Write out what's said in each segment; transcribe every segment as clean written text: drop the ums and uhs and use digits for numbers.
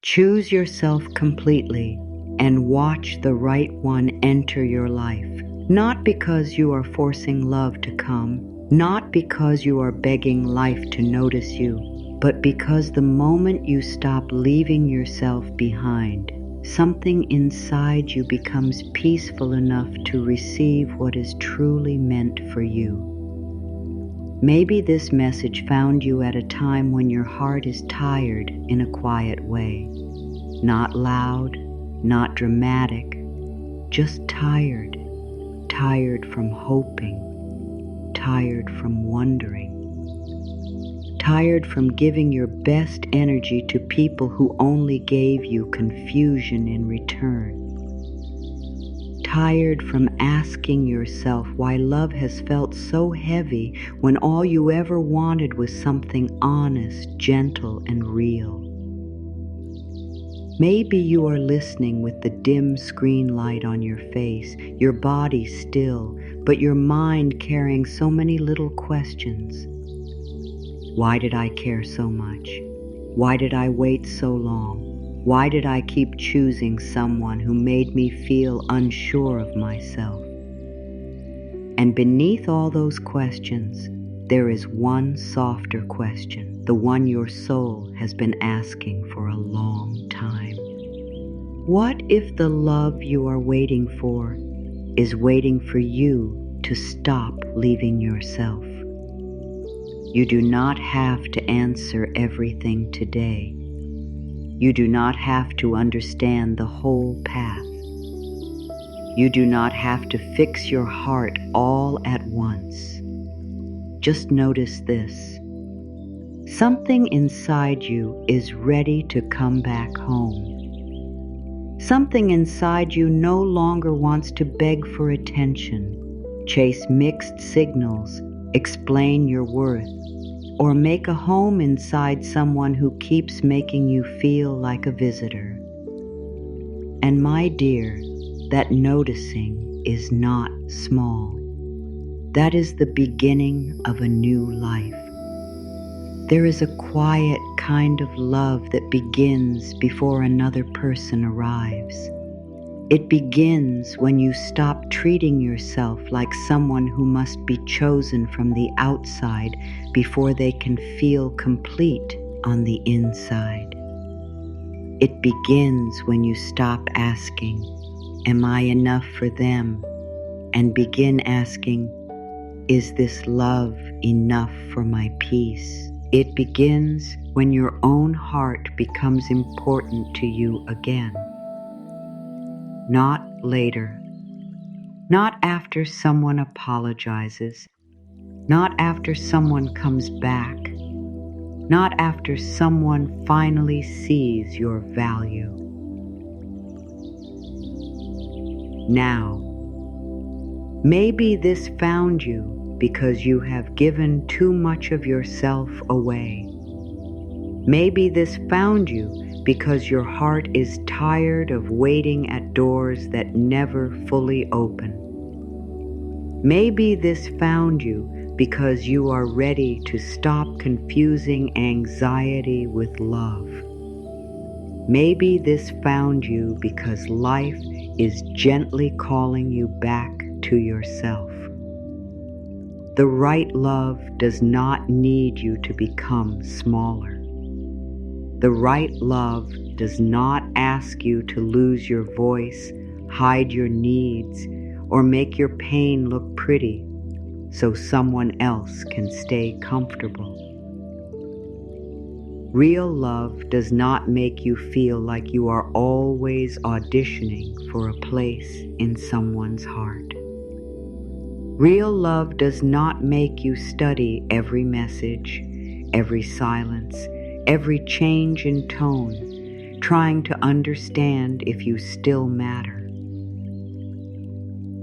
Choose yourself completely and watch the right one enter your life. Not because you are forcing love to come, not because you are begging life to notice you, but because the moment you stop leaving yourself behind, something inside you becomes peaceful enough to receive what is truly meant for you. Maybe this message found you at a time when your heart is tired in a quiet way. Not loud, not dramatic, just tired. Tired from hoping, tired from wondering, tired from giving your best energy to people who only gave you confusion in return. Tired from asking yourself why love has felt so heavy when all you ever wanted was something honest, gentle, and real. Maybe you are listening with the dim screen light on your face, your body still, but your mind carrying so many little questions. Why did I care so much? Why did I wait so long? Why did I keep choosing someone who made me feel unsure of myself? And beneath all those questions, there is one softer question, the one your soul has been asking for a long time. What if the love you are waiting for is waiting for you to stop leaving yourself? You do not have to answer everything today. You do not have to understand the whole path. You do not have to fix your heart all at once. Just notice this. Something inside you is ready to come back home. Something inside you no longer wants to beg for attention, chase mixed signals, explain your worth, or make a home inside someone who keeps making you feel like a visitor. And my dear, that noticing is not small. That is the beginning of a new life. There is a quiet kind of love that begins before another person arrives. It begins when you stop treating yourself like someone who must be chosen from the outside before they can feel complete on the inside. It begins when you stop asking, "Am I enough for them?" and begin asking, "Is this love enough for my peace?" It begins when your own heart becomes important to you again. Not later. Not after someone apologizes. Not after someone comes back. Not after someone finally sees your value. Now, maybe this found you because you have given too much of yourself away. Maybe this found you because your heart is tired of waiting at doors that never fully open. Maybe this found you because you are ready to stop confusing anxiety with love. Maybe this found you because life is gently calling you back to yourself. The right love does not need you to become smaller. The right love does not ask you to lose your voice, hide your needs, or make your pain look pretty so someone else can stay comfortable. Real love does not make you feel like you are always auditioning for a place in someone's heart. Real love does not make you study every message, every silence, every change in tone, trying to understand if you still matter.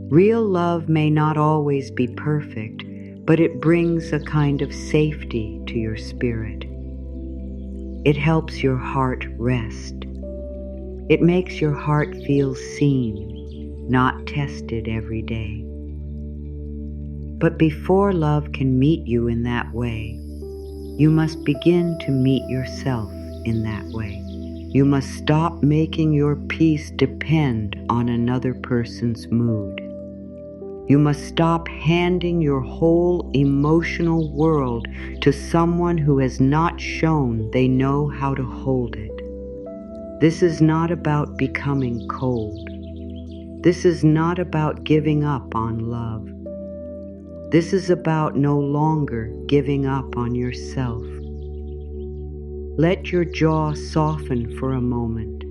Real love may not always be perfect, but it brings a kind of safety to your spirit. It helps your heart rest. It makes your heart feel seen, not tested every day. But before love can meet you in that way, you must begin to meet yourself in that way. You must stop making your peace depend on another person's mood. You must stop handing your whole emotional world to someone who has not shown they know how to hold it. This is not about becoming cold. This is not about giving up on love. This is about no longer giving up on yourself. Let your jaw soften for a moment.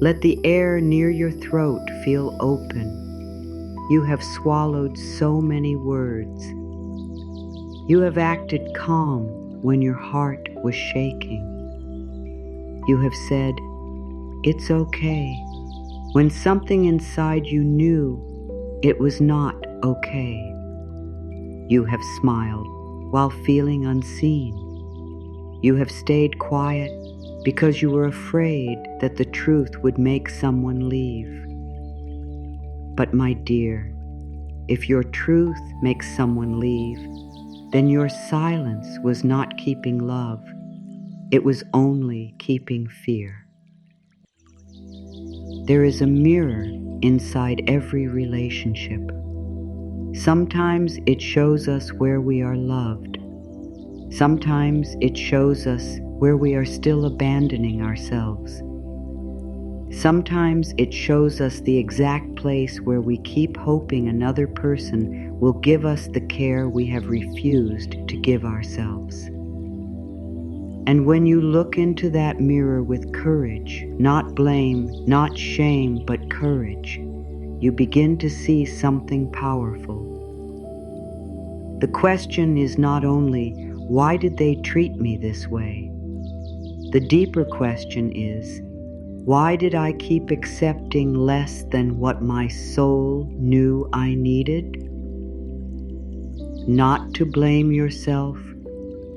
Let the air near your throat feel open. You have swallowed so many words. You have acted calm when your heart was shaking. You have said, "It's okay," when something inside you knew it was not okay. You have smiled while feeling unseen. You have stayed quiet because you were afraid that the truth would make someone leave. But my dear, if your truth makes someone leave, then your silence was not keeping love. It was only keeping fear. There is a mirror inside every relationship. Sometimes it shows us where we are loved. Sometimes it shows us where we are still abandoning ourselves. Sometimes it shows us the exact place where we keep hoping another person will give us the care we have refused to give ourselves. And when you look into that mirror with courage, not blame, not shame, but courage, you begin to see something powerful. The question is not only, why did they treat me this way? The deeper question is, why did I keep accepting less than what my soul knew I needed? Not to blame yourself,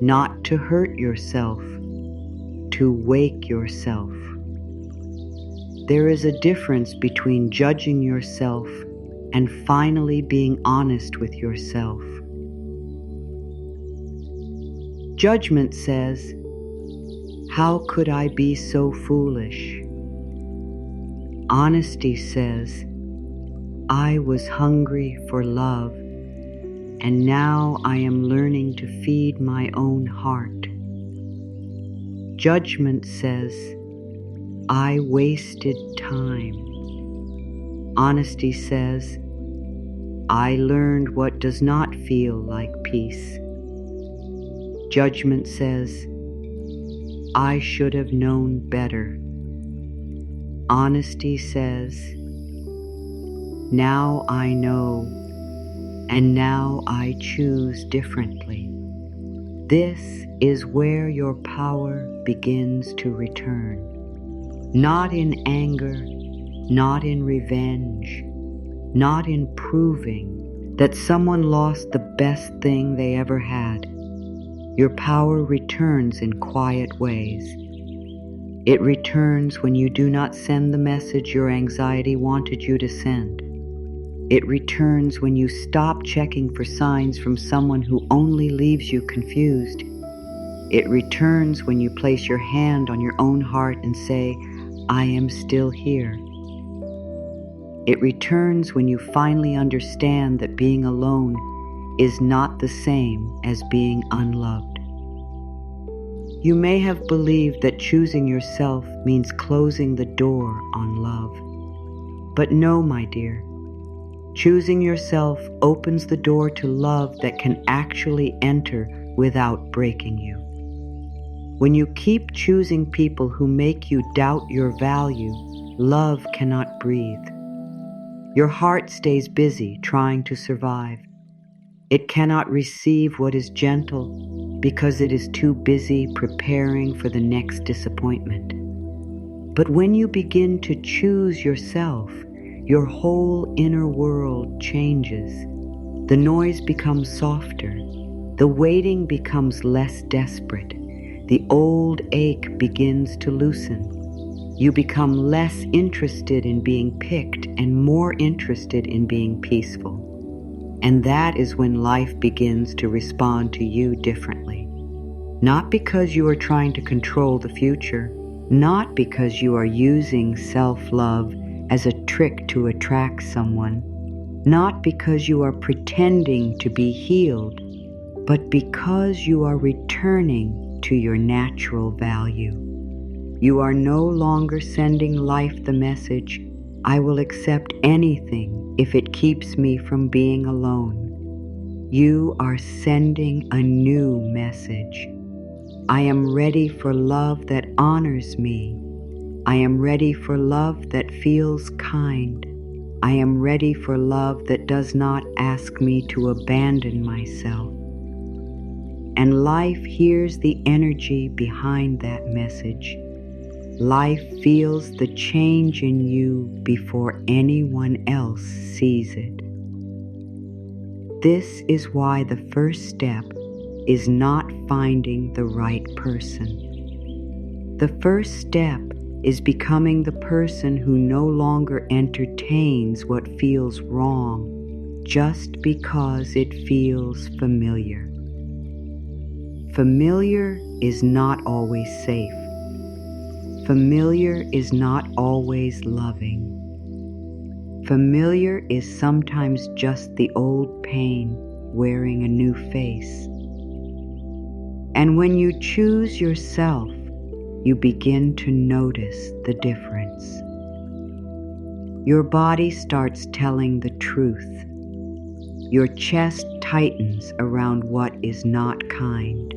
not to hurt yourself, to wake yourself. There is a difference between judging yourself and finally being honest with yourself. Judgment says, "How could I be so foolish?" Honesty says, "I was hungry for love, and now I am learning to feed my own heart." Judgment says, "I wasted time." Honesty says, "I learned what does not feel like peace." Judgment says, "I should have known better." Honesty says, "Now I know, and now I choose differently." This is where your power begins to return. Not in anger, not in revenge, not in proving that someone lost the best thing they ever had. Your power returns in quiet ways. It returns when you do not send the message your anxiety wanted you to send. It returns when you stop checking for signs from someone who only leaves you confused. It returns when you place your hand on your own heart and say, "I am still here." It returns when you finally understand that being alone is not the same as being unloved. You may have believed that choosing yourself means closing the door on love. But no, my dear. Choosing yourself opens the door to love that can actually enter without breaking you. When you keep choosing people who make you doubt your value, love cannot breathe. Your heart stays busy trying to survive. It cannot receive what is gentle because it is too busy preparing for the next disappointment. But when you begin to choose yourself, your whole inner world changes. The noise becomes softer. The waiting becomes less desperate. The old ache begins to loosen. You become less interested in being picked and more interested in being peaceful. And that is when life begins to respond to you differently. Not because you are trying to control the future, not because you are using self-love as a trick to attract someone, not because you are pretending to be healed, but because you are returning to your natural value. You are no longer sending life the message, "I will accept anything if it keeps me from being alone." You are sending a new message. I am ready for love that honors me. I am ready for love that feels kind. I am ready for love that does not ask me to abandon myself. And life hears the energy behind that message. Life feels the change in you before anyone else sees it. This is why the first step is not finding the right person. The first step is becoming the person who no longer entertains what feels wrong just because it feels familiar. Familiar is not always safe. Familiar is not always loving. Familiar is sometimes just the old pain wearing a new face. And when you choose yourself, you begin to notice the difference. Your body starts telling the truth. Your chest tightens around what is not kind.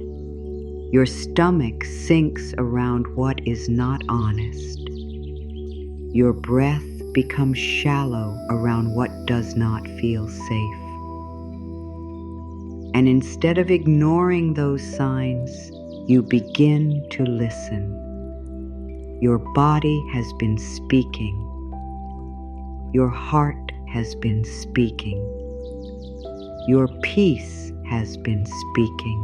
Your stomach sinks around what is not honest. Your breath becomes shallow around what does not feel safe. And instead of ignoring those signs, you begin to listen. Your body has been speaking. Your heart has been speaking. Your peace has been speaking.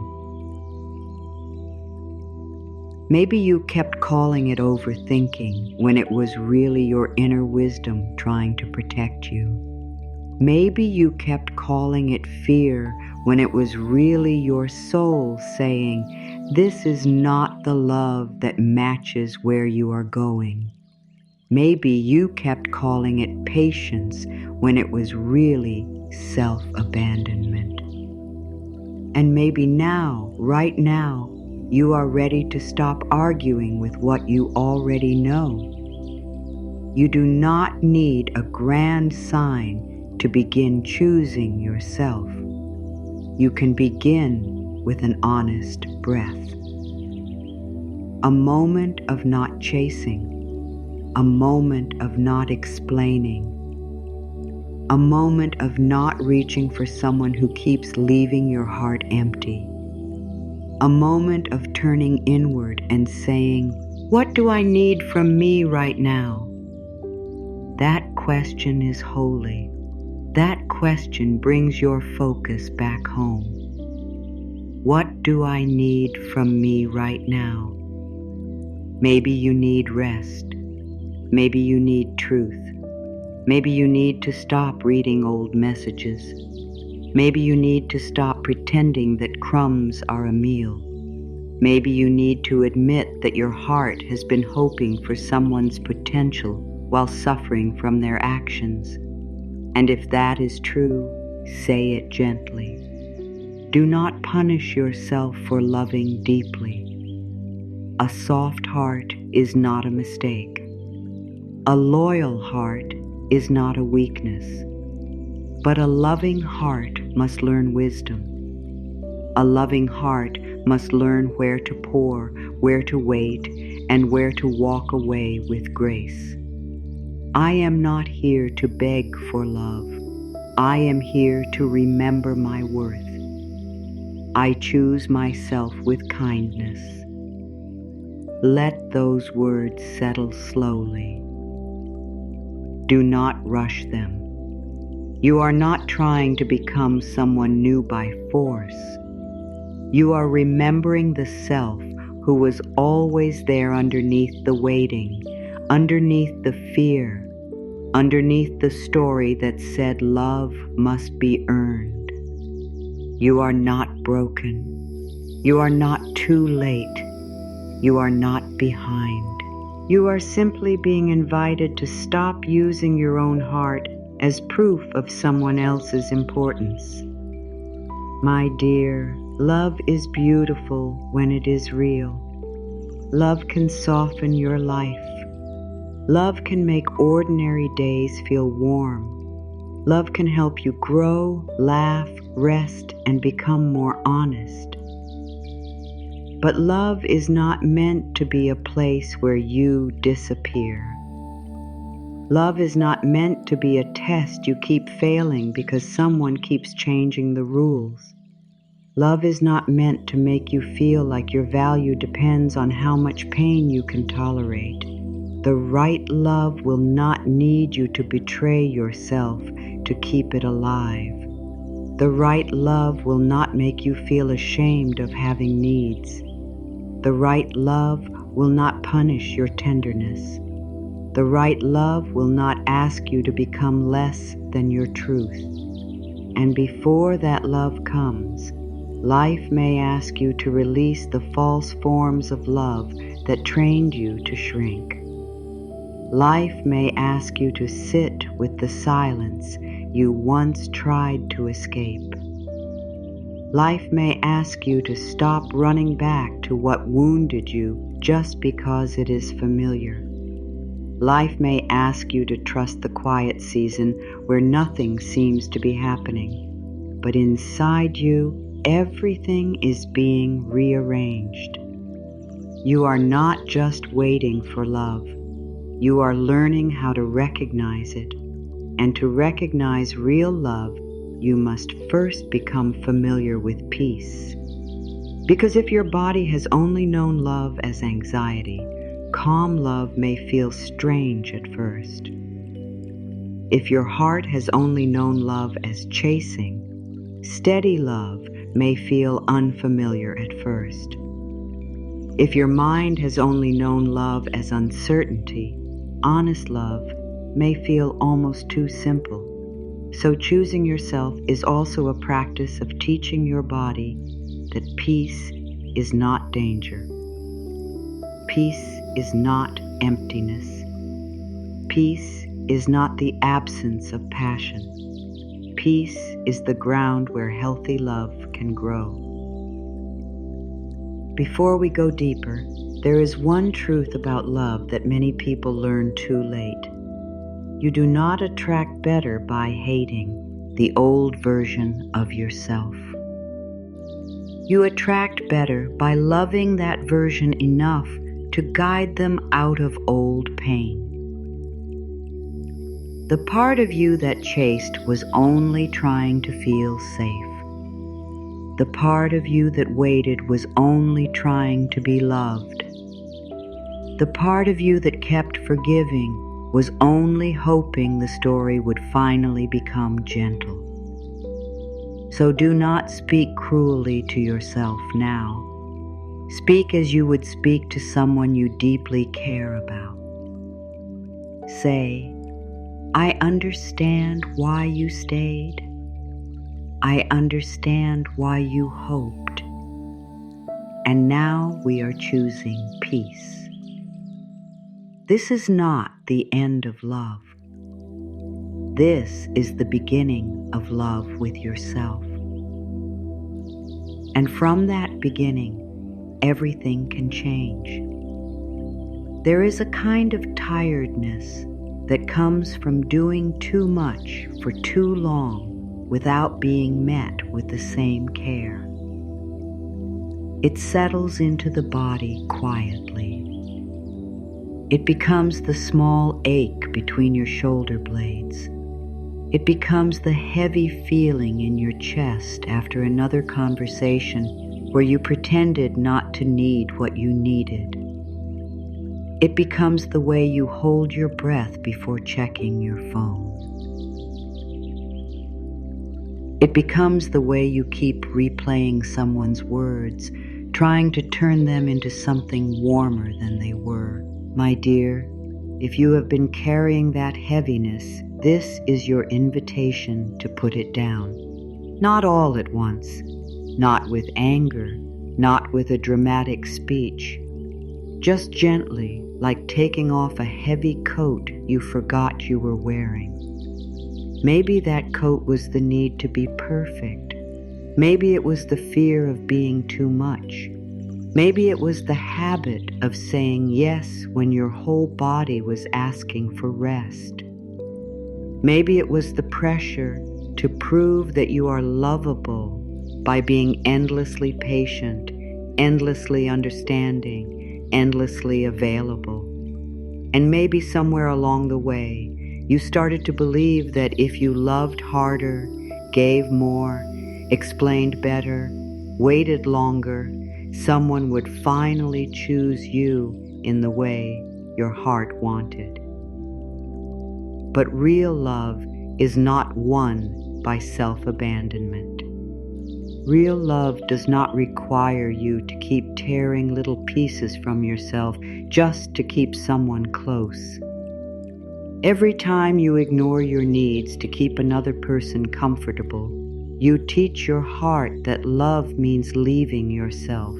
Maybe you kept calling it overthinking when it was really your inner wisdom trying to protect you. Maybe you kept calling it fear when it was really your soul saying, "This is not the love that matches where you are going." Maybe you kept calling it patience when it was really self-abandonment. And maybe now, right now, you are ready to stop arguing with what you already know. You do not need a grand sign to begin choosing yourself. You can begin with an honest breath. A moment of not chasing. A moment of not explaining. A moment of not reaching for someone who keeps leaving your heart empty. A moment of turning inward and saying, "What do I need from me right now?" That question is holy. That question brings your focus back home. What do I need from me right now? Maybe you need rest. Maybe you need truth. Maybe you need to stop reading old messages. Maybe you need to stop pretending that crumbs are a meal. Maybe you need to admit that your heart has been hoping for someone's potential while suffering from their actions. And if that is true, say it gently. Do not punish yourself for loving deeply. A soft heart is not a mistake. A loyal heart is not a weakness. But a loving heart must learn wisdom. A loving heart must learn where to pour, where to wait, and where to walk away with grace. I am not here to beg for love. I am here to remember my worth. I choose myself with kindness. Let those words settle slowly. Do not rush them. You are not trying to become someone new by force. You are remembering the self who was always there underneath the waiting, underneath the fear, underneath the story that said love must be earned. You are not broken. You are not too late. You are not behind. You are simply being invited to stop using your own heart as proof of someone else's importance. My dear, love is beautiful when it is real. Love can soften your life. Love can make ordinary days feel warm. Love can help you grow, laugh, rest, and become more honest. But love is not meant to be a place where you disappear. Love is not meant to be a test you keep failing because someone keeps changing the rules. Love is not meant to make you feel like your value depends on how much pain you can tolerate. The right love will not need you to betray yourself to keep it alive. The right love will not make you feel ashamed of having needs. The right love will not punish your tenderness. The right love will not ask you to become less than your truth. And before that love comes, life may ask you to release the false forms of love that trained you to shrink. Life may ask you to sit with the silence you once tried to escape. Life may ask you to stop running back to what wounded you just because it is familiar. Life may ask you to trust the quiet season where nothing seems to be happening, but inside you, everything is being rearranged. You are not just waiting for love. You are learning how to recognize it. And to recognize real love, you must first become familiar with peace. Because if your body has only known love as anxiety, calm love may feel strange at first. If your heart has only known love as chasing, steady love may feel unfamiliar at first. If your mind has only known love as uncertainty, honest love may feel almost too simple. So choosing yourself is also a practice of teaching your body that peace is not danger. Peace is not emptiness. Peace is not the absence of passion. Peace is the ground where healthy love can grow. Before we go deeper, there is one truth about love that many people learn too late. You do not attract better by hating the old version of yourself. You attract better by loving that version enough to guide them out of old pain. The part of you that chased was only trying to feel safe. The part of you that waited was only trying to be loved. The part of you that kept forgiving was only hoping the story would finally become gentle. So do not speak cruelly to yourself now. Speak as you would speak to someone you deeply care about. Say, I understand why you stayed. I understand why you hoped. And now we are choosing peace. This is not the end of love. This is the beginning of love with yourself. And from that beginning, everything can change. There is a kind of tiredness that comes from doing too much for too long without being met with the same care. It settles into the body quietly. It becomes the small ache between your shoulder blades. It becomes the heavy feeling in your chest after another conversation where you pretended not to need what you needed. It becomes the way you hold your breath before checking your phone. It becomes the way you keep replaying someone's words, trying to turn them into something warmer than they were. My dear, if you have been carrying that heaviness, this is your invitation to put it down. Not all at once, not with anger, not with a dramatic speech. just gently, like taking off a heavy coat you forgot you were wearing. Maybe that coat was the need to be perfect. Maybe it was the fear of being too much. Maybe it was the habit of saying yes when your whole body was asking for rest. Maybe it was the pressure to prove that you are lovable by being endlessly patient, endlessly understanding, endlessly available. And maybe somewhere along the way, you started to believe that if you loved harder, gave more, explained better, waited longer, someone would finally choose you in the way your heart wanted. But real love is not won by self-abandonment. Real love does not require you to keep tearing little pieces from yourself just to keep someone close. Every time you ignore your needs to keep another person comfortable, you teach your heart that love means leaving yourself.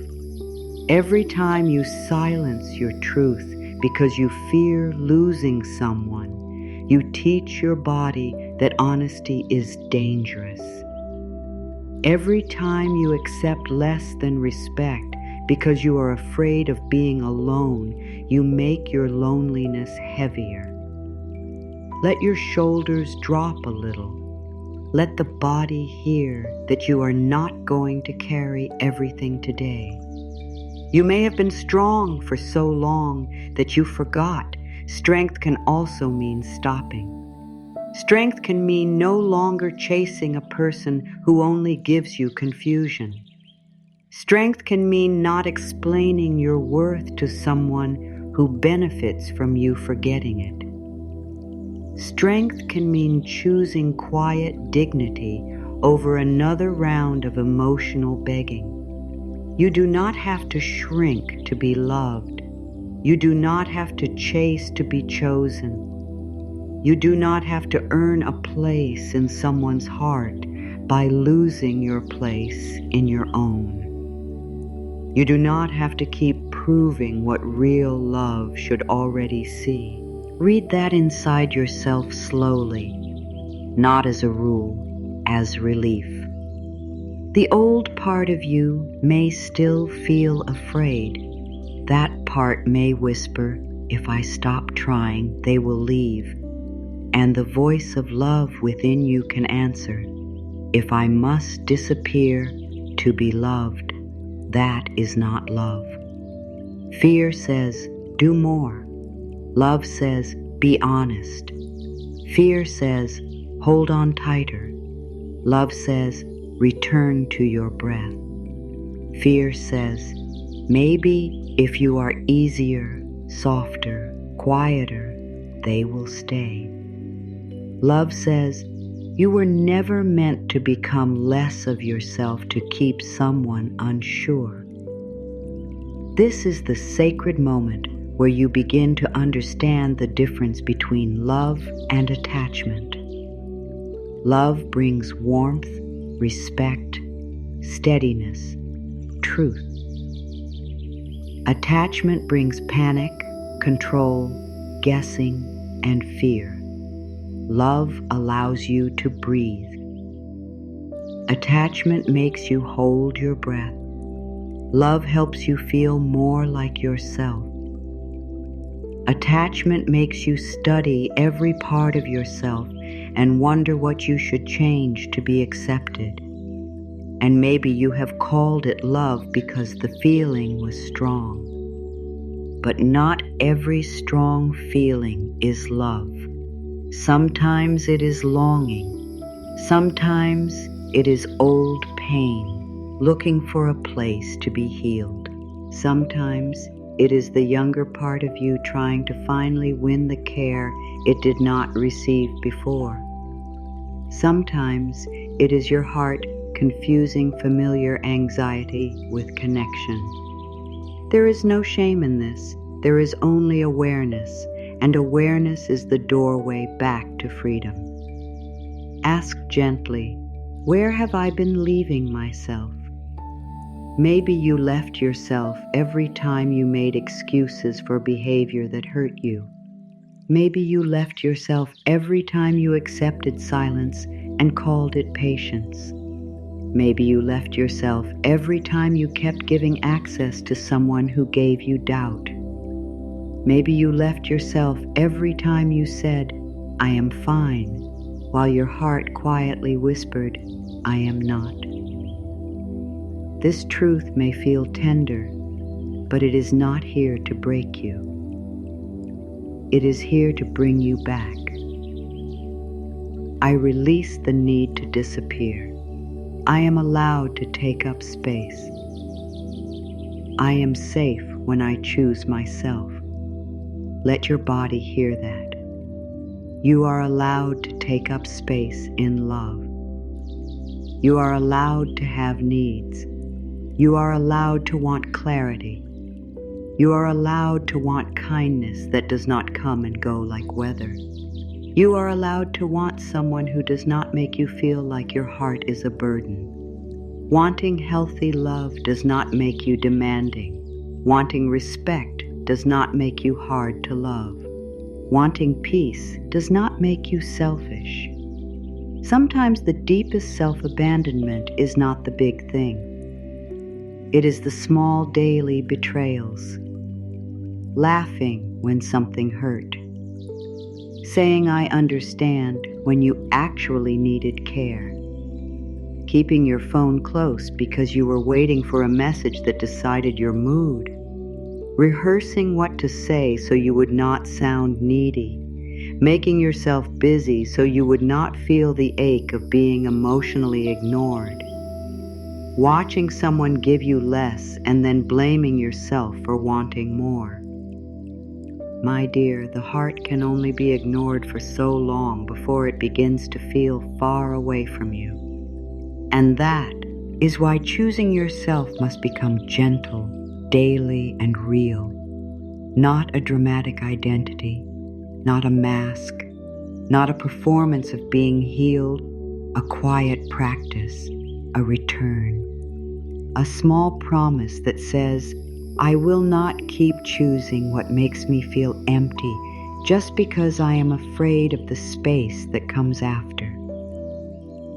Every time you silence your truth because you fear losing someone, you teach your body that honesty is dangerous. Every time you accept less than respect because you are afraid of being alone, you make your loneliness heavier. Let your shoulders drop a little. Let the body hear that you are not going to carry everything today. You may have been strong for so long that you forgot. Strength can also mean stopping. Strength can mean no longer chasing a person who only gives you confusion. Strength can mean not explaining your worth to someone who benefits from you forgetting it. Strength can mean choosing quiet dignity over another round of emotional begging. You do not have to shrink to be loved. You do not have to chase to be chosen. You do not have to earn a place in someone's heart by losing your place in your own. You do not have to keep proving what real love should already see. Read that inside yourself slowly, not as a rule, as relief. The old part of you may still feel afraid. That part may whisper, if I stop trying, they will leave. And the voice of love within you can answer, if I must disappear to be loved, that is not love. Fear says, do more. Love says, be honest. Fear says, hold on tighter. Love says, return to your breath. Fear says, maybe if you are easier, softer, quieter, they will stay. Love says, you were never meant to become less of yourself to keep someone unsure. This is the sacred moment where you begin to understand the difference between love and attachment. Love brings warmth, respect, steadiness, truth. Attachment brings panic, control, guessing, and fear. Love allows you to breathe. Attachment makes you hold your breath. Love helps you feel more like yourself. Attachment makes you study every part of yourself and wonder what you should change to be accepted. And maybe you have called it love because the feeling was strong. But not every strong feeling is love. Sometimes it is longing. Sometimes it is old pain, looking for a place to be healed. Sometimes it is the younger part of you trying to finally win the care it did not receive before. Sometimes it is your heart confusing familiar anxiety with connection. There is no shame in this. There is only awareness, and awareness is the doorway back to freedom. Ask gently, where have I been leaving myself? Maybe you left yourself every time you made excuses for behavior that hurt you. Maybe you left yourself every time you accepted silence and called it patience. Maybe you left yourself every time you kept giving access to someone who gave you doubt. Maybe you left yourself every time you said, "I am fine," while your heart quietly whispered, "I am not." This truth may feel tender, but it is not here to break you. It is here to bring you back. I release the need to disappear. I am allowed to take up space. I am safe when I choose myself. Let your body hear that. You are allowed to take up space in love. You are allowed to have needs. You are allowed to want clarity. You are allowed to want kindness that does not come and go like weather. You are allowed to want someone who does not make you feel like your heart is a burden. Wanting healthy love does not make you demanding. Wanting respect does not make you hard to love. Wanting peace does not make you selfish. Sometimes the deepest self-abandonment is not the big thing. It is the small daily betrayals. Laughing when something hurt. Saying "I understand" when you actually needed care. Keeping your phone close because you were waiting for a message that decided your mood. Rehearsing what to say so you would not sound needy. Making yourself busy so you would not feel the ache of being emotionally ignored. Watching someone give you less and then blaming yourself for wanting more. My dear, the heart can only be ignored for so long before it begins to feel far away from you. And that is why choosing yourself must become gentle, daily, and real. Not a dramatic identity, not a mask, not a performance of being healed, a quiet practice, a return. A small promise that says, "I will not keep choosing what makes me feel empty just because I am afraid of the space that comes after."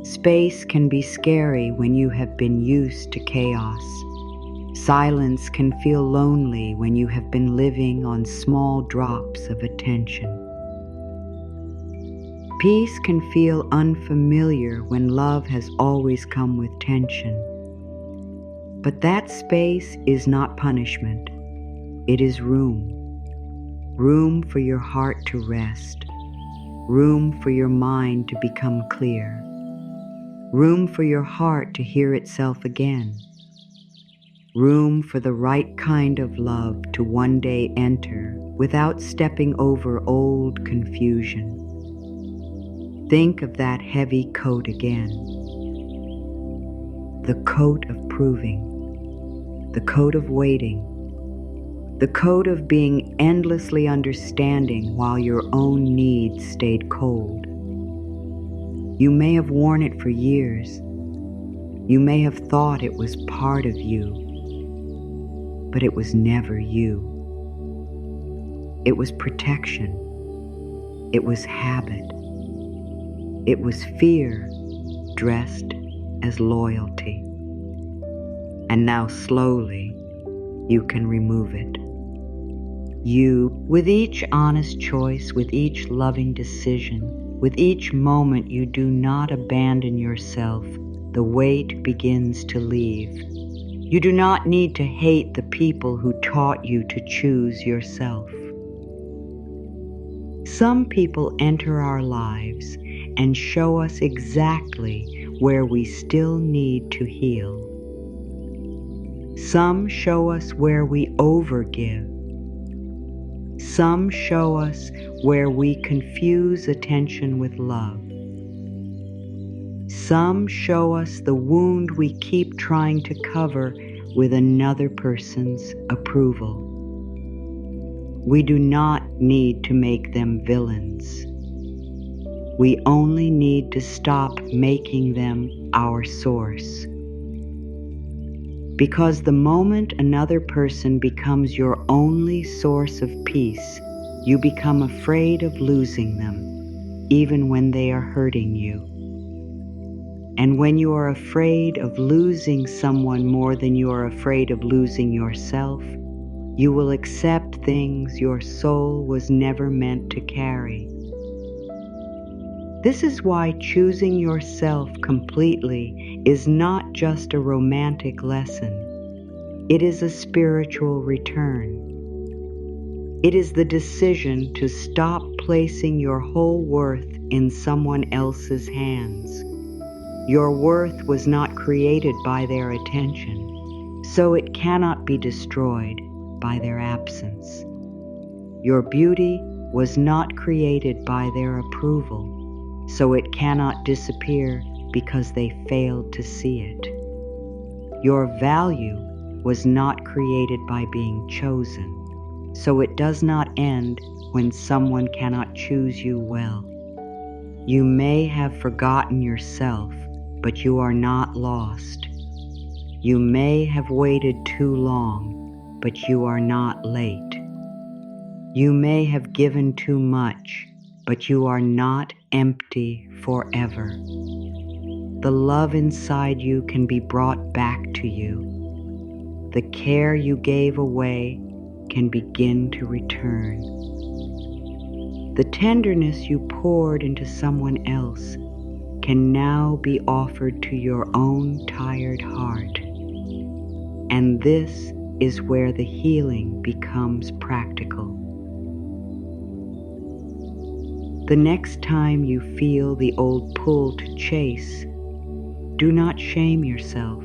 Space can be scary when you have been used to chaos. Silence can feel lonely when you have been living on small drops of attention. Peace can feel unfamiliar when love has always come with tension. But that space is not punishment. It is room. Room for your heart to rest. Room for your mind to become clear. Room for your heart to hear itself again. Room for the right kind of love to one day enter without stepping over old confusion. Think of that heavy coat again. The coat of proving. The coat of waiting. The coat of being endlessly understanding while your own needs stayed cold. You may have worn it for years. You may have thought it was part of you, but it was never you. It was protection. It was habit. It was fear dressed as loyalty. And now slowly you can remove it. You, with each honest choice, with each loving decision, with each moment you do not abandon yourself, the weight begins to leave. You do not need to hate the people who taught you to choose yourself. Some people enter our lives and show us exactly where we still need to heal. Some show us where we overgive. Some show us where we confuse attention with love. Some show us the wound we keep trying to cover with another person's approval. We do not need to make them villains. We only need to stop making them our source. Because the moment another person becomes your only source of peace, you become afraid of losing them, even when they are hurting you. And when you are afraid of losing someone more than you are afraid of losing yourself, you will accept things your soul was never meant to carry. This is why choosing yourself completely is not just a romantic lesson. It is a spiritual return. It is the decision to stop placing your whole worth in someone else's hands. Your worth was not created by their attention, so it cannot be destroyed by their absence. Your beauty was not created by their approval, so it cannot disappear because they failed to see it. Your value was not created by being chosen, so it does not end when someone cannot choose you well. You may have forgotten yourself, but you are not lost. You may have waited too long, but you are not late. You may have given too much, but you are not empty forever. The love inside you can be brought back to you. The care you gave away can begin to return. The tenderness you poured into someone else can now be offered to your own tired heart. And this is where the healing becomes practical. The next time you feel the old pull to chase, do not shame yourself.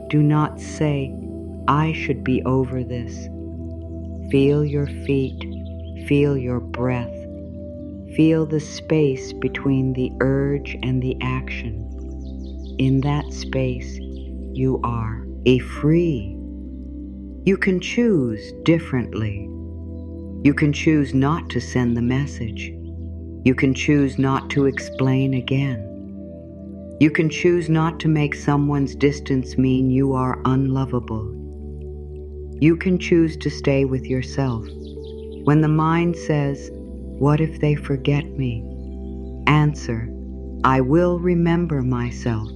Do not say, I should be over this. Feel your feet, feel your breath, feel the space between the urge and the action. In that space, you are free. You can choose differently. You can choose not to send the message. You can choose not to explain again. You can choose not to make someone's distance mean you are unlovable. You can choose to stay with yourself. When the mind says, what if they forget me? Answer, I will remember myself.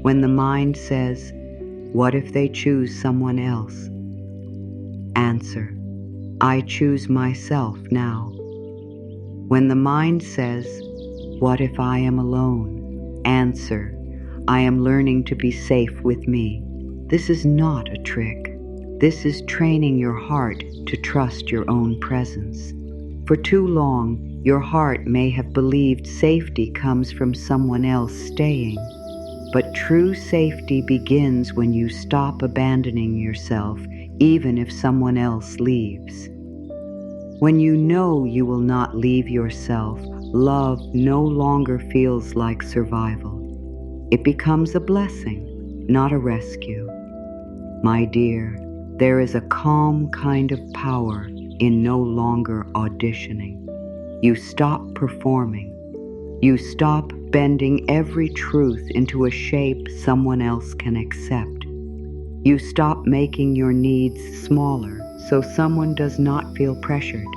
When the mind says, what if they choose someone else? Answer, I choose myself now. When the mind says, what if I am alone? Answer, I am learning to be safe with me. This is not a trick. This is training your heart to trust your own presence. For too long, your heart may have believed safety comes from someone else staying. But true safety begins when you stop abandoning yourself, even if someone else leaves. When you know you will not leave yourself, love no longer feels like survival. It becomes a blessing, not a rescue. My dear, there is a calm kind of power in no longer auditioning. You stop performing. You stop bending every truth into a shape someone else can accept. You stop making your needs smaller so someone does not feel pressured.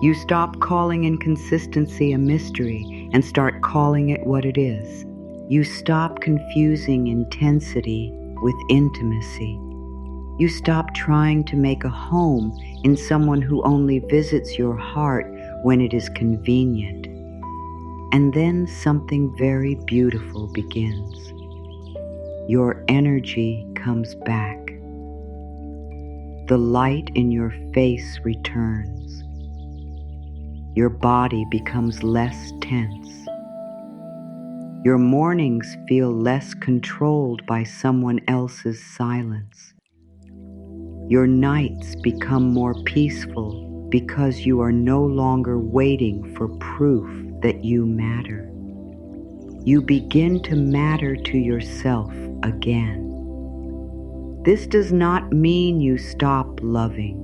You stop calling inconsistency a mystery and start calling it what it is. You stop confusing intensity with intimacy. You stop trying to make a home in someone who only visits your heart when it is convenient. And then something very beautiful begins. Your energy comes back. The light in your face returns. Your body becomes less tense. Your mornings feel less controlled by someone else's silence. Your nights become more peaceful because you are no longer waiting for proof that you matter. You begin to matter to yourself again. This does not mean you stop loving.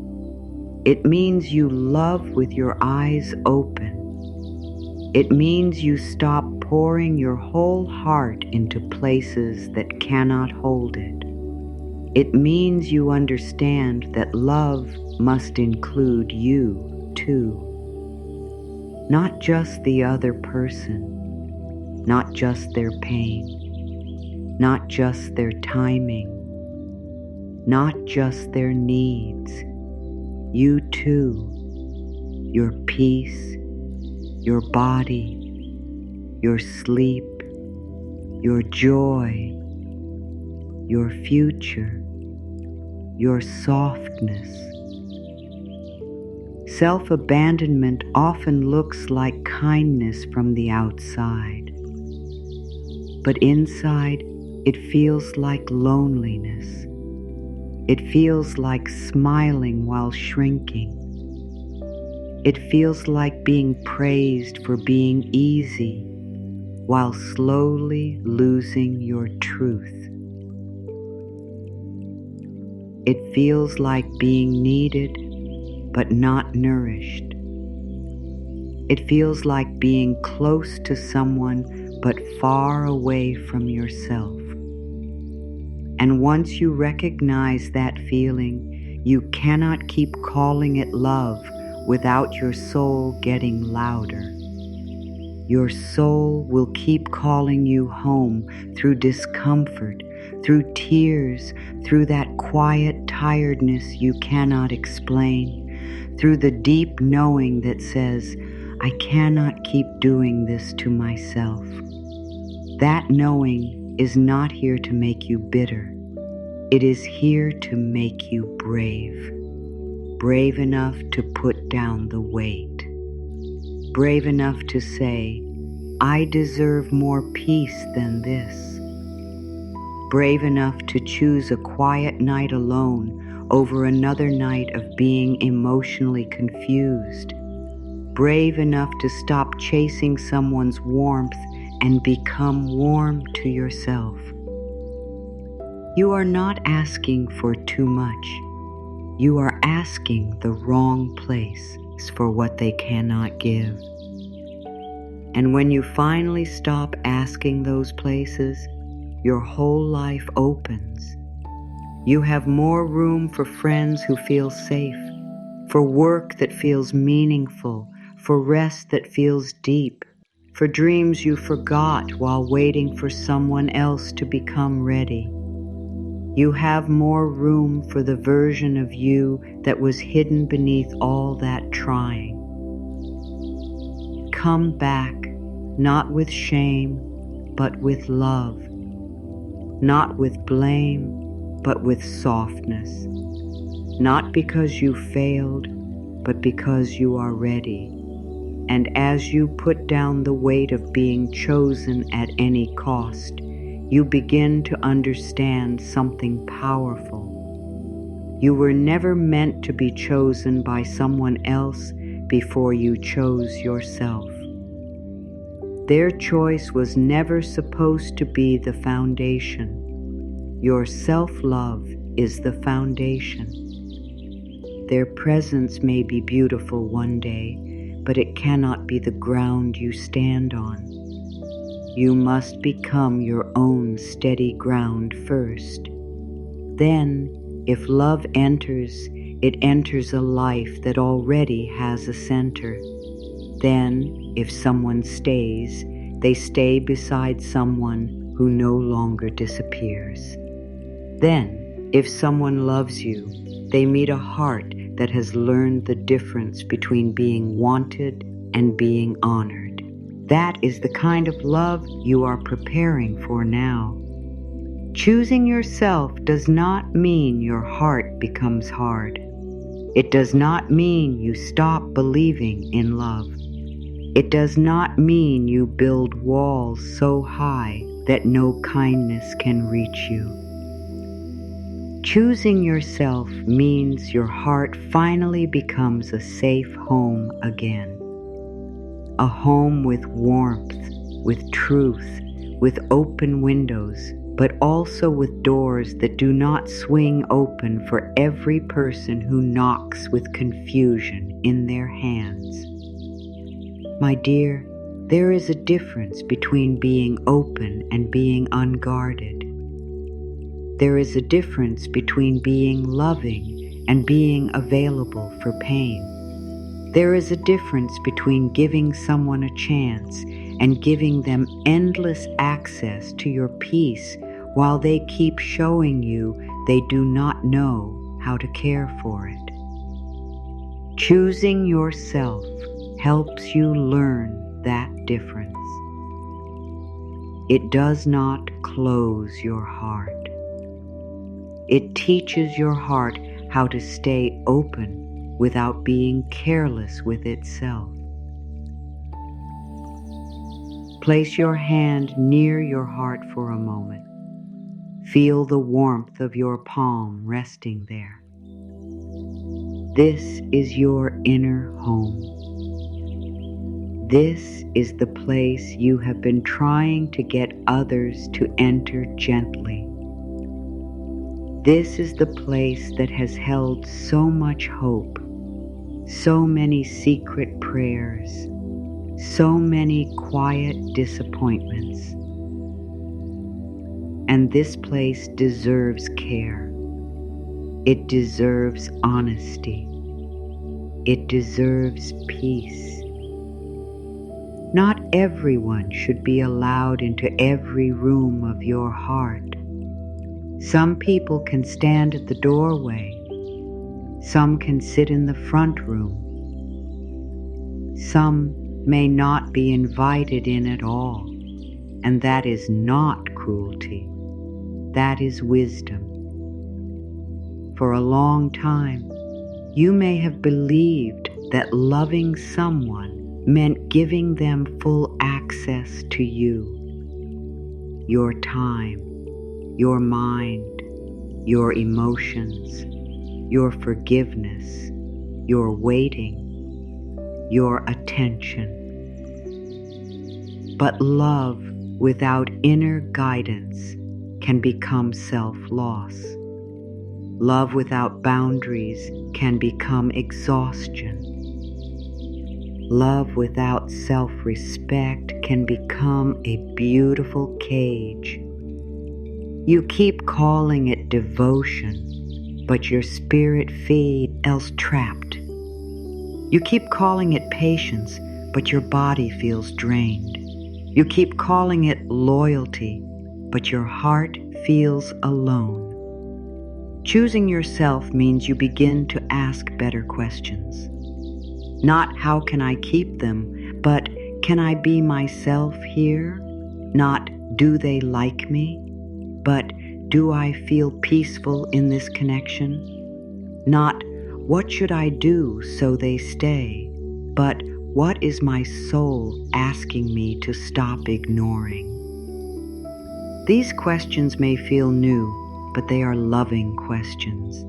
It means you love with your eyes open. It means you stop pouring your whole heart into places that cannot hold it. It means you understand that love must include you too. Not just the other person, not just their pain, not just their timing, not just their needs. You too, your peace, your body, your sleep, your joy, your future, your softness. Self-abandonment often looks like kindness from the outside, but inside it feels like loneliness. It feels like smiling while shrinking. It feels like being praised for being easy while slowly losing your truth. It feels like being needed but not nourished. It feels like being close to someone but far away from yourself. And once you recognize that feeling, you cannot keep calling it love without your soul getting louder. Your soul will keep calling you home through discomfort, through tears, through that quiet tiredness you cannot explain, through the deep knowing that says, I cannot keep doing this to myself. That knowing is not here to make you bitter. It is here to make you brave. Brave enough to put down the weight. Brave enough to say, I deserve more peace than this. Brave enough to choose a quiet night alone over another night of being emotionally confused. Brave enough to stop chasing someone's warmth and become warm to yourself. You are not asking for too much. You are asking the wrong place for what they cannot give. And when you finally stop asking those places, your whole life opens. You have more room for friends who feel safe, for work that feels meaningful, for rest that feels deep, for dreams you forgot while waiting for someone else to become ready. You have more room for the version of you that was hidden beneath all that trying. Come back, not with shame, but with love. Not with blame, but with softness. Not because you failed, but because you are ready. And as you put down the weight of being chosen at any cost, you begin to understand something powerful. You were never meant to be chosen by someone else before you chose yourself. Their choice was never supposed to be the foundation. Your self-love is the foundation. Their presence may be beautiful one day, but it cannot be the ground you stand on. You must become your own steady ground first. Then, if love enters, it enters a life that already has a center. Then, if someone stays, they stay beside someone who no longer disappears. Then, if someone loves you, they meet a heart that has learned the difference between being wanted and being honored. That is the kind of love you are preparing for now. Choosing yourself does not mean your heart becomes hard. It does not mean you stop believing in love. It does not mean you build walls so high that no kindness can reach you. Choosing yourself means your heart finally becomes a safe home again. A home with warmth, with truth, with open windows, but also with doors that do not swing open for every person who knocks with confusion in their hands. My dear, There is a difference between being open and being unguarded. There is a difference between being loving and being available for pain. There is a difference between giving someone a chance and giving them endless access to your peace while they keep showing you they do not know how to care for it. Choosing yourself helps you learn that difference. It does not close your heart. It teaches your heart how to stay open without being careless with itself. Place your hand near your heart for a moment. Feel the warmth of your palm resting there. This is your inner home. This is the place you have been trying to get others to enter gently. This is the place that has held so much hope, so many secret prayers, so many quiet disappointments. And this place deserves care. It deserves honesty. It deserves peace. Not everyone should be allowed into every room of your heart. Some people can stand at the doorway. Some can sit in the front room. Some may not be invited in at all, and that is not cruelty. That is wisdom. For a long time, you may have believed that loving someone meant giving them full access to you, your time, your mind, your emotions, your forgiveness, your waiting, your attention. But love without inner guidance can become self-loss. Love without boundaries can become exhaustion. Love without self-respect can become a beautiful cage. You keep calling it devotion, but your spirit feels trapped. You keep calling it patience, but your body feels drained. You keep calling it loyalty, but your heart feels alone. Choosing yourself means you begin to ask better questions. Not how can I keep them, but can I be myself here? Not do they like me, but do I feel peaceful in this connection? Not what should I do so they stay, but what is my soul asking me to stop ignoring? These questions may feel new, but they are loving questions.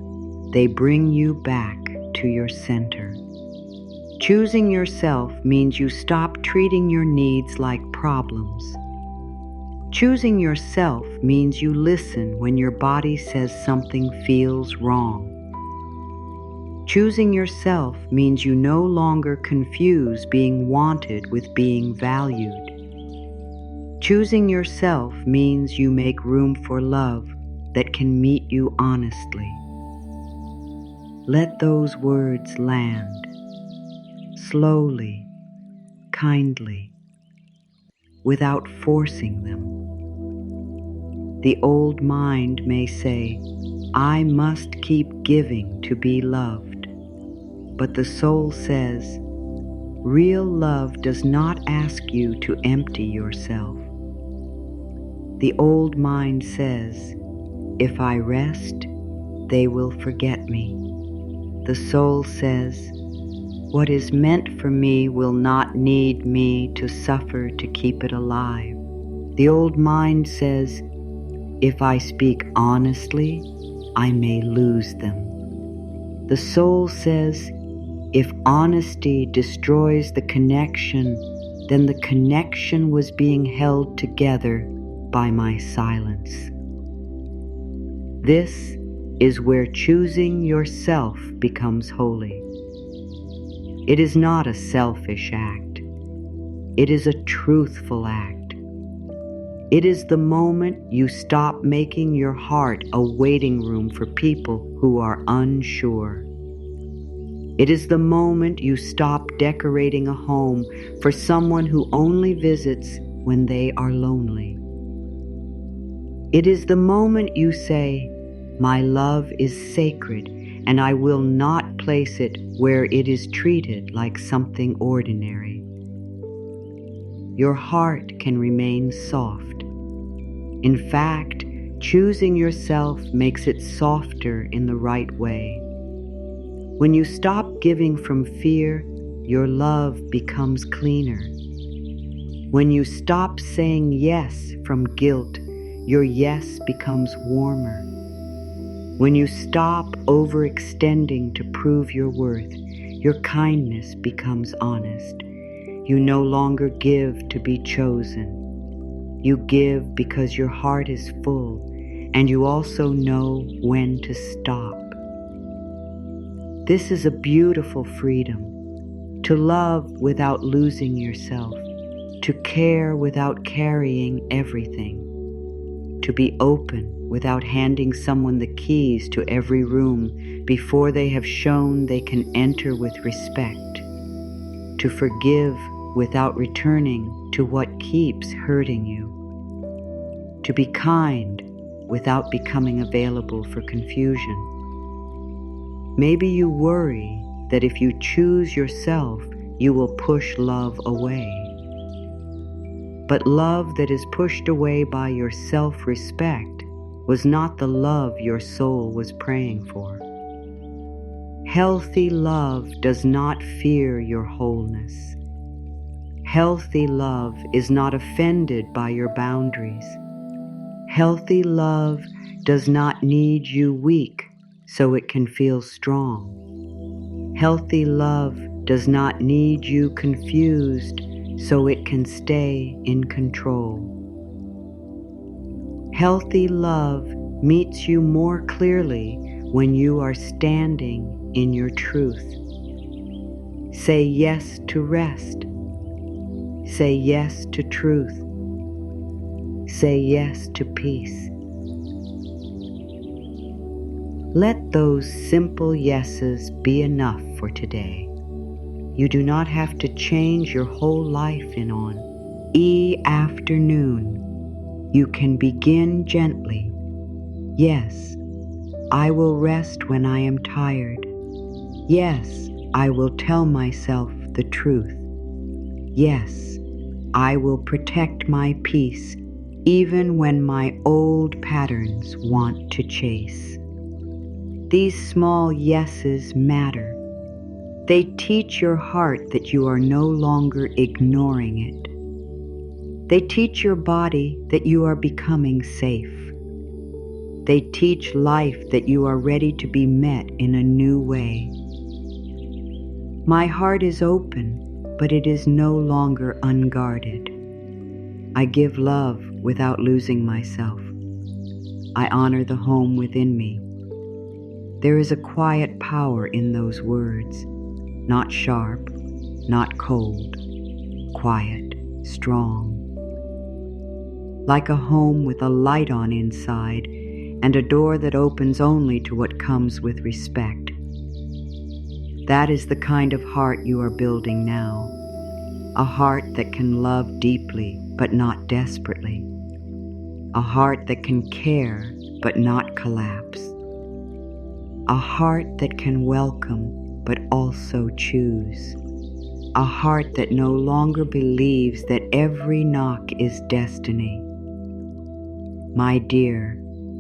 They bring you back to your center. Choosing yourself means you stop treating your needs like problems. Choosing yourself means you listen when your body says something feels wrong. Choosing yourself means you no longer confuse being wanted with being valued. Choosing yourself means you make room for love that can meet you honestly. Let those words land. Slowly, kindly, without forcing them. The old mind may say, I must keep giving to be loved. But the soul says, real love does not ask you to empty yourself. The old mind says, if I rest, they will forget me. The soul says, what is meant for me will not need me to suffer to keep it alive. The old mind says, if I speak honestly, I may lose them. The soul says, if honesty destroys the connection, then the connection was being held together by my silence. This is where choosing yourself becomes holy. It is not a selfish act. It is a truthful act. It is the moment you stop making your heart a waiting room for people who are unsure. It is the moment you stop decorating a home for someone who only visits when they are lonely. It is the moment you say, "My love is sacred, and I will not place it where it is treated like something ordinary." Your heart can remain soft. In fact, choosing yourself makes it softer in the right way. When you stop giving from fear, your love becomes cleaner. When you stop saying yes from guilt, your yes becomes warmer. When you stop overextending to prove your worth, your kindness becomes honest. You no longer give to be chosen. You give because your heart is full, and you also know when to stop. This is a beautiful freedom, to love without losing yourself, to care without carrying everything, to be open without handing someone the keys to every room before they have shown they can enter with respect, to forgive without returning to what keeps hurting you, to be kind without becoming available for confusion. Maybe you worry that if you choose yourself, you will push love away. But love that is pushed away by your self-respect was not the love your soul was praying for. Healthy love does not fear your wholeness. Healthy love is not offended by your boundaries. Healthy love does not need you weak so it can feel strong. Healthy love does not need you confused so it can stay in control. Healthy love meets you more clearly when you are standing in your truth. Say yes to rest. Say yes to truth. Say yes to peace. Let those simple yeses be enough for today. You do not have to change your whole life in an afternoon. You can begin gently. Yes, I will rest when I am tired. Yes, I will tell myself the truth. Yes, I will protect my peace even when my old patterns want to chase. These small yeses matter. They teach your heart that you are no longer ignoring it. They teach your body that you are becoming safe. They teach life that you are ready to be met in a new way. My heart is open, but it is no longer unguarded. I give love without losing myself. I honor the home within me. There is a quiet power in those words, not sharp, not cold, quiet, strong. Like a home with a light on inside and a door that opens only to what comes with respect. That is the kind of heart you are building now. A heart that can love deeply but not desperately. A heart that can care but not collapse. A heart that can welcome but also choose. A heart that no longer believes that every knock is destiny. My dear,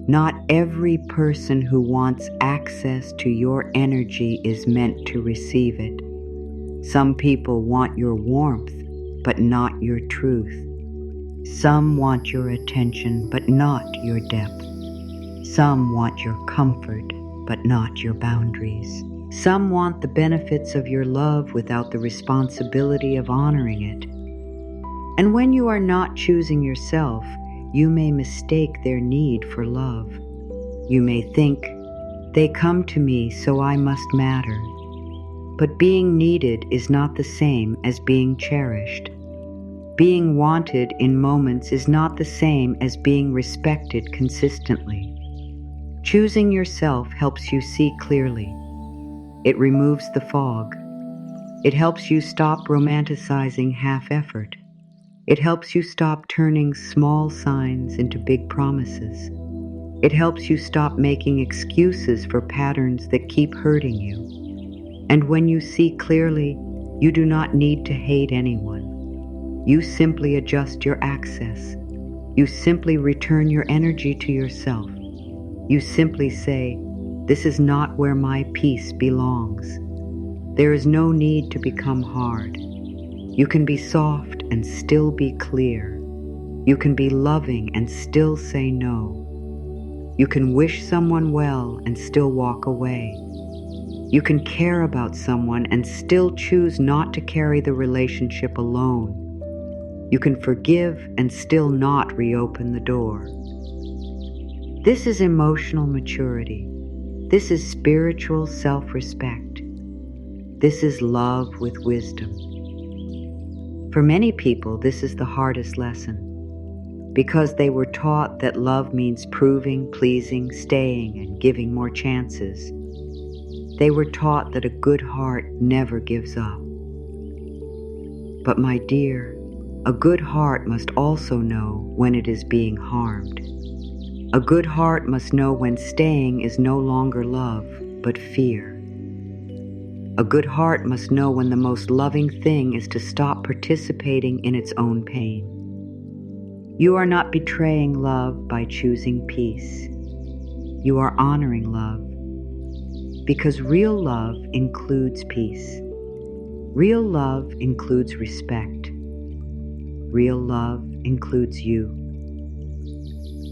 not every person who wants access to your energy is meant to receive it. Some people want your warmth, but not your truth. Some want your attention, but not your depth. Some want your comfort, but not your boundaries. Some want the benefits of your love without the responsibility of honoring it. And when you are not choosing yourself, you may mistake their need for love. You may think, they come to me so I must matter. But being needed is not the same as being cherished. Being wanted in moments is not the same as being respected consistently. Choosing yourself helps you see clearly. It removes the fog. It helps you stop romanticizing half-effort. It helps you stop turning small signs into big promises. It helps you stop making excuses for patterns that keep hurting you. And when you see clearly, you do not need to hate anyone. You simply adjust your access. You simply return your energy to yourself. You simply say, "This is not where my peace belongs." There is no need to become hard. You can be soft and still be clear. You can be loving and still say no. You can wish someone well and still walk away. You can care about someone and still choose not to carry the relationship alone. You can forgive and still not reopen the door. This is emotional maturity. This is spiritual self-respect. This is love with wisdom. For many people, this is the hardest lesson, because they were taught that love means proving, pleasing, staying, and giving more chances. They were taught that a good heart never gives up. But my dear, a good heart must also know when it is being harmed. A good heart must know when staying is no longer love, but fear. A good heart must know when the most loving thing is to stop participating in its own pain. You are not betraying love by choosing peace. You are honoring love, because real love includes peace. Real love includes respect. Real love includes you.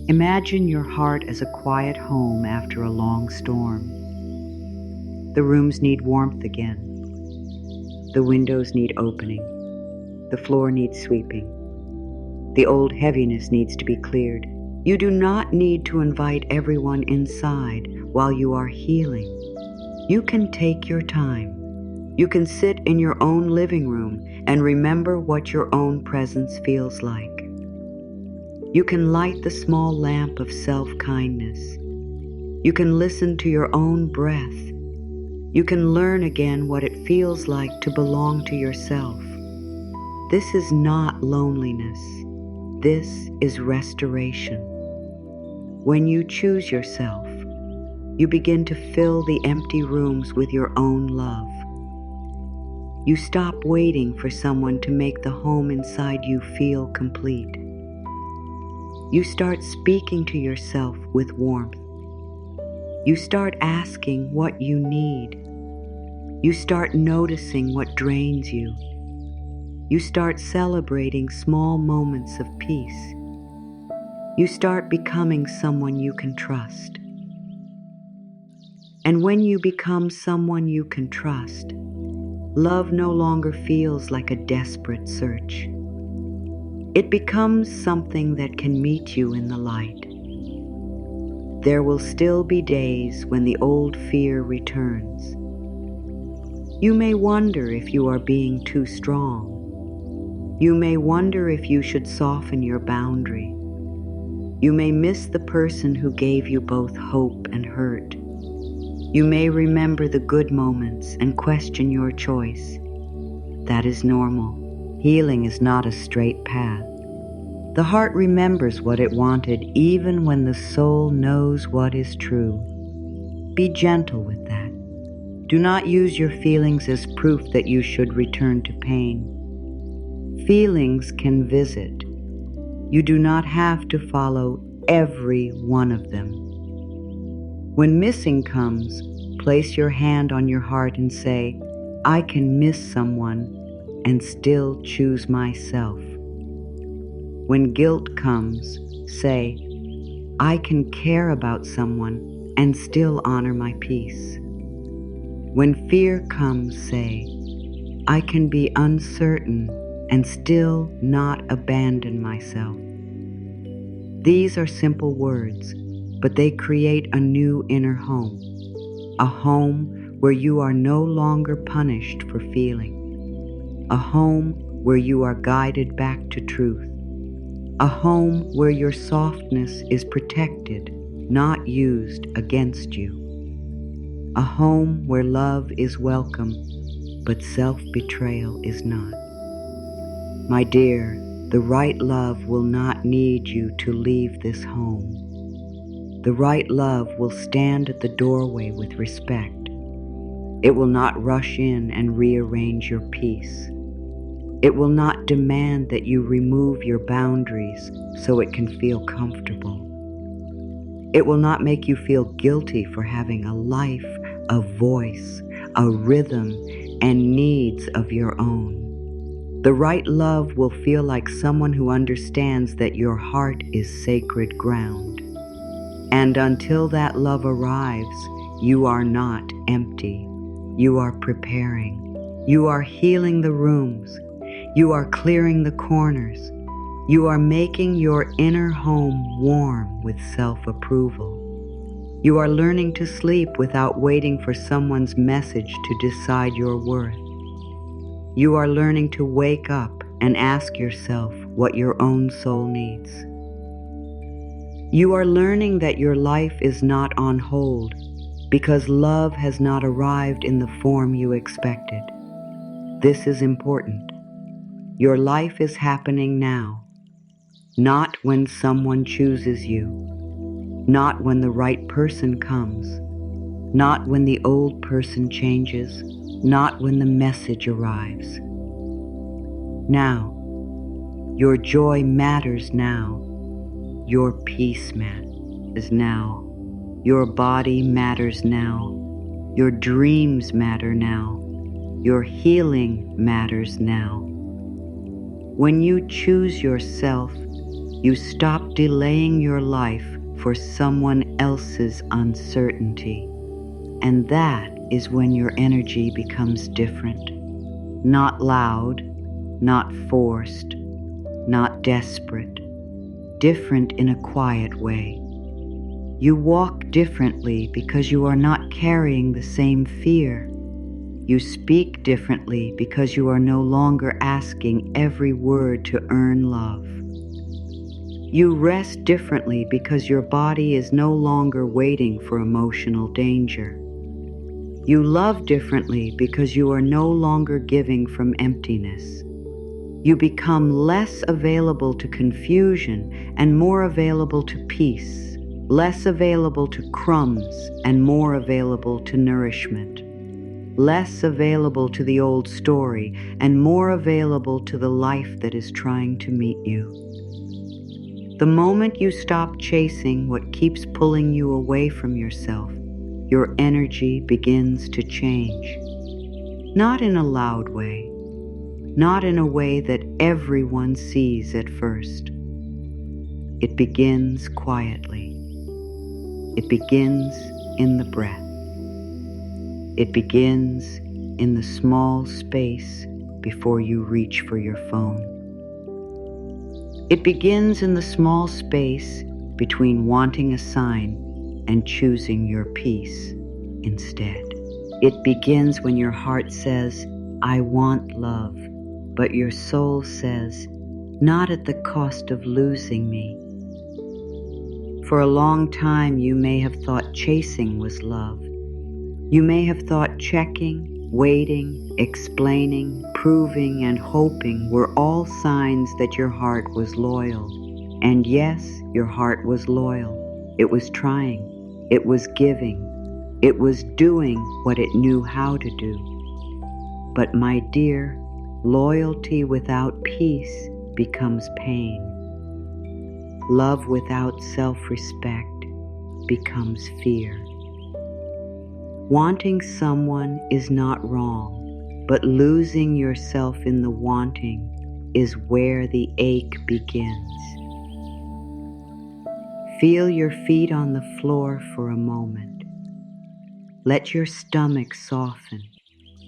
Imagine your heart as a quiet home after a long storm. The rooms need warmth again. The windows need opening. The floor needs sweeping. The old heaviness needs to be cleared. You do not need to invite everyone inside while you are healing. You can take your time. You can sit in your own living room and remember what your own presence feels like. You can light the small lamp of self-kindness. You can listen to your own breath. You can learn again what it feels like to belong to yourself. This is not loneliness. This is restoration. When you choose yourself, you begin to fill the empty rooms with your own love. You stop waiting for someone to make the home inside you feel complete. You start speaking to yourself with warmth. You start asking what you need. You start noticing what drains you. You start celebrating small moments of peace. You start becoming someone you can trust. And when you become someone you can trust, love no longer feels like a desperate search. It becomes something that can meet you in the light. There will still be days when the old fear returns. You may wonder if you are being too strong. You may wonder if you should soften your boundary. You may miss the person who gave you both hope and hurt. You may remember the good moments and question your choice. That is normal. Healing is not a straight path. The heart remembers what it wanted even when the soul knows what is true. Be gentle with that. Do not use your feelings as proof that you should return to pain. Feelings can visit. You do not have to follow every one of them. When missing comes, place your hand on your heart and say, "I can miss someone and still choose myself." When guilt comes, say, "I can care about someone and still honor my peace." When fear comes, say, "I can be uncertain and still not abandon myself." These are simple words, but they create a new inner home, a home where you are no longer punished for feeling, a home where you are guided back to truth. A home where your softness is protected, not used against you. A home where love is welcome, but self-betrayal is not. My dear, the right love will not need you to leave this home. The right love will stand at the doorway with respect. It will not rush in and rearrange your peace. It will not demand that you remove your boundaries so it can feel comfortable. It will not make you feel guilty for having a life, a voice, a rhythm, and needs of your own. The right love will feel like someone who understands that your heart is sacred ground. And until that love arrives, you are not empty. You are preparing. You are healing the rooms. You are clearing the corners. You are making your inner home warm with self-approval. You are learning to sleep without waiting for someone's message to decide your worth. You are learning to wake up and ask yourself what your own soul needs. You are learning that your life is not on hold because love has not arrived in the form you expected. This is important. Your life is happening now, not when someone chooses you, not when the right person comes, not when the old person changes, not when the message arrives. Now, your joy matters now. Your peace matters now. Your body matters now. Your dreams matter now. Your healing matters now. When you choose yourself, you stop delaying your life for someone else's uncertainty. And that is when your energy becomes different. Not loud, not forced, not desperate. Different in a quiet way. You walk differently because you are not carrying the same fear. You speak differently because you are no longer asking every word to earn love. You rest differently because your body is no longer waiting for emotional danger. You love differently because you are no longer giving from emptiness. You become less available to confusion and more available to peace, less available to crumbs and more available to nourishment, less available to the old story and more available to the life that is trying to meet you. The moment you stop chasing what keeps pulling you away from yourself, your energy begins to change. Not in a loud way, not in a way that everyone sees at first. It begins quietly. It begins in the breath. It begins in the small space before you reach for your phone. It begins in the small space between wanting a sign and choosing your peace instead. It begins when your heart says, I want love, but your soul says, not at the cost of losing me. For a long time, you may have thought chasing was love. You may have thought checking, waiting, explaining, proving, and hoping were all signs that your heart was loyal. And yes, your heart was loyal. It was trying. It was giving. It was doing what it knew how to do. But my dear, loyalty without peace becomes pain. Love without self-respect becomes fear. Wanting someone is not wrong, but losing yourself in the wanting is where the ache begins. Feel your feet on the floor for a moment. Let your stomach soften.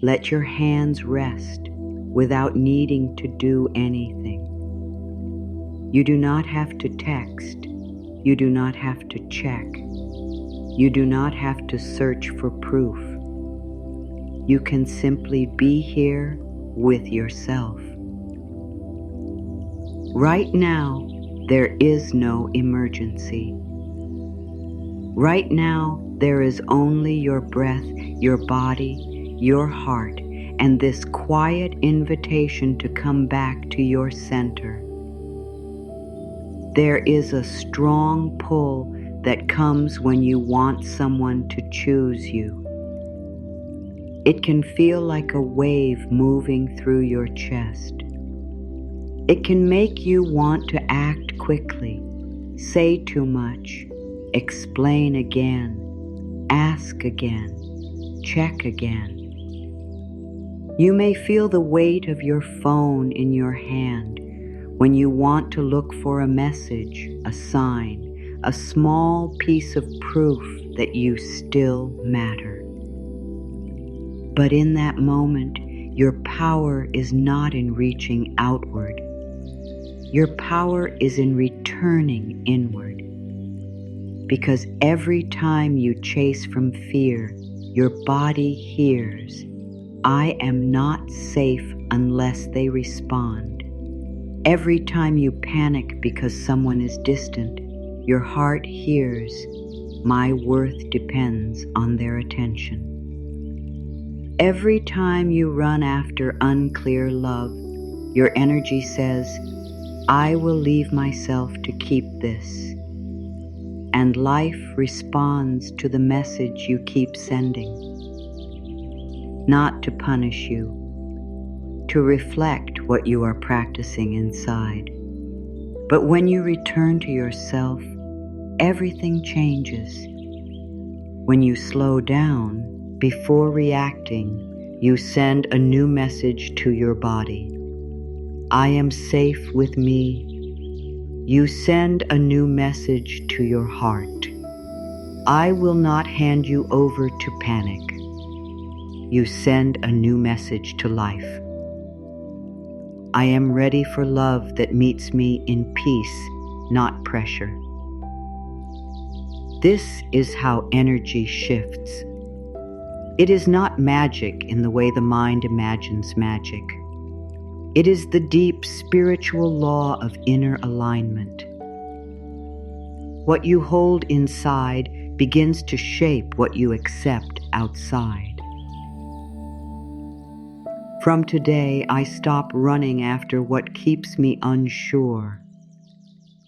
Let your hands rest without needing to do anything. You do not have to text. You do not have to check. You do not have to search for proof. You can simply be here with yourself. Right now, there is no emergency. Right now, there is only your breath, your body, your heart, and this quiet invitation to come back to your center. There is a strong pull that comes when you want someone to choose you. It can feel like a wave moving through your chest. It can make you want to act quickly, say too much, explain again, ask again, check again. You may feel the weight of your phone in your hand when you want to look for a message, a sign, a small piece of proof that you still matter. But in that moment, your power is not in reaching outward. Your power is in returning inward. Because every time you chase from fear, your body hears, I am not safe unless they respond. Every time you panic because someone is distant, your heart hears, my worth depends on their attention. Every time you run after unclear love, your energy says, I will leave myself to keep this. And life responds to the message you keep sending. Not to punish you, to reflect what you are practicing inside. But when you return to yourself, everything changes. When you slow down, before reacting, you send a new message to your body. I am safe with me. You send a new message to your heart. I will not hand you over to panic. You send a new message to life. I am ready for love that meets me in peace, not pressure. This is how energy shifts. It is not magic in the way the mind imagines magic. It is the deep spiritual law of inner alignment. What you hold inside begins to shape what you accept outside. From today, I stop running after what keeps me unsure.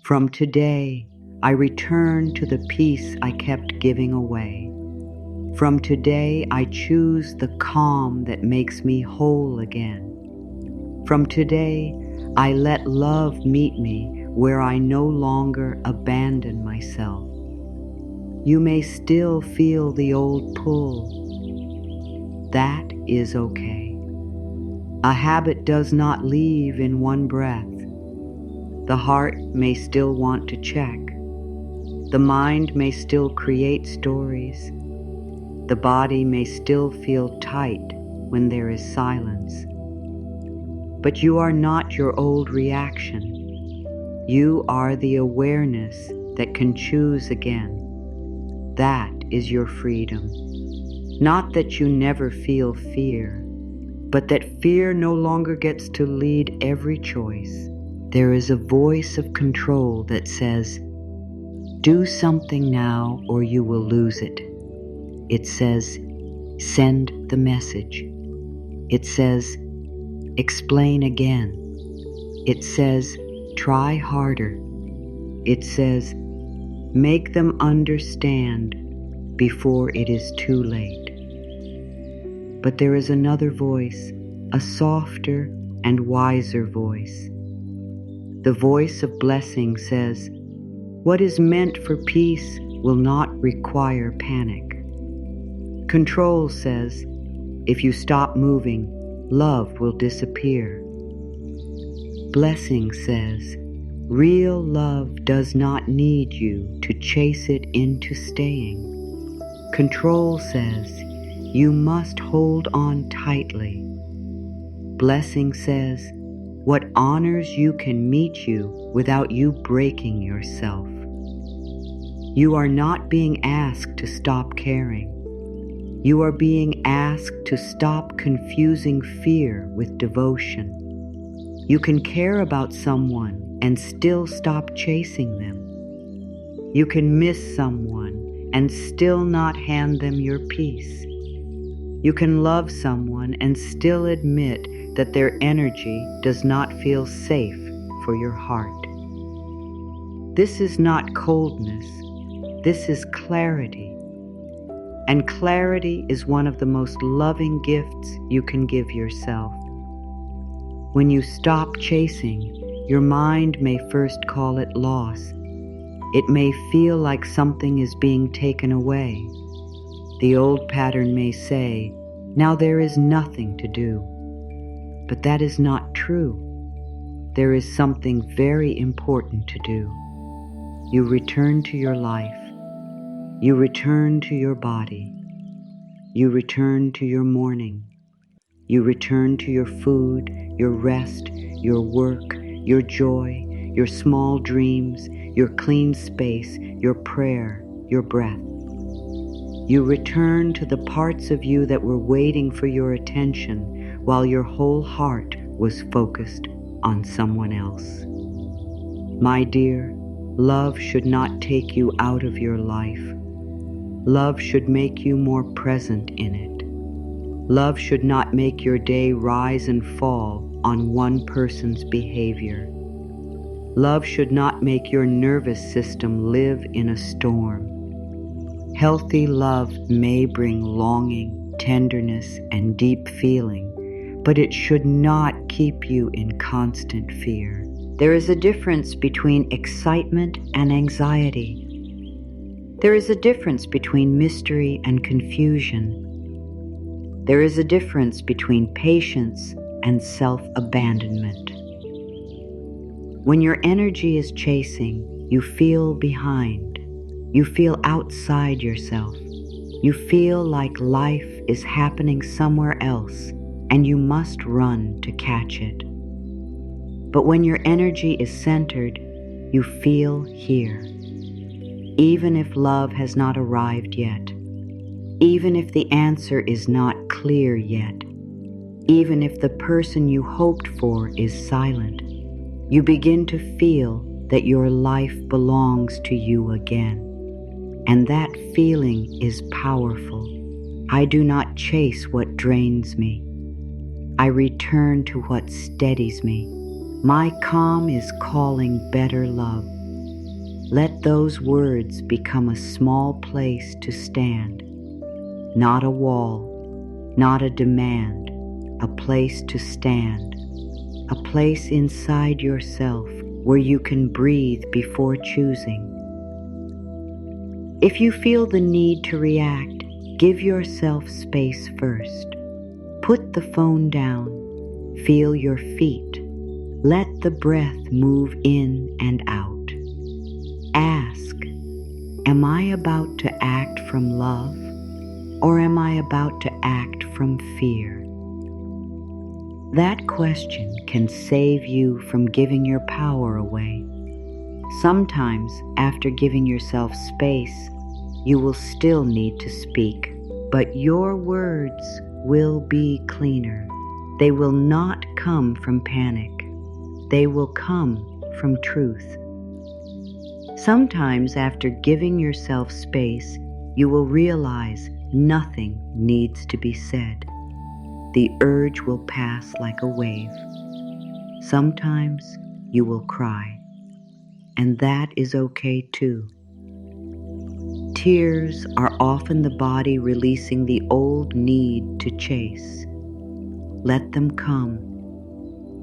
From today, I return to the peace I kept giving away. From today, I choose the calm that makes me whole again. From today, I let love meet me where I no longer abandon myself. You may still feel the old pull. That is okay. A habit does not leave in one breath. The heart may still want to check. The mind may still create stories. The body may still feel tight when there is silence. But you are not your old reaction. You are the awareness that can choose again. That is your freedom. Not that you never feel fear, but that fear no longer gets to lead every choice. There is a voice of control that says, do something now or you will lose it. It says, send the message. It says, explain again. It says, try harder. It says, make them understand before it is too late. But there is another voice, a softer and wiser voice. The voice of blessing says, what is meant for peace will not require panic. Control says, if you stop moving, love will disappear. Blessing says, real love does not need you to chase it into staying. Control says, you must hold on tightly. Blessing says, what honors you can meet you without you breaking yourself. You are not being asked to stop caring. You are being asked to stop confusing fear with devotion. You can care about someone and still stop chasing them. You can miss someone and still not hand them your peace. You can love someone and still admit that their energy does not feel safe for your heart. This is not coldness, this is clarity. And clarity is one of the most loving gifts you can give yourself. When you stop chasing, your mind may first call it loss. It may feel like something is being taken away. The old pattern may say, "Now there is nothing to do." But that is not true. There is something very important to do. You return to your life. You return to your body. You return to your morning. You return to your food, your rest, your work, your joy, your small dreams, your clean space, your prayer, your breath. You return to the parts of you that were waiting for your attention while your whole heart was focused on someone else. My dear, love should not take you out of your life. Love should make you more present in it. Love should not make your day rise and fall on one person's behavior. Love should not make your nervous system live in a storm. Healthy love may bring longing, tenderness, and deep feeling, but it should not keep you in constant fear. There is a difference between excitement and anxiety. There is a difference between mystery and confusion. There is a difference between patience and self-abandonment. When your energy is chasing, you feel behind. You feel outside yourself. You feel like life is happening somewhere else, and you must run to catch it. But when your energy is centered, you feel here. Even if love has not arrived yet, even if the answer is not clear yet, even if the person you hoped for is silent, you begin to feel that your life belongs to you again. And that feeling is powerful. I do not chase what drains me. I return to what steadies me. My calm is calling better love. Let those words become a small place to stand. Not a wall, not a demand, a place to stand. A place inside yourself where you can breathe before choosing. If you feel the need to react, give yourself space first. Put the phone down. Feel your feet. Let the breath move in and out. Ask, am I about to act from love, or am I about to act from fear? That question can save you from giving your power away. Sometimes, after giving yourself space, you will still need to speak, but your words will be cleaner. They will not come from panic. They will come from truth. Sometimes, after giving yourself space, you will realize nothing needs to be said. The urge will pass like a wave. Sometimes you will cry. And that is okay too. Tears are often the body releasing the old need to chase. Let them come.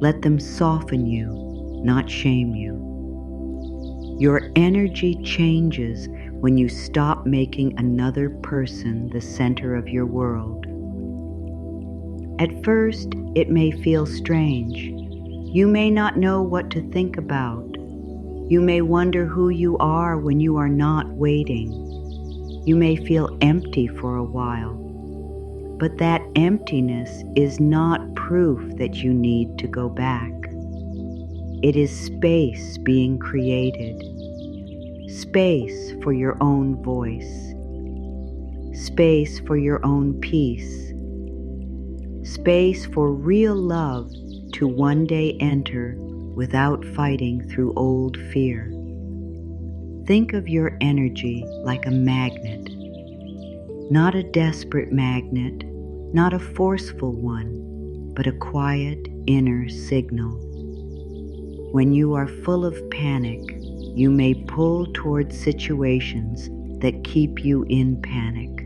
Let them soften you, not shame you. Your energy changes when you stop making another person the center of your world. At first, it may feel strange. You may not know what to think about. You may wonder who you are when you are not waiting. You may feel empty for a while. But that emptiness is not proof that you need to go back. It is space being created. Space for your own voice. Space for your own peace. Space for real love to one day enter without fighting through old fear. Think of your energy like a magnet, not a desperate magnet, not a forceful one, but a quiet inner signal. When you are full of panic, you may pull towards situations that keep you in panic.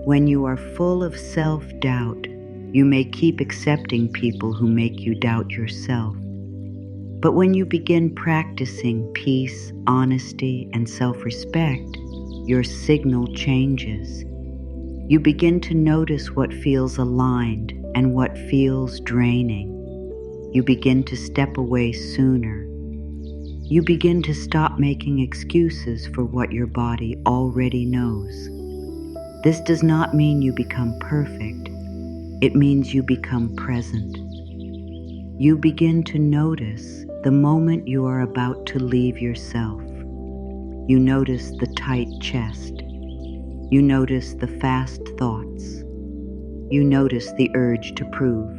When you are full of self-doubt, you may keep accepting people who make you doubt yourself. But when you begin practicing peace, honesty, and self-respect, your signal changes. You begin to notice what feels aligned and what feels draining. You begin to step away sooner. You begin to stop making excuses for what your body already knows. This does not mean you become perfect. It means you become present. You begin to notice the moment you are about to leave yourself. You notice the tight chest. You notice the fast thoughts. You notice the urge to prove.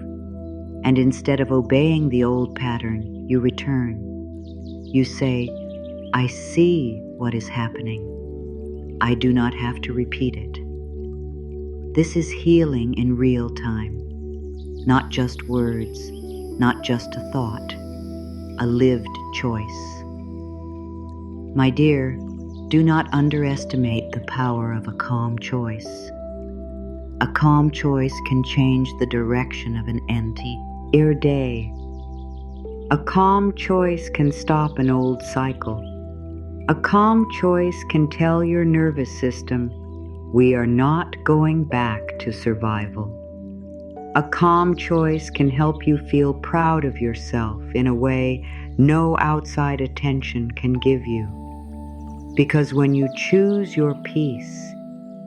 And instead of obeying the old pattern, you return. You say, I see what is happening. I do not have to repeat it. This is healing in real time. Not just words, not just a thought, a lived choice. My dear, do not underestimate the power of a calm choice. A calm choice can change the direction of an entire day. A calm choice can stop an old cycle. A calm choice can tell your nervous system, we are not going back to survival. A calm choice can help you feel proud of yourself in a way no outside attention can give you. Because when you choose your peace,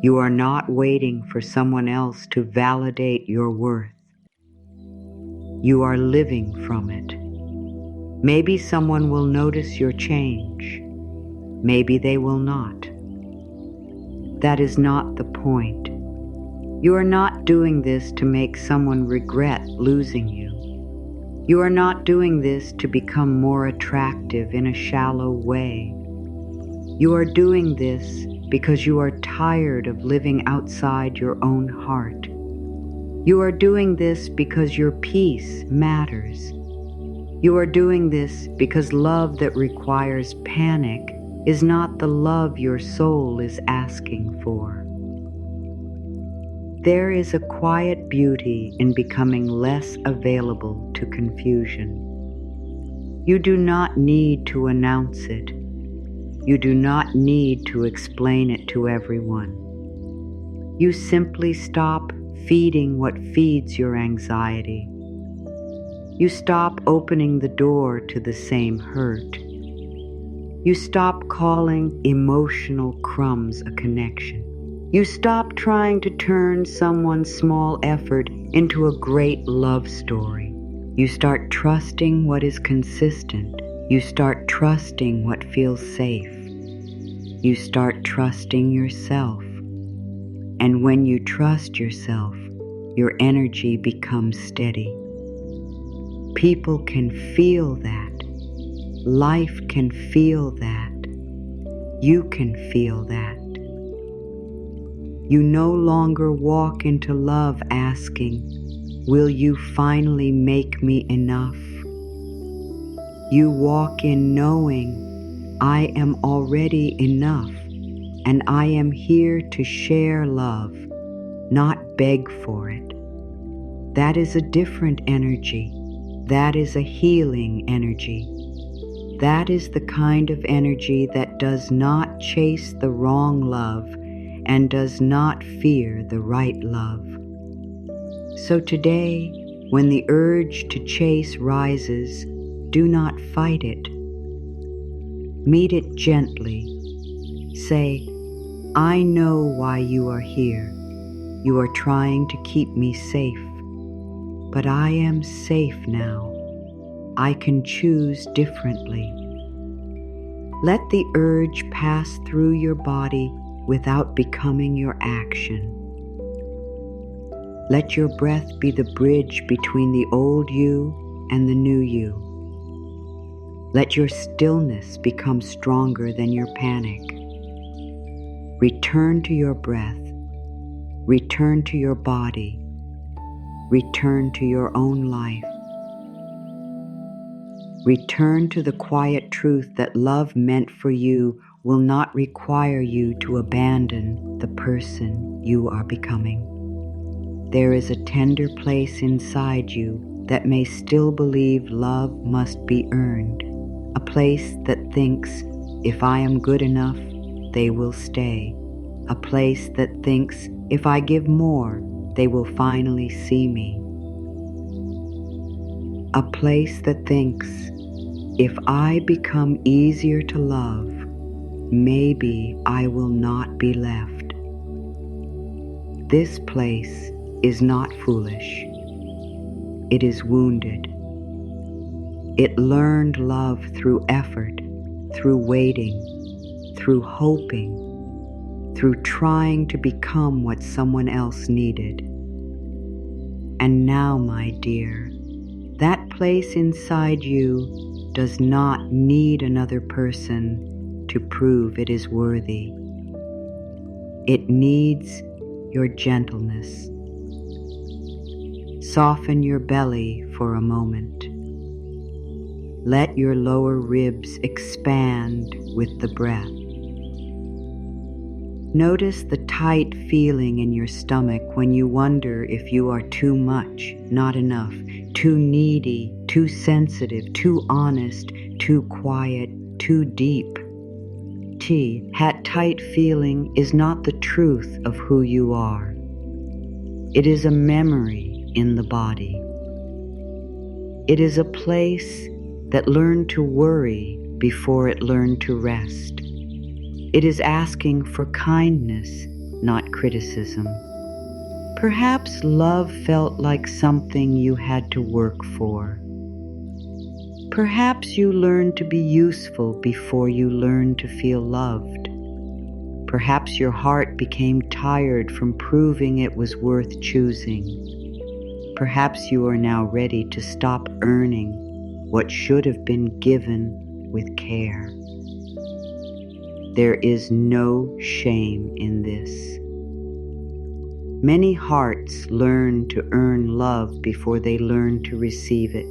you are not waiting for someone else to validate your worth. You are living from it. Maybe someone will notice your change. Maybe they will not. That is not the point. You are not doing this to make someone regret losing you. You are not doing this to become more attractive in a shallow way. You are doing this because you are tired of living outside your own heart. You are doing this because your peace matters. You are doing this because love that requires panic is not the love your soul is asking for. There is a quiet beauty in becoming less available to confusion. You do not need to announce it. You do not need to explain it to everyone. You simply stop feeding what feeds your anxiety. You stop opening the door to the same hurt. You stop calling emotional crumbs a connection. You stop trying to turn someone's small effort into a great love story. You start trusting what is consistent. You start trusting what feels safe. You start trusting yourself. And when you trust yourself, your energy becomes steady. People can feel that. Life can feel that. You can feel that. You no longer walk into love asking, will you finally make me enough? You walk in knowing, I am already enough, and I am here to share love, not beg for it. That is a different energy. That is a healing energy. That is the kind of energy that does not chase the wrong love and does not fear the right love. So today, when the urge to chase rises, do not fight it. Meet it gently. Say, I know why you are here. You are trying to keep me safe. But I am safe now. I can choose differently. Let the urge pass through your body without becoming your action. Let your breath be the bridge between the old you and the new you. Let your stillness become stronger than your panic. Return to your breath. Return to your body. Return to your own life. Return to the quiet truth that love meant for you will not require you to abandon the person you are becoming. There is a tender place inside you that may still believe love must be earned, a place that thinks, if I am good enough, they will stay, a place that thinks, if I give more, they will finally see me, a place that thinks, if I become easier to love, maybe I will not be left. This place is not foolish. It is wounded. It learned love through effort, through waiting, through hoping, through trying to become what someone else needed. And now, my dear, that place inside you does not need another person to prove it is worthy. It needs your gentleness. Soften your belly for a moment. Let your lower ribs expand with the breath. Notice the tight feeling in your stomach when you wonder if you are too much, not enough, too needy, too sensitive, too honest, too quiet, too deep. That tight feeling is not the truth of who you are. It is a memory in the body. It is a place that learned to worry before it learned to rest. It is asking for kindness, not criticism. Perhaps love felt like something you had to work for. Perhaps you learned to be useful before you learned to feel loved. Perhaps your heart became tired from proving it was worth choosing. Perhaps you are now ready to stop earning what should have been given with care. There is no shame in this. Many hearts learn to earn love before they learn to receive it.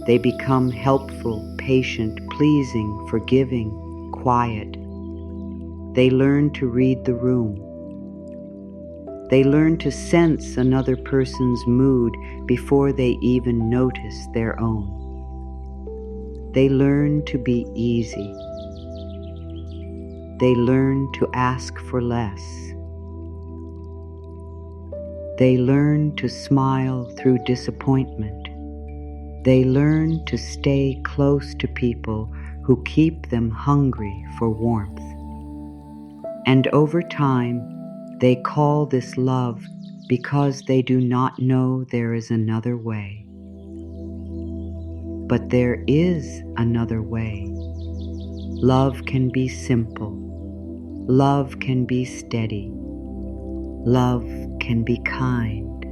They become helpful, patient, pleasing, forgiving, quiet. They learn to read the room. They learn to sense another person's mood before they even notice their own. They learn to be easy. They learn to ask for less. They learn to smile through disappointment. They learn to stay close to people who keep them hungry for warmth. And over time, they call this love because they do not know there is another way. But there is another way. Love can be simple. Love can be steady. Love can be kind.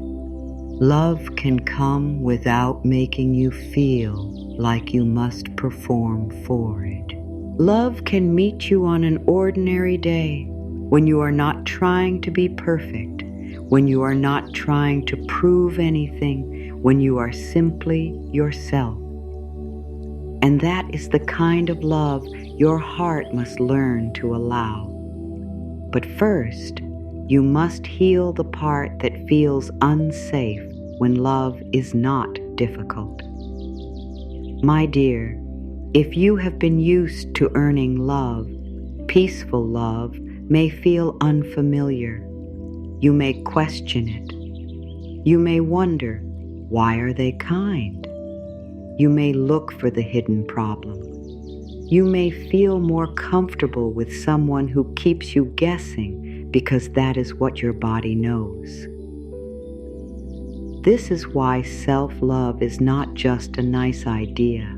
Love can come without making you feel like you must perform for it. Love can meet you on an ordinary day when you are not trying to be perfect, when you are not trying to prove anything, when you are simply yourself. And that is the kind of love your heart must learn to allow. But first, you must heal the part that feels unsafe when love is not difficult. My dear, if you have been used to earning love, peaceful love may feel unfamiliar. You may question it. You may wonder, why are they kind? You may look for the hidden problem. You may feel more comfortable with someone who keeps you guessing because that is what your body knows. This is why self-love is not just a nice idea.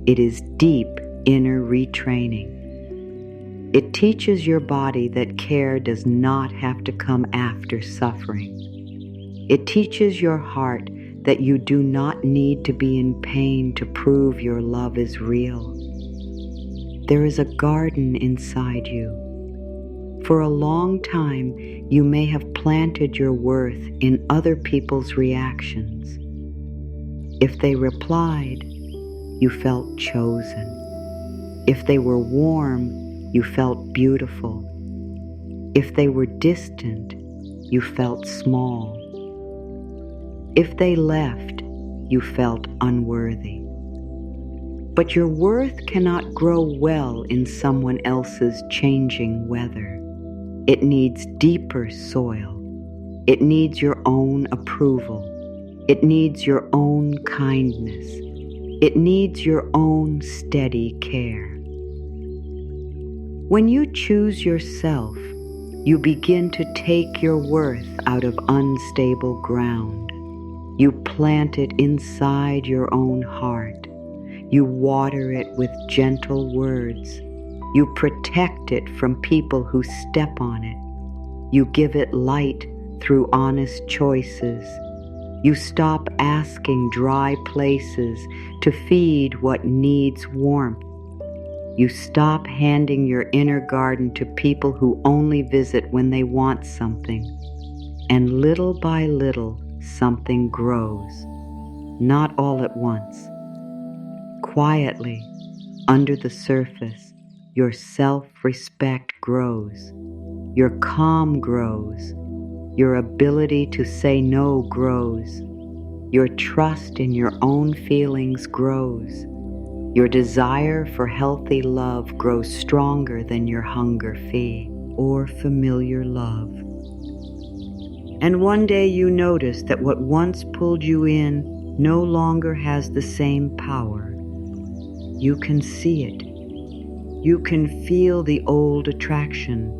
It is deep inner retraining. It teaches your body that care does not have to come after suffering. It teaches your heart that you do not need to be in pain to prove your love is real. There is a garden inside you. For a long time, you may have planted your worth in other people's reactions. If they replied, you felt chosen. If they were warm, you felt beautiful. If they were distant, you felt small. If they left, you felt unworthy. But your worth cannot grow well in someone else's changing weather. It needs deeper soil. It needs your own approval. It needs your own kindness. It needs your own steady care. When you choose yourself, you begin to take your worth out of unstable ground. You plant it inside your own heart. You water it with gentle words. You protect it from people who step on it. You give it light through honest choices. You stop asking dry places to feed what needs warmth. You stop handing your inner garden to people who only visit when they want something. And little by little, something grows. Not all at once. Quietly, under the surface, your self-respect grows. Your calm grows. Your ability to say no grows. Your trust in your own feelings grows. Your desire for healthy love grows stronger than your hunger fee or familiar love. And one day you notice that what once pulled you in no longer has the same power. You can see it. You can feel the old attraction,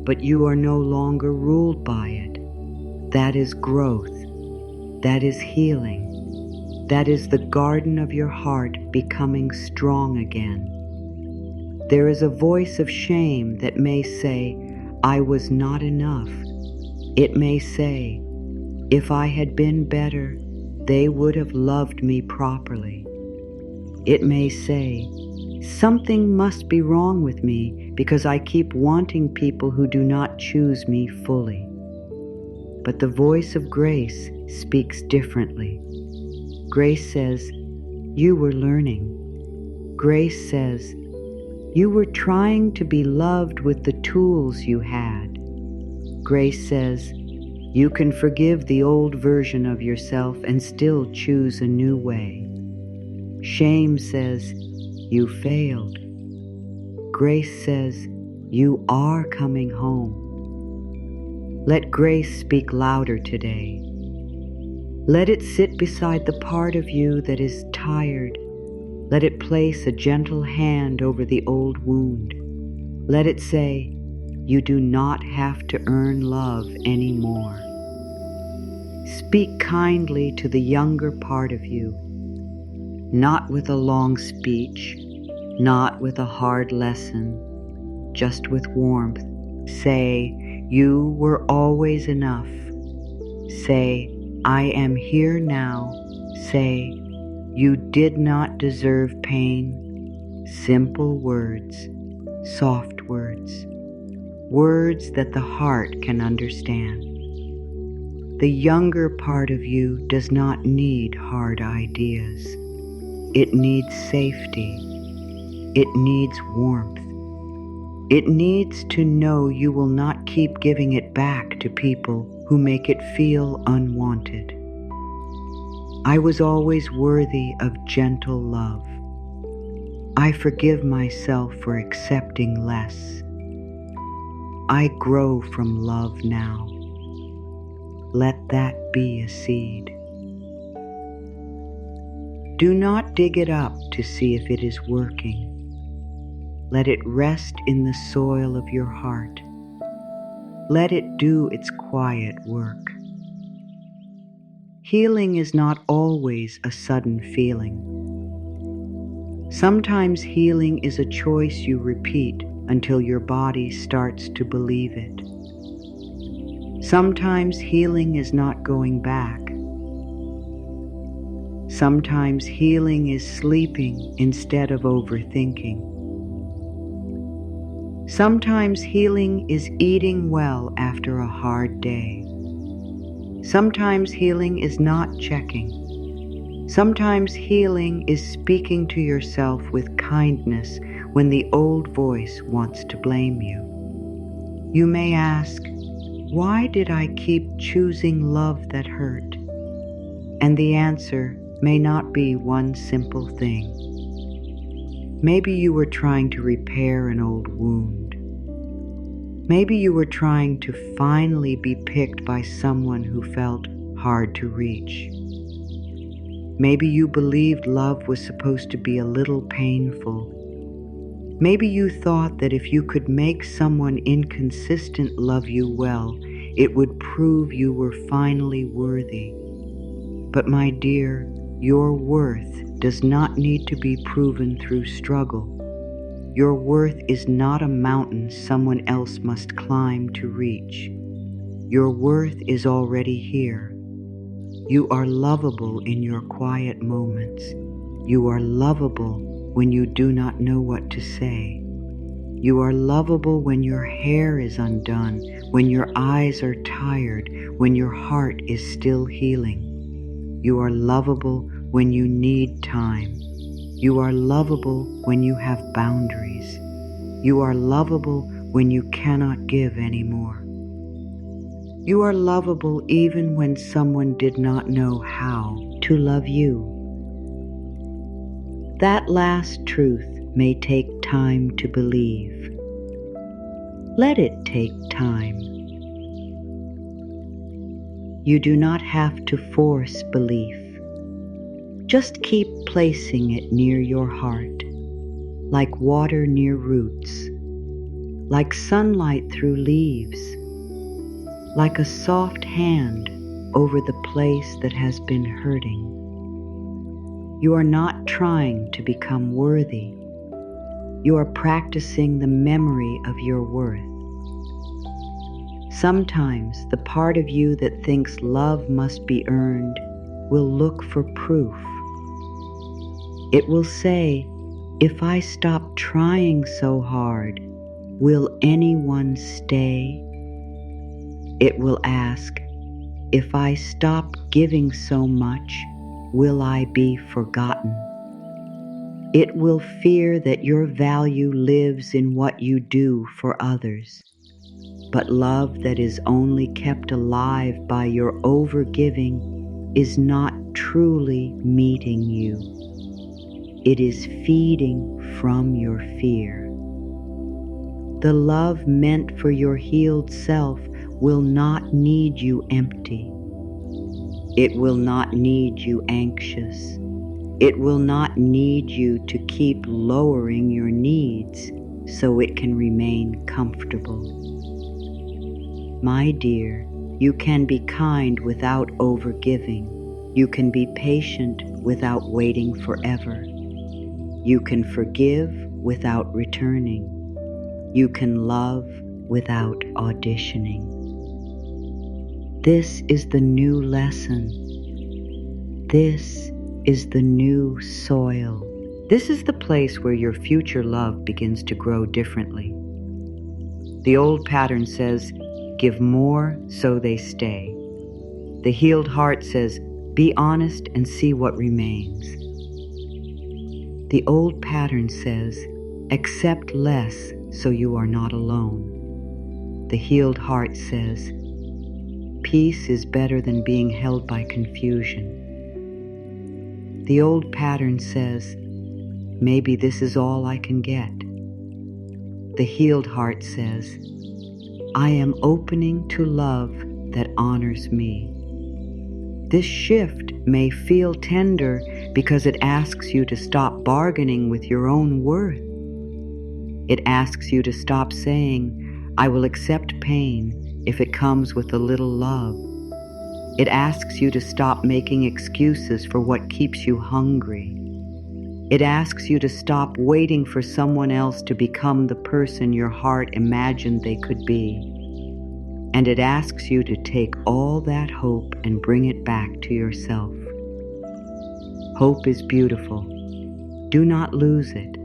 but you are no longer ruled by it. That is growth. That is healing. That is the garden of your heart becoming strong again. There is a voice of shame that may say, I was not enough. It may say, if I had been better, they would have loved me properly. It may say, something must be wrong with me because I keep wanting people who do not choose me fully. But the voice of grace speaks differently. Grace says, you were learning. Grace says, you were trying to be loved with the tools you had. Grace says, you can forgive the old version of yourself and still choose a new way. Shame says, you failed. Grace says, you are coming home. Let grace speak louder today. Let it sit beside the part of you that is tired. Let it place a gentle hand over the old wound. Let it say, you do not have to earn love anymore. Speak kindly to the younger part of you, not with a long speech, not with a hard lesson, just with warmth. Say, you were always enough. Say, I am here now. Say, you did not deserve pain. Simple words, soft words, words that the heart can understand. The younger part of you does not need hard ideas. It needs safety. It needs warmth. It needs to know you will not keep giving it back to people who make it feel unwanted. I was always worthy of gentle love. I forgive myself for accepting less. I grow from love now. Let that be a seed. Do not dig it up to see if it is working. Let it rest in the soil of your heart. Let it do its quiet work. Healing is not always a sudden feeling. Sometimes healing is a choice you repeat until your body starts to believe it. Sometimes healing is not going back. Sometimes healing is sleeping instead of overthinking. Sometimes healing is eating well after a hard day. Sometimes healing is not checking. Sometimes healing is speaking to yourself with kindness when the old voice wants to blame you. You may ask, why did I keep choosing love that hurt? And the answer may not be one simple thing. Maybe you were trying to repair an old wound. Maybe you were trying to finally be picked by someone who felt hard to reach. Maybe you believed love was supposed to be a little painful. Maybe you thought that if you could make someone inconsistent love you well, it would prove you were finally worthy. But my dear, your worth does not need to be proven through struggle. Your worth is not a mountain someone else must climb to reach. Your worth is already here. You are lovable in your quiet moments. You are lovable when you do not know what to say. You are lovable when your hair is undone, when your eyes are tired, when your heart is still healing. You are lovable when you need time. You are lovable when you have boundaries. You are lovable when you cannot give anymore. You are lovable even when someone did not know how to love you. That last truth may take time to believe. Let it take time. You do not have to force belief. Just keep placing it near your heart, like water near roots, like sunlight through leaves, like a soft hand over the place that has been hurting. You are not trying to become worthy. You are practicing the memory of your worth. Sometimes the part of you that thinks love must be earned will look for proof. It will say, if I stop trying so hard, will anyone stay? It will ask, if I stop giving so much, will I be forgotten? It will fear that your value lives in what you do for others. But love that is only kept alive by your overgiving is not truly meeting you. It is feeding from your fear. The love meant for your healed self will not need you empty. It will not need you anxious. It will not need you to keep lowering your needs so it can remain comfortable. My dear, you can be kind without overgiving. You can be patient without waiting forever. You can forgive without returning. You can love without auditioning. This is the new lesson. This is the new soil. This is the place where your future love begins to grow differently. The old pattern says, give more so they stay. The healed heart says, be honest and see what remains. The old pattern says, accept less so you are not alone. The healed heart says, peace is better than being held by confusion. The old pattern says, maybe this is all I can get. The healed heart says, I am opening to love that honors me. This shift may feel tender because it asks you to stop bargaining with your own worth. It asks you to stop saying, I will accept pain if it comes with a little love. It asks you to stop making excuses for what keeps you hungry. It asks you to stop waiting for someone else to become the person your heart imagined they could be. And it asks you to take all that hope and bring it back to yourself. Hope is beautiful. Do not lose it.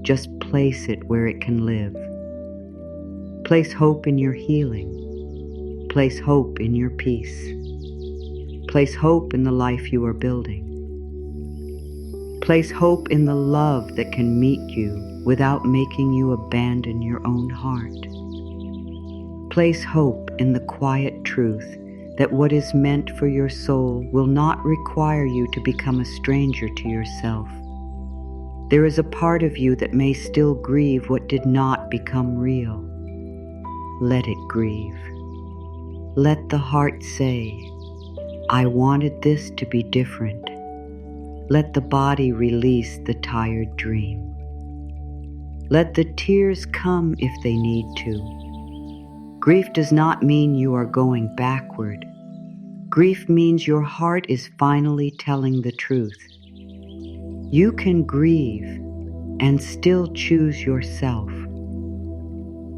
Just place it where it can live. Place hope in your healing. Place hope in your peace. Place hope in the life you are building. Place hope in the love that can meet you without making you abandon your own heart. Place hope in the quiet truth that what is meant for your soul will not require you to become a stranger to yourself. There is a part of you that may still grieve what did not become real. Let it grieve. Let the heart say, I wanted this to be different. Let the body release the tired dream. Let the tears come if they need to. Grief does not mean you are going backward. Grief means your heart is finally telling the truth. You can grieve and still choose yourself.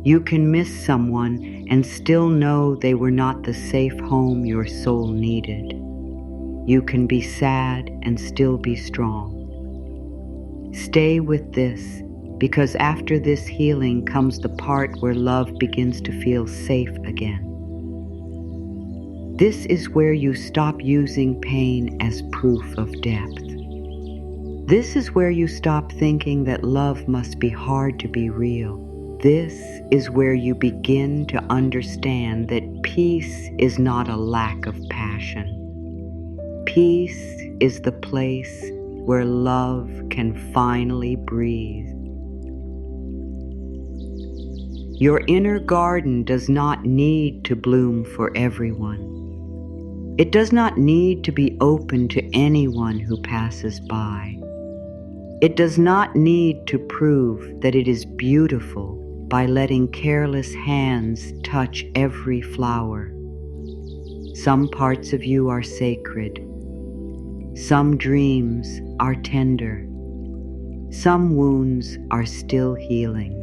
You can miss someone and still know they were not the safe home your soul needed. You can be sad and still be strong. Stay with this, because after this healing comes the part where love begins to feel safe again. This is where you stop using pain as proof of depth. This is where you stop thinking that love must be hard to be real. This is where you begin to understand that peace is not a lack of passion. Peace is the place where love can finally breathe. Your inner garden does not need to bloom for everyone. It does not need to be open to anyone who passes by. It does not need to prove that it is beautiful by letting careless hands touch every flower. Some parts of you are sacred. Some dreams are tender. Some wounds are still healing.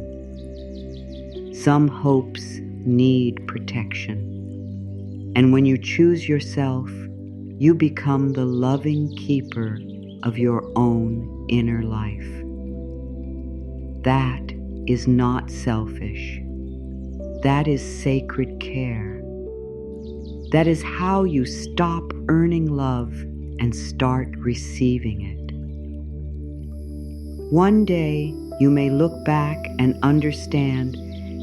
Some hopes need protection. And when you choose yourself, you become the loving keeper of your own inner life. That is not selfish. That is sacred care. That is how you stop earning love and start receiving it. One day, you may look back and understand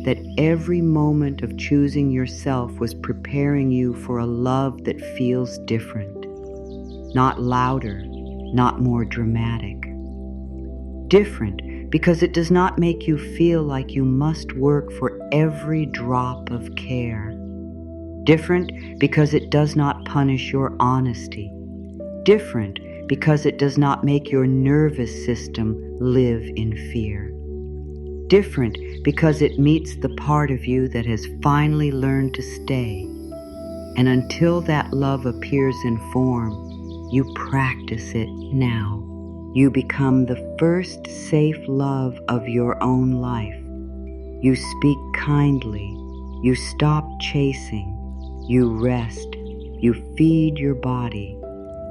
that every moment of choosing yourself was preparing you for a love that feels different, not louder, not more dramatic. Different because it does not make you feel like you must work for every drop of care. Different because it does not punish your honesty. Different because it does not make your nervous system live in fear. Different because it meets the part of you that has finally learned to stay. And until that love appears in form, you practice it now. You become the first safe love of your own life. You speak kindly. You stop chasing. You rest. You feed your body.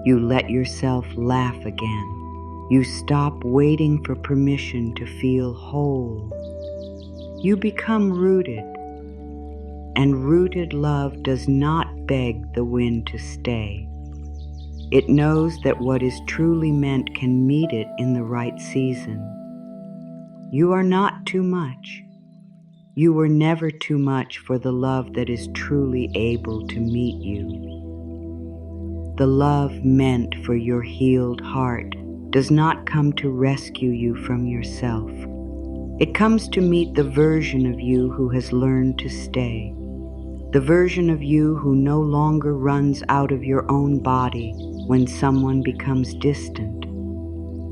You let yourself laugh again. You stop waiting for permission to feel whole. You become rooted. And rooted love does not beg the wind to stay. It knows that what is truly meant can meet it in the right season. You are not too much. You were never too much for the love that is truly able to meet you. The love meant for your healed heart does not come to rescue you from yourself. It comes to meet the version of you who has learned to stay. The version of you who no longer runs out of your own body when someone becomes distant.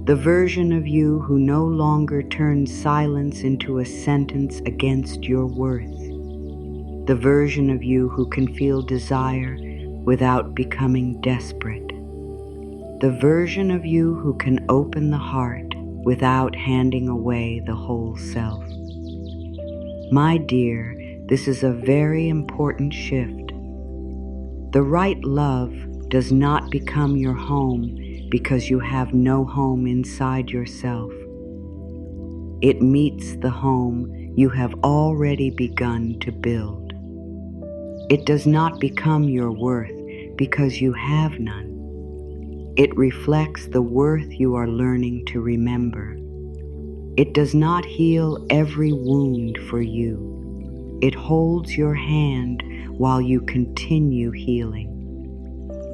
The version of you who no longer turns silence into a sentence against your worth. The version of you who can feel desire without becoming desperate. The version of you who can open the heart without handing away the whole self. My dear, this is a very important shift. The right love does not become your home because you have no home inside yourself. It meets the home you have already begun to build. It does not become your worth because you have none. It reflects the worth you are learning to remember. It does not heal every wound for you. It holds your hand while you continue healing.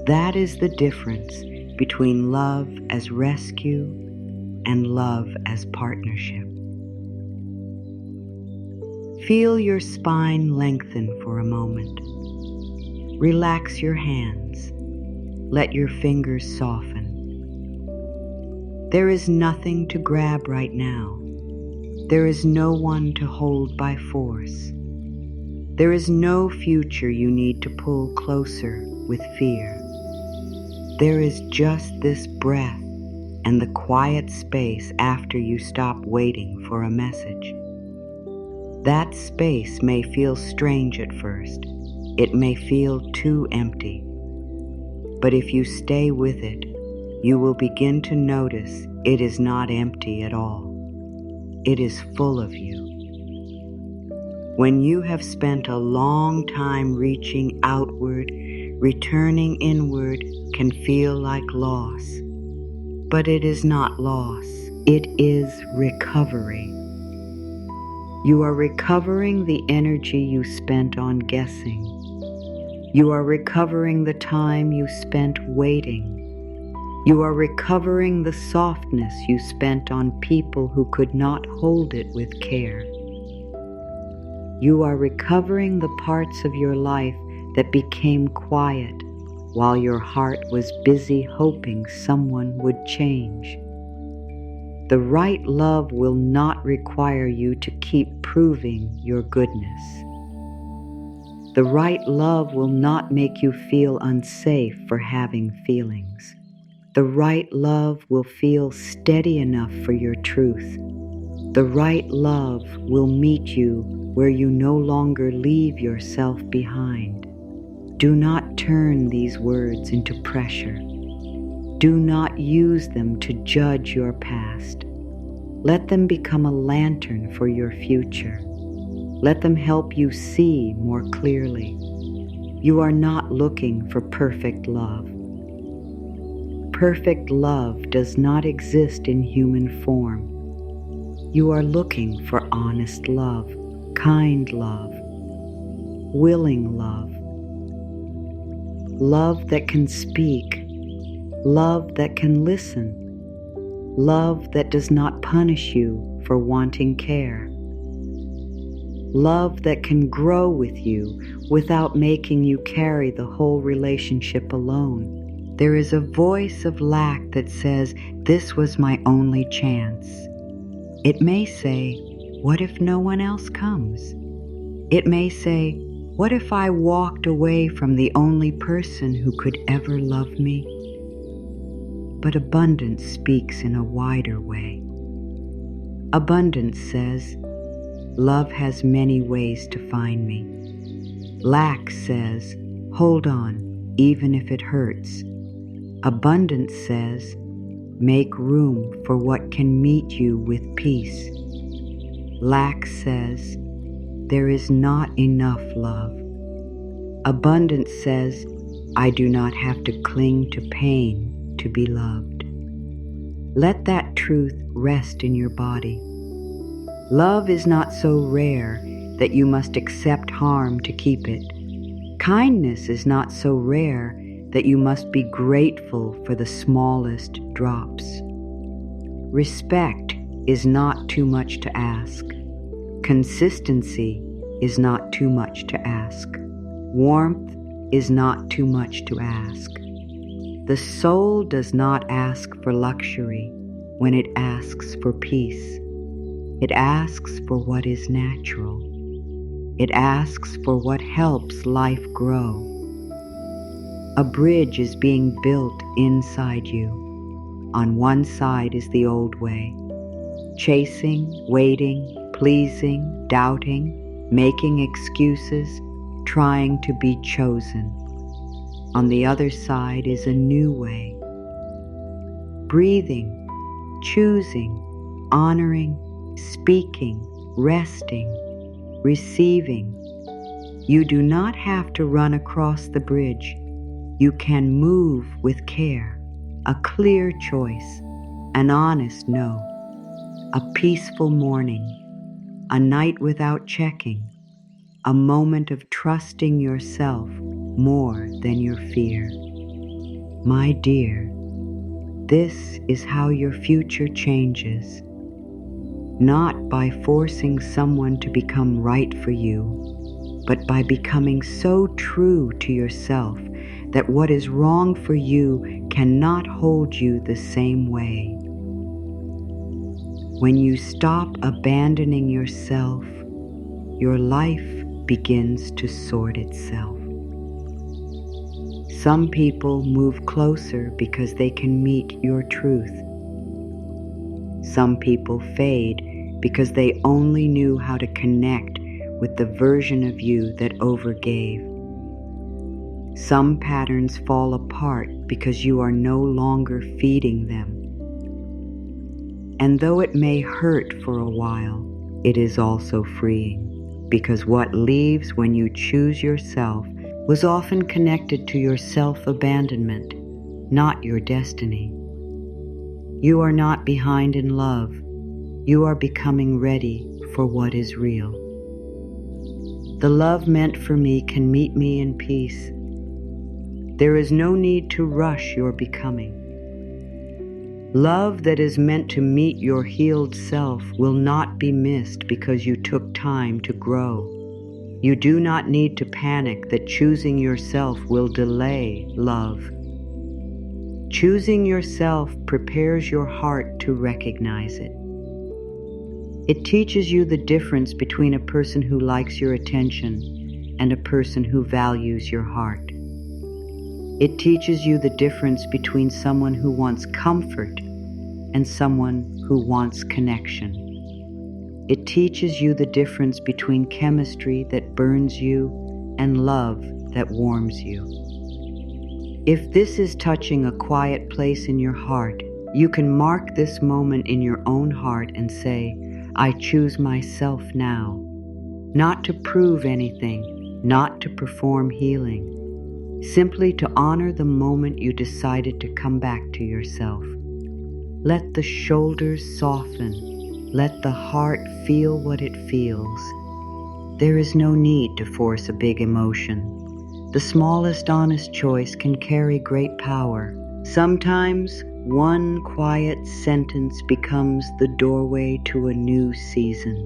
That is the difference between love as rescue and love as partnership. Feel your spine lengthen for a moment. Relax your hands. Let your fingers soften. There is nothing to grab right now. There is no one to hold by force. There is no future you need to pull closer with fear. There is just this breath and the quiet space after you stop waiting for a message. That space may feel strange at first. It may feel too empty. But if you stay with it, you will begin to notice it is not empty at all. It is full of you. When you have spent a long time reaching outward, returning inward can feel like loss. But it is not loss. It is recovery. You are recovering the energy you spent on guessing. You are recovering the time you spent waiting. You are recovering the softness you spent on people who could not hold it with care. You are recovering the parts of your life that became quiet while your heart was busy hoping someone would change. The right love will not require you to keep proving your goodness. The right love will not make you feel unsafe for having feelings. The right love will feel steady enough for your truth. The right love will meet you where you no longer leave yourself behind. Do not turn these words into pressure. Do not use them to judge your past. Let them become a lantern for your future. Let them help you see more clearly. You are not looking for perfect love. Perfect love does not exist in human form. You are looking for honest love, kind love, willing love, love that can speak, love that can listen, love that does not punish you for wanting care, love that can grow with you without making you carry the whole relationship alone. There is a voice of lack that says, "This was my only chance." It may say, "What if no one else comes?" It may say, "What if I walked away from the only person who could ever love me?" But abundance speaks in a wider way. Abundance says, "Love has many ways to find me." Lack says, "Hold on, even if it hurts." Abundance says, "Make room for what can meet you with peace." Lack says, "There is not enough love." Abundance says, "I do not have to cling to pain to be loved." Let that truth rest in your body. Love is not so rare that you must accept harm to keep it. Kindness is not so rare that you must be grateful for the smallest drops. Respect is not too much to ask. Consistency is not too much to ask. Warmth is not too much to ask. The soul does not ask for luxury when it asks for peace. It asks for what is natural. It asks for what helps life grow. A bridge is being built inside you. On one side is the old way, chasing, waiting, pleasing, doubting, making excuses, trying to be chosen. On the other side is a new way, breathing, choosing, honoring, speaking, resting, receiving. You do not have to run across the bridge. You can move with care, a clear choice, an honest no, a peaceful morning, a night without checking, a moment of trusting yourself more than your fear. My dear, this is how your future changes, not by forcing someone to become right for you, but by becoming so true to yourself that what is wrong for you cannot hold you the same way. When you stop abandoning yourself, your life begins to sort itself. Some people move closer because they can meet your truth. Some people fade because they only knew how to connect with the version of you that overgave. Some patterns fall apart because you are no longer feeding them. And though it may hurt for a while, it is also freeing, because what leaves when you choose yourself was often connected to your self-abandonment, not your destiny. You are not behind in love. You are becoming ready for what is real. The love meant for me can meet me in peace. There is no need to rush your becoming. Love that is meant to meet your healed self will not be missed because you took time to grow. You do not need to panic that choosing yourself will delay love. Choosing yourself prepares your heart to recognize it. It teaches you the difference between a person who likes your attention and a person who values your heart. It teaches you the difference between someone who wants comfort and someone who wants connection. It teaches you the difference between chemistry that burns you and love that warms you. If this is touching a quiet place in your heart, you can mark this moment in your own heart and say, I choose myself now, not to prove anything, not to perform healing, simply to honor the moment you decided to come back to yourself. Let the shoulders soften. Let the heart feel what it feels. There is no need to force a big emotion. The smallest honest choice can carry great power. Sometimes one quiet sentence becomes the doorway to a new season.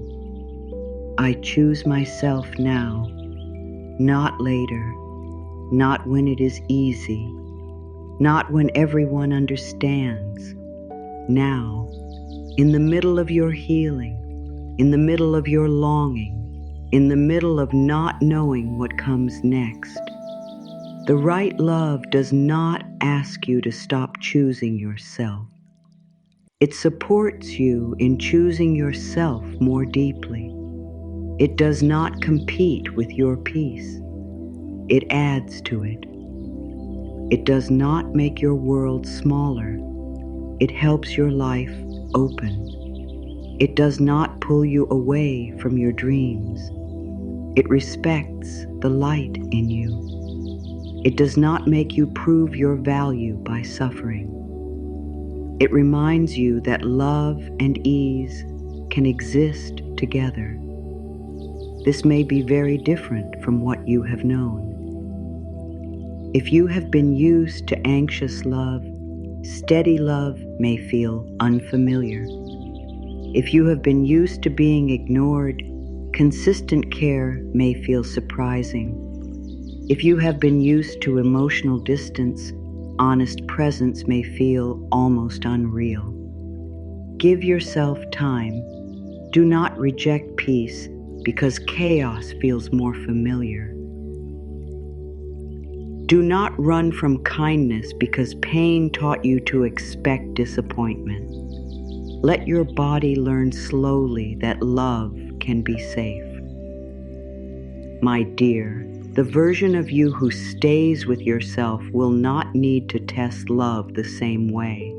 I choose myself now, not later. Not when it is easy, not when everyone understands. Now, in the middle of your healing, in the middle of your longing, in the middle of not knowing what comes next. The right love does not ask you to stop choosing yourself. It supports you in choosing yourself more deeply. It does not compete with your peace. It adds to it. It does not make your world smaller. It helps your life open. It does not pull you away from your dreams. It respects the light in you. It does not make you prove your value by suffering. It reminds you that love and ease can exist together. This may be very different from what you have known. If you have been used to anxious love, steady love may feel unfamiliar. If you have been used to being ignored, consistent care may feel surprising. If you have been used to emotional distance, honest presence may feel almost unreal. Give yourself time. Do not reject peace because chaos feels more familiar. Do not run from kindness because pain taught you to expect disappointment. Let your body learn slowly that love can be safe. My dear, the version of you who stays with yourself will not need to test love the same way.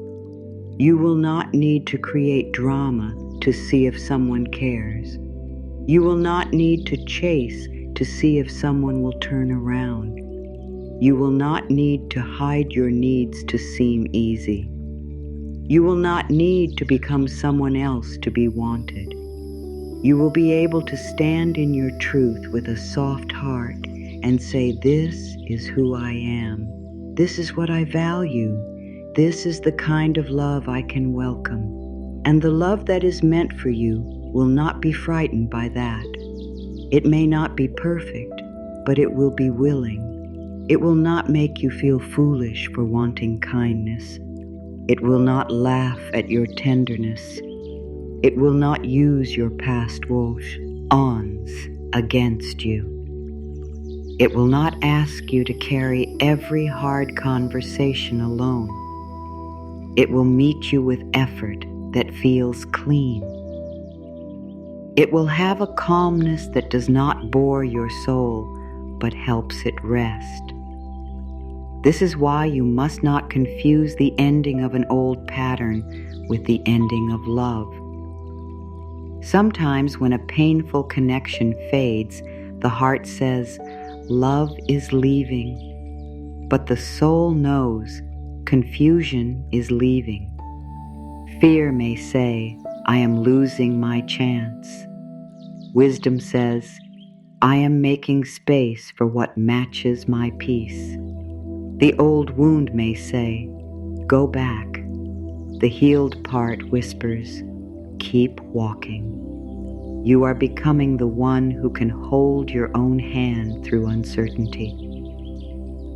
You will not need to create drama to see if someone cares. You will not need to chase to see if someone will turn around. You will not need to hide your needs to seem easy. You will not need to become someone else to be wanted. You will be able to stand in your truth with a soft heart and say, "This is who I am. This is what I value. This is the kind of love I can welcome." And the love that is meant for you will not be frightened by that. It may not be perfect, but it will be willing. It will not make you feel foolish for wanting kindness. It will not laugh at your tenderness. It will not use your past woes-ons against you. It will not ask you to carry every hard conversation alone. It will meet you with effort that feels clean. It will have a calmness that does not bore your soul, but helps it rest. This is why you must not confuse the ending of an old pattern with the ending of love. Sometimes when a painful connection fades, the heart says, "Love is leaving." But the soul knows confusion is leaving. Fear may say, "I am losing my chance." Wisdom says, "I am making space for what matches my peace." The old wound may say, "Go back." The healed part whispers, "Keep walking." You are becoming the one who can hold your own hand through uncertainty.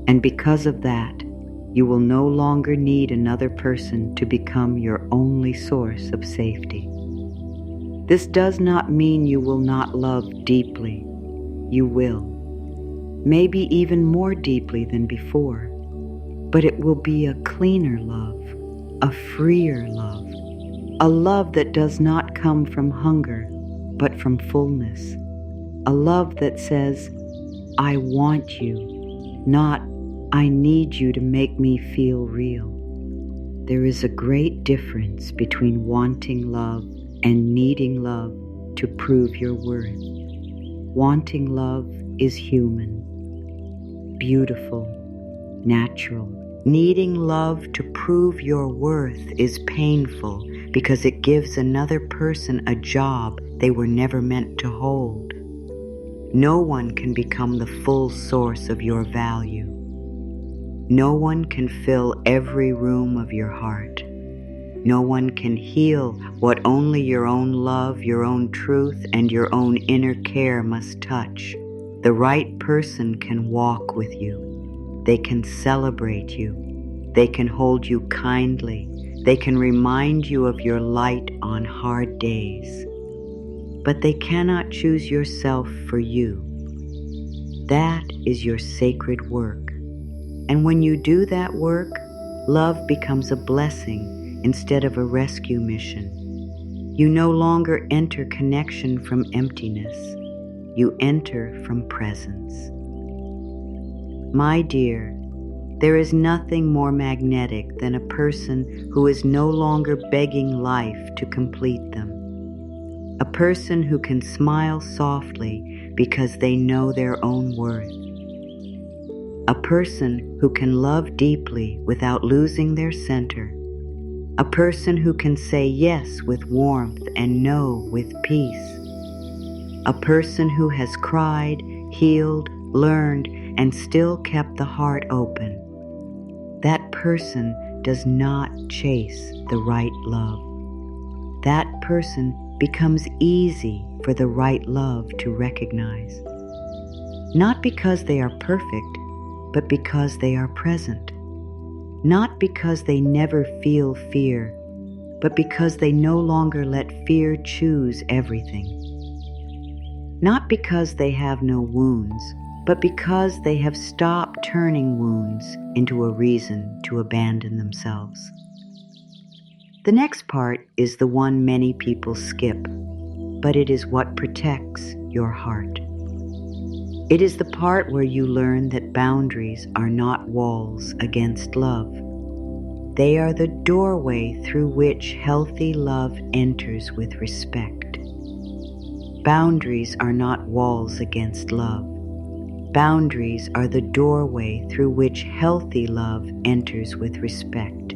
And because of that, you will no longer need another person to become your only source of safety. This does not mean you will not love deeply. You will. Maybe even more deeply than before. But it will be a cleaner love, a freer love, a love that does not come from hunger, but from fullness, a love that says, "I want you," not "I need you to make me feel real." There is a great difference between wanting love and needing love to prove your worth. Wanting love is human, beautiful, natural. Needing love to prove your worth is painful because it gives another person a job they were never meant to hold. No one can become the full source of your value. No one can fill every room of your heart. No one can heal what only your own love, your own truth, and your own inner care must touch. The right person can walk with you. They can celebrate you. They can hold you kindly. They can remind you of your light on hard days. But they cannot choose yourself for you. That is your sacred work. And when you do that work, love becomes a blessing instead of a rescue mission. You no longer enter connection from emptiness. You enter from presence. My dear, there is nothing more magnetic than a person who is no longer begging life to complete them. A person who can smile softly because they know their own worth. A person who can love deeply without losing their center. A person who can say yes with warmth and no with peace. A person who has cried, healed, learned, and still kept the heart open. That person does not chase the right love. That person becomes easy for the right love to recognize. Not because they are perfect, but because they are present. Not because they never feel fear, but because they no longer let fear choose everything. Not because they have no wounds, but because they have stopped turning wounds into a reason to abandon themselves. The next part is the one many people skip, but it is what protects your heart. It is the part where you learn that boundaries are not walls against love. They are the doorway through which healthy love enters with respect. Boundaries are not walls against love. Boundaries are the doorway through which healthy love enters with respect.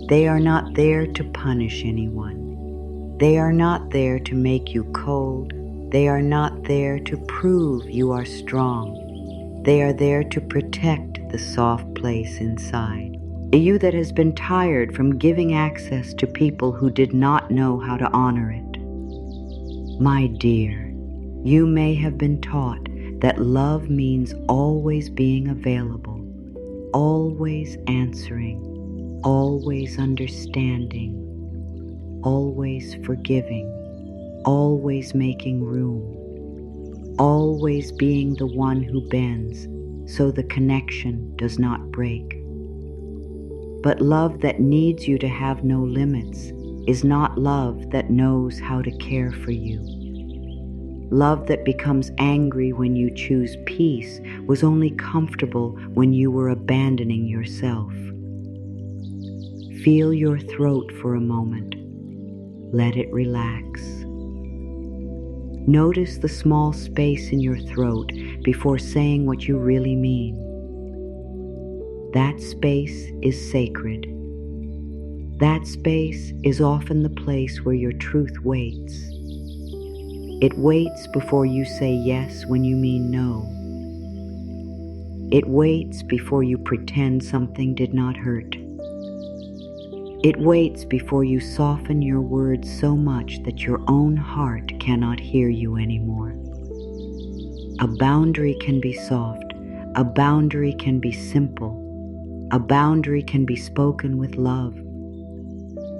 They are not there to punish anyone. They are not there to make you cold. They are not there to prove you are strong. They are there to protect the soft place inside. A you that has been tired from giving access to people who did not know how to honor it. My dear, you may have been taught that love means always being available, always answering, always understanding, always forgiving, always making room, always being the one who bends so the connection does not break. But love that needs you to have no limits is not love that knows how to care for you. Love that becomes angry when you choose peace was only comfortable when you were abandoning yourself. Feel your throat for a moment. Let it relax. Notice the small space in your throat before saying what you really mean. That space is sacred. That space is often the place where your truth waits. It waits before you say yes when you mean no. It waits before you pretend something did not hurt. It waits before you soften your words so much that your own heart cannot hear you anymore. A boundary can be soft. A boundary can be simple. A boundary can be spoken with love.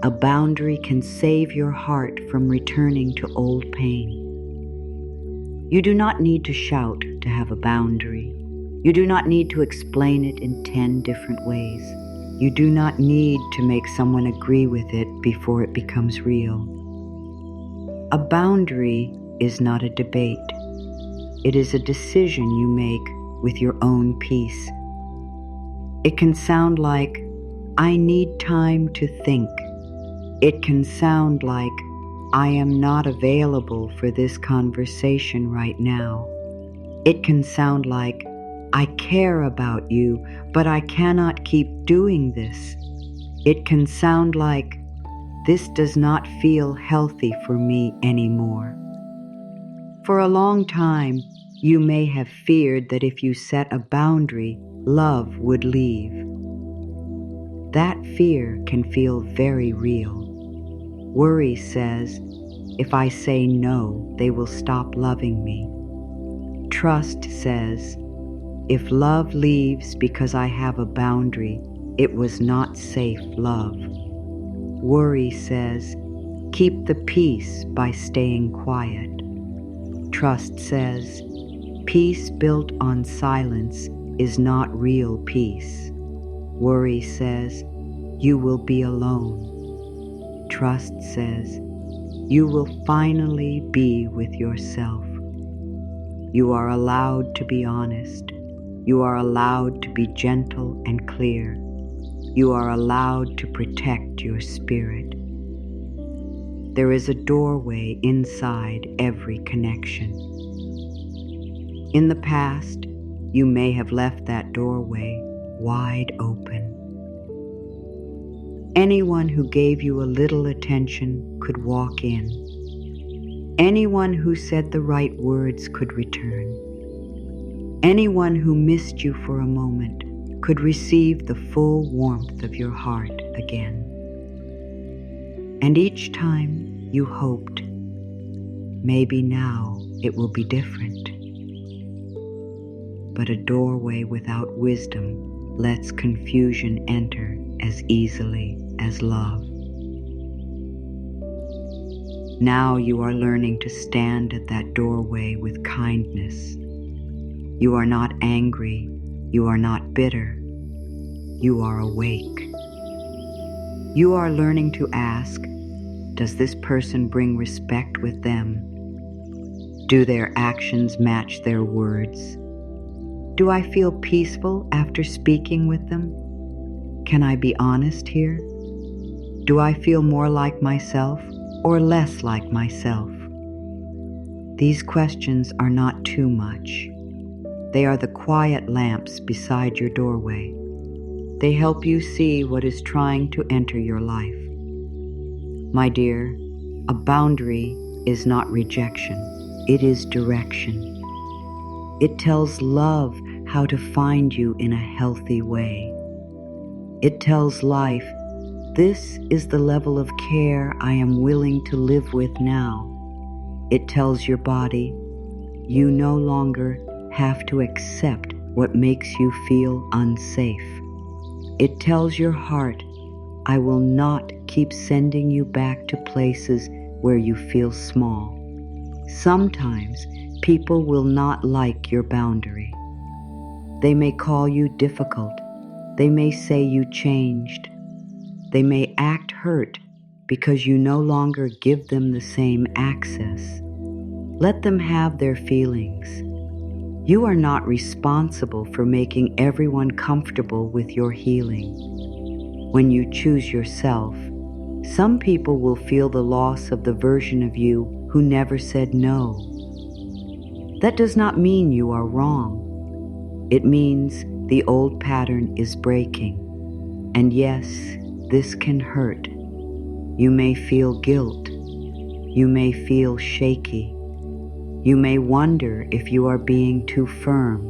A boundary can save your heart from returning to old pain. You do not need to shout to have a boundary. You do not need to explain it in 10 different ways. You do not need to make someone agree with it before it becomes real. A boundary is not a debate. It is a decision you make with your own peace. It can sound like, I need time to think. It can sound like, I am not available for this conversation right now. It can sound like, I care about you, but I cannot keep doing this. It can sound like, this does not feel healthy for me anymore. For a long time, you may have feared that if you set a boundary, love would leave. That fear can feel very real. Worry says, if I say no, they will stop loving me. Trust says, if love leaves because I have a boundary, it was not safe love. Worry says, keep the peace by staying quiet. Trust says, peace built on silence is not real peace. Worry says, you will be alone. Trust says, you will finally be with yourself. You are allowed to be honest. You are allowed to be gentle and clear. You are allowed to protect your spirit. There is a doorway inside every connection. In the past, you may have left that doorway wide open. Anyone who gave you a little attention could walk in. Anyone who said the right words could return. Anyone who missed you for a moment could receive the full warmth of your heart again. And each time you hoped, maybe now it will be different. But a doorway without wisdom lets confusion enter as easily as love. Now you are learning to stand at that doorway with kindness. You are not angry. You are not bitter. You are awake. You are learning to ask, does this person bring respect with them? Do their actions match their words? Do I feel peaceful after speaking with them? Can I be honest here? Do I feel more like myself or less like myself? These questions are not too much. They are the quiet lamps beside your doorway. They help you see what is trying to enter your life. My dear, a boundary is not rejection. It is direction. It tells love how to find you in a healthy way. It tells life, this is the level of care I am willing to live with now. It tells your body, you no longer have to accept what makes you feel unsafe. It tells your heart, I will not keep sending you back to places where you feel small. Sometimes people will not like your boundary. They may call you difficult. They may say you changed. They may act hurt because you no longer give them the same access. Let them have their feelings. You are not responsible for making everyone comfortable with your healing. When you choose yourself, some people will feel the loss of the version of you who never said no. That does not mean you are wrong. It means the old pattern is breaking. And yes, this can hurt. You may feel guilt. You may feel shaky. You may wonder if you are being too firm.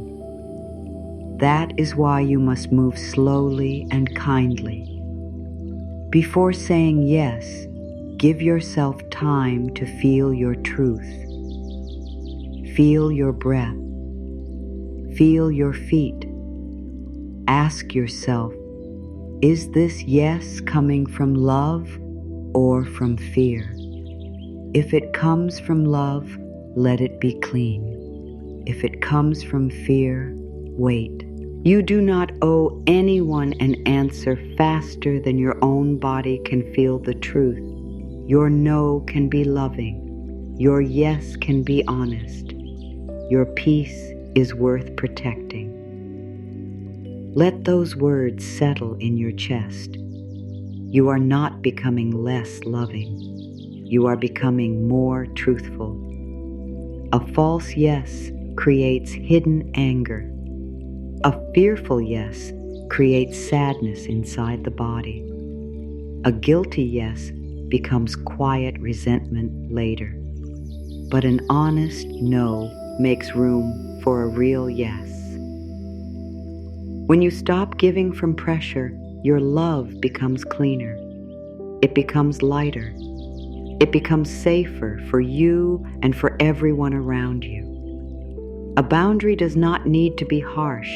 That is why you must move slowly and kindly. Before saying yes, give yourself time to feel your truth. Feel your breath. Feel your feet. Ask yourself, is this yes coming from love or from fear? If it comes from love, let it be clean. If it comes from fear, wait. You do not owe anyone an answer faster than your own body can feel the truth. Your no can be loving. Your yes can be honest. Your peace is worth protecting. Let those words settle in your chest. You are not becoming less loving. You are becoming more truthful. A false yes creates hidden anger. A fearful yes creates sadness inside the body. A guilty yes becomes quiet resentment later. But an honest no makes room for a real yes. When you stop giving from pressure, your love becomes cleaner. It becomes lighter. It becomes safer for you and for everyone around you. A boundary does not need to be harsh.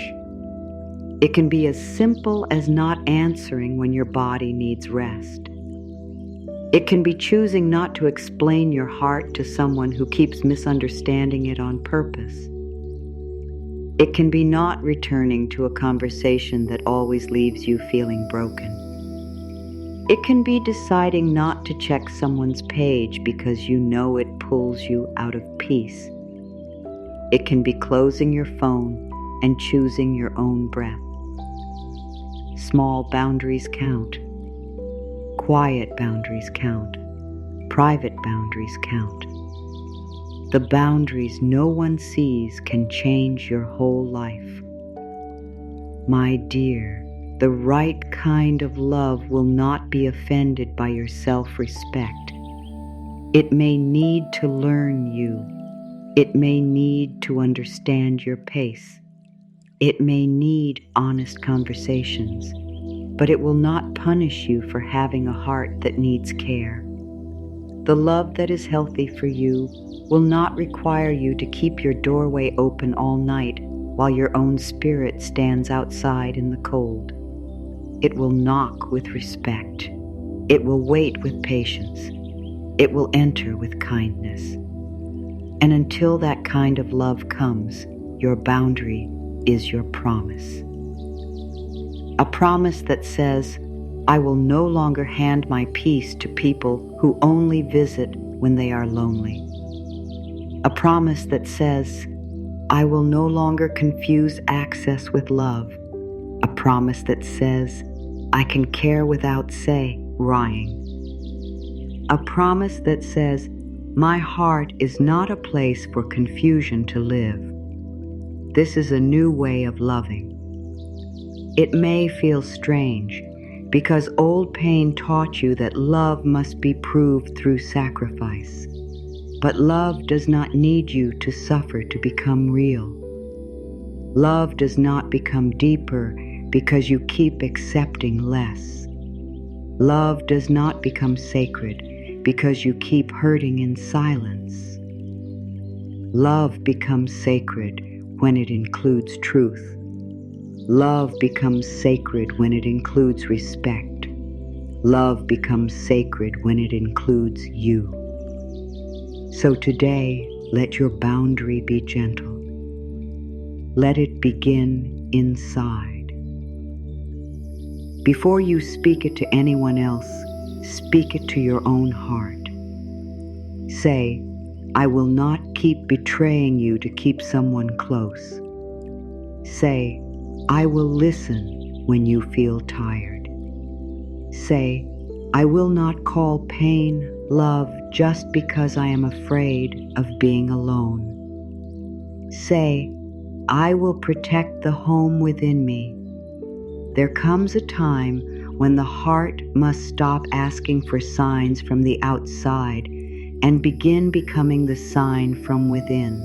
It can be as simple as not answering when your body needs rest. It can be choosing not to explain your heart to someone who keeps misunderstanding it on purpose. It can be not returning to a conversation that always leaves you feeling broken. It can be deciding not to check someone's page because you know it pulls you out of peace. It can be closing your phone and choosing your own breath. Small boundaries count. Quiet boundaries count. Private boundaries count. The boundaries no one sees can change your whole life. My dear, the right kind of love will not be offended by your self-respect. It may need to learn you. It may need to understand your pace. It may need honest conversations, but it will not punish you for having a heart that needs care. The love that is healthy for you will not require you to keep your doorway open all night while your own spirit stands outside in the cold. It will knock with respect. It will wait with patience. It will enter with kindness. And until that kind of love comes, your boundary is your promise. A promise that says, I will no longer hand my peace to people who only visit when they are lonely. A promise that says, I will no longer confuse access with love. A promise that says, I can care without saying. A promise that says, my heart is not a place for confusion to live. This is a new way of loving. It may feel strange, because old pain taught you that love must be proved through sacrifice. But love does not need you to suffer to become real. Love does not become deeper because you keep accepting less. Love does not become sacred because you keep hurting in silence. Love becomes sacred when it includes truth. Love becomes sacred when it includes respect. Love becomes sacred when it includes you. So today, let your boundary be gentle. Let it begin inside. Before you speak it to anyone else, speak it to your own heart. Say, I will not keep betraying you to keep someone close. Say, I will listen when you feel tired. Say, I will not call pain love just because I am afraid of being alone. Say, I will protect the home within me. There comes a time when the heart must stop asking for signs from the outside and begin becoming the sign from within.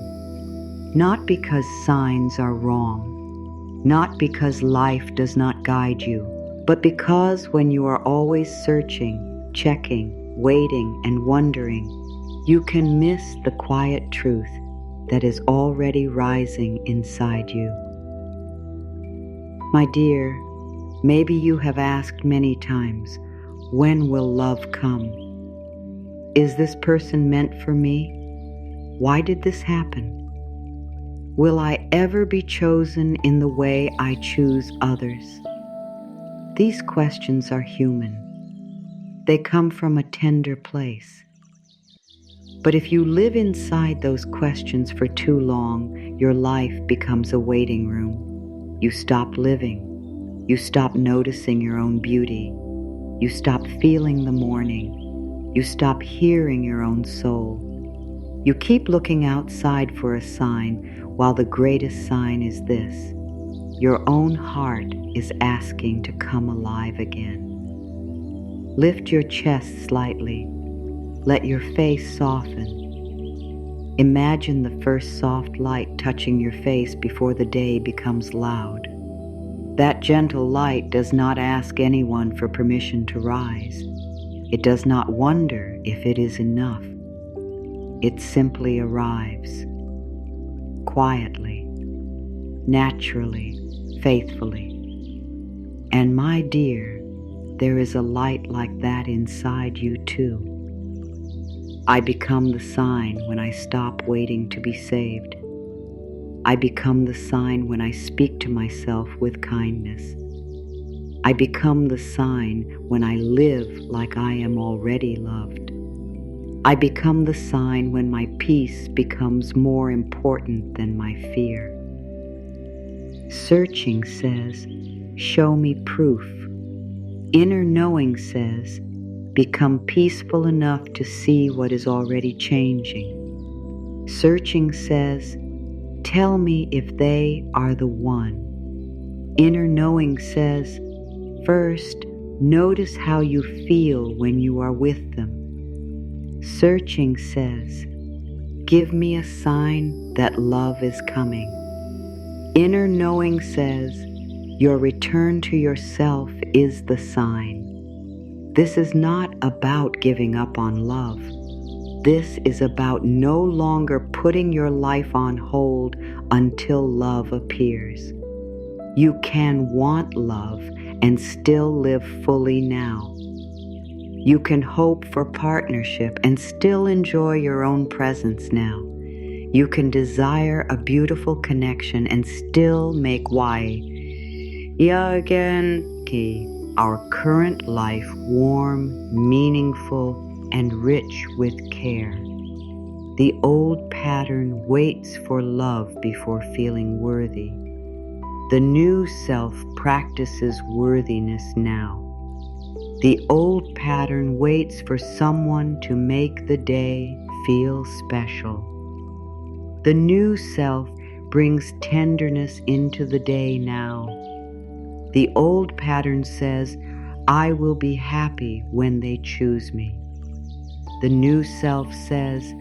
Not because signs are wrong, not because life does not guide you, but because when you are always searching, checking, waiting, and wondering, you can miss the quiet truth that is already rising inside you. My dear, maybe you have asked many times, when will love come? Is this person meant for me? Why did this happen? Will I ever be chosen in the way I choose others? These questions are human. They come from a tender place. But if you live inside those questions for too long, your life becomes a waiting room. You stop living. You stop noticing your own beauty. You stop feeling the morning. You stop hearing your own soul. You keep looking outside for a sign, while the greatest sign is this: your own heart is asking to come alive again. Lift your chest slightly. Let your face soften. Imagine the first soft light touching your face before the day becomes loud. That gentle light does not ask anyone for permission to rise. It does not wonder if it is enough. It simply arrives, quietly, naturally, faithfully. And my dear, there is a light like that inside you too. I become the sign when I stop waiting to be saved. I become the sign when I speak to myself with kindness. I become the sign when I live like I am already loved. I become the sign when my peace becomes more important than my fear. Searching says, show me proof. Inner knowing says, become peaceful enough to see what is already changing. Searching says, tell me if they are the one. Inner knowing says, first, notice how you feel when you are with them. Searching says, give me a sign that love is coming. Inner knowing says, your return to yourself is the sign. This is not about giving up on love. This is about no longer putting your life on hold until love appears. You can want love and still live fully now. You can hope for partnership and still enjoy your own presence now. You can desire a beautiful connection and still make our current life warm, meaningful, and rich with care. The old pattern waits for love before feeling worthy. The new self practices worthiness now. The old pattern waits for someone to make the day feel special. The new self brings tenderness into the day now. The old pattern says, I will be happy when they choose me. The new self says,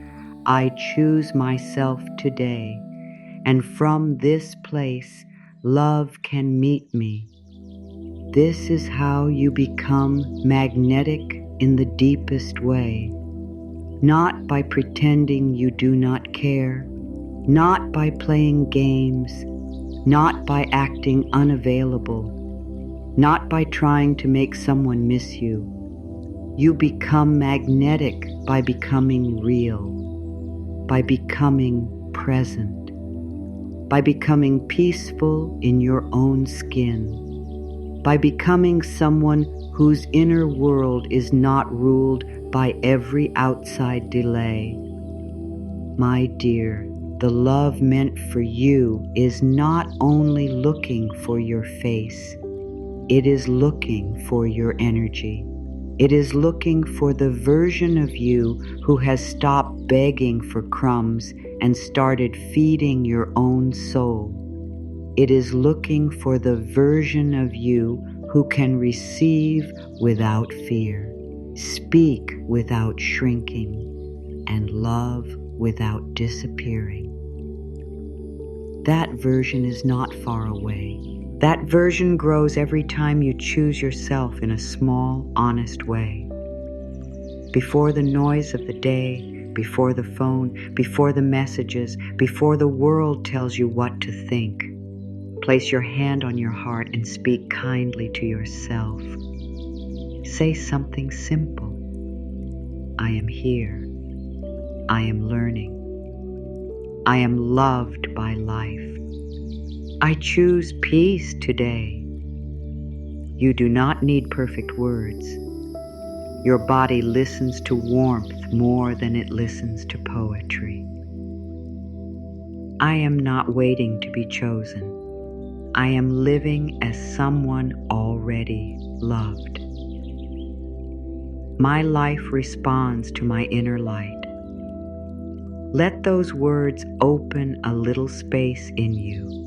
I choose myself today, and from this place, love can meet me. This is how you become magnetic in the deepest way, not by pretending you do not care, not by playing games, not by acting unavailable, not by trying to make someone miss you. You become magnetic by becoming real, by becoming present, by becoming peaceful in your own skin, by becoming someone whose inner world is not ruled by every outside delay. My dear, the love meant for you is not only looking for your face, it is looking for your energy. It is looking for the version of you who has stopped begging for crumbs and started feeding your own soul. It is looking for the version of you who can receive without fear, speak without shrinking, and love without disappearing. That version is not far away. That version grows every time you choose yourself in a small, honest way. Before the noise of the day, before the phone, before the messages, before the world tells you what to think, place your hand on your heart and speak kindly to yourself. Say something simple. I am here. I am learning. I am loved by life. I choose peace today. You do not need perfect words. Your body listens to warmth more than it listens to poetry. I am not waiting to be chosen. I am living as someone already loved. My life responds to my inner light. Let those words open a little space in you.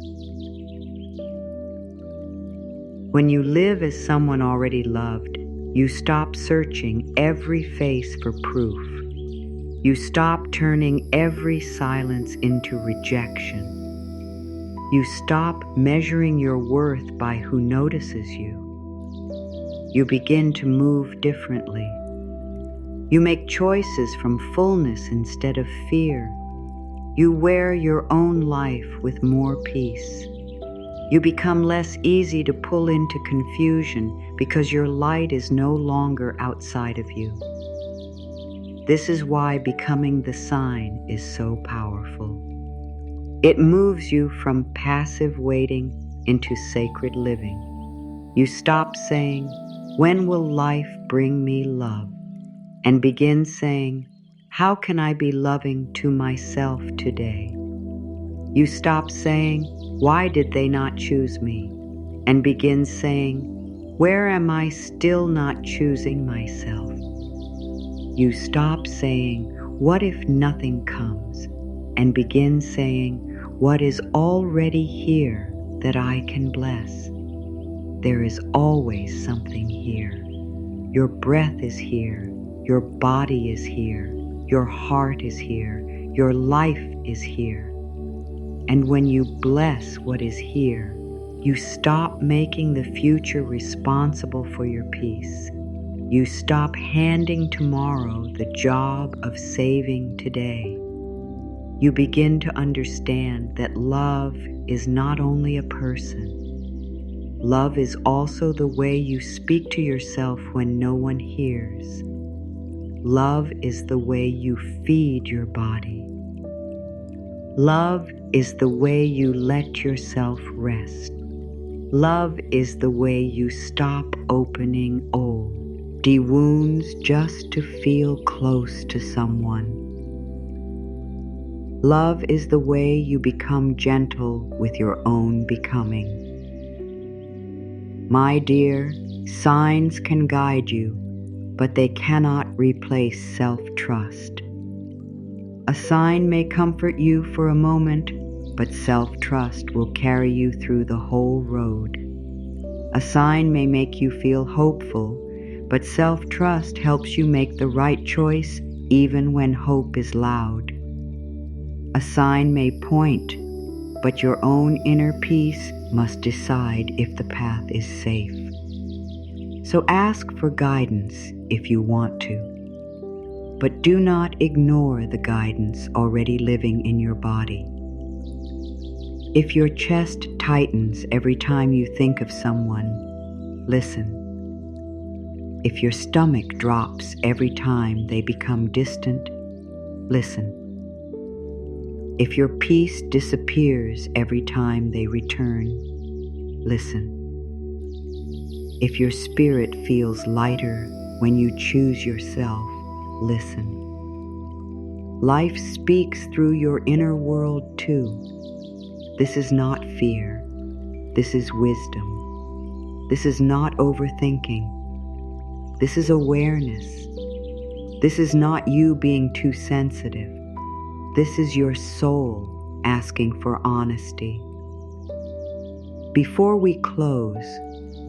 When you live as someone already loved, you stop searching every face for proof. You stop turning every silence into rejection. You stop measuring your worth by who notices you. You begin to move differently. You make choices from fullness instead of fear. You wear your own life with more peace. You become less easy to pull into confusion because your light is no longer outside of you. This is why becoming the sign is so powerful. It moves you from passive waiting into sacred living. You stop saying, "When will life bring me love?" and begin saying, "How can I be loving to myself today?" You stop saying, "Why did they not choose me?" and begin saying, "Where am I still not choosing myself?" You stop saying, "What if nothing comes?" and begin saying, "What is already here that I can bless?" There is always something here. Your breath is here. Your body is here. Your heart is here. Your life is here. And when you bless what is here, you stop making the future responsible for your peace. You stop handing tomorrow the job of saving today. You begin to understand that love is not only a person. Love is also the way you speak to yourself when no one hears. Love is the way you feed your body. Love is the way you let yourself rest. Love is the way you stop opening old, wounds just to feel close to someone. Love is the way you become gentle with your own becoming. My dear, signs can guide you, but they cannot replace self-trust. A sign may comfort you for a moment, but self-trust will carry you through the whole road. A sign may make you feel hopeful, but self-trust helps you make the right choice even when hope is loud. A sign may point, but your own inner peace must decide if the path is safe. So ask for guidance if you want to, but do not ignore the guidance already living in your body. If your chest tightens every time you think of someone, listen. If your stomach drops every time they become distant, listen. If your peace disappears every time they return, listen. If your spirit feels lighter when you choose yourself, listen. Life speaks through your inner world too. This is not fear. This is wisdom. This is not overthinking. This is awareness. This is not you being too sensitive. This is your soul asking for honesty. Before we close,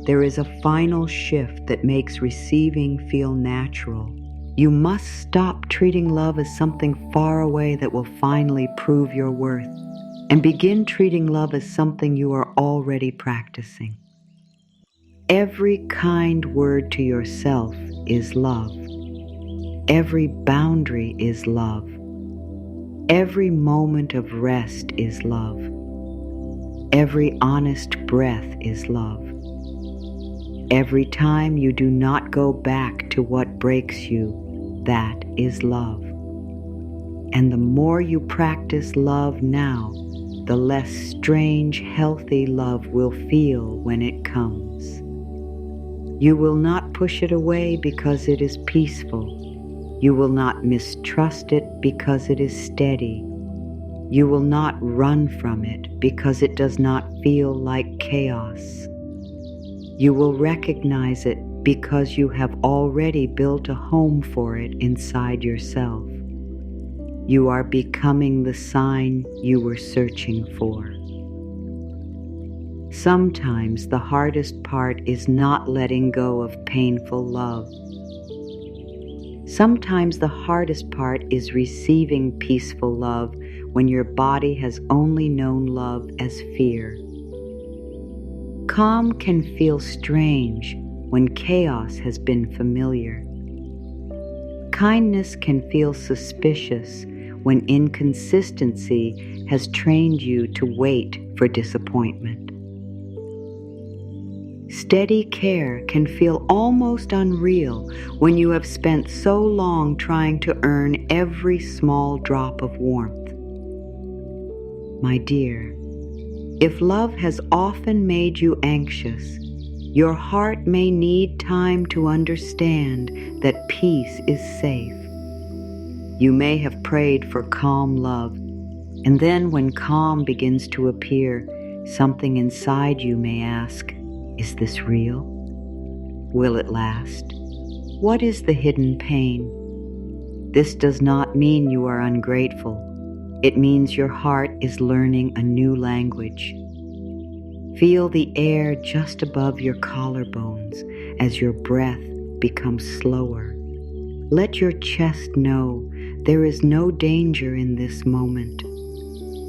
there is a final shift that makes receiving feel natural. You must stop treating love as something far away that will finally prove your worth, and begin treating love as something you are already practicing. Every kind word to yourself is love. Every boundary is love. Every moment of rest is love. Every honest breath is love. Every time you do not go back to what breaks you, that is love. And the more you practice love now, the less strange, healthy love will feel when it comes. You will not push it away because it is peaceful. You will not mistrust it because it is steady. You will not run from it because it does not feel like chaos. You will recognize it because you have already built a home for it inside yourself. You are becoming the sign you were searching for. Sometimes the hardest part is not letting go of painful love. Sometimes the hardest part is receiving peaceful love when your body has only known love as fear. Calm can feel strange when chaos has been familiar. Kindness can feel suspicious when inconsistency has trained you to wait for disappointment. Steady care can feel almost unreal when you have spent so long trying to earn every small drop of warmth. My dear, if love has often made you anxious, your heart may need time to understand that peace is safe. You may have prayed for calm love, and then when calm begins to appear, something inside you may ask, is this real? Will it last? What is the hidden pain? This does not mean you are ungrateful. It means your heart is learning a new language. Feel the air just above your collarbones as your breath becomes slower. Let your chest know there is no danger in this moment.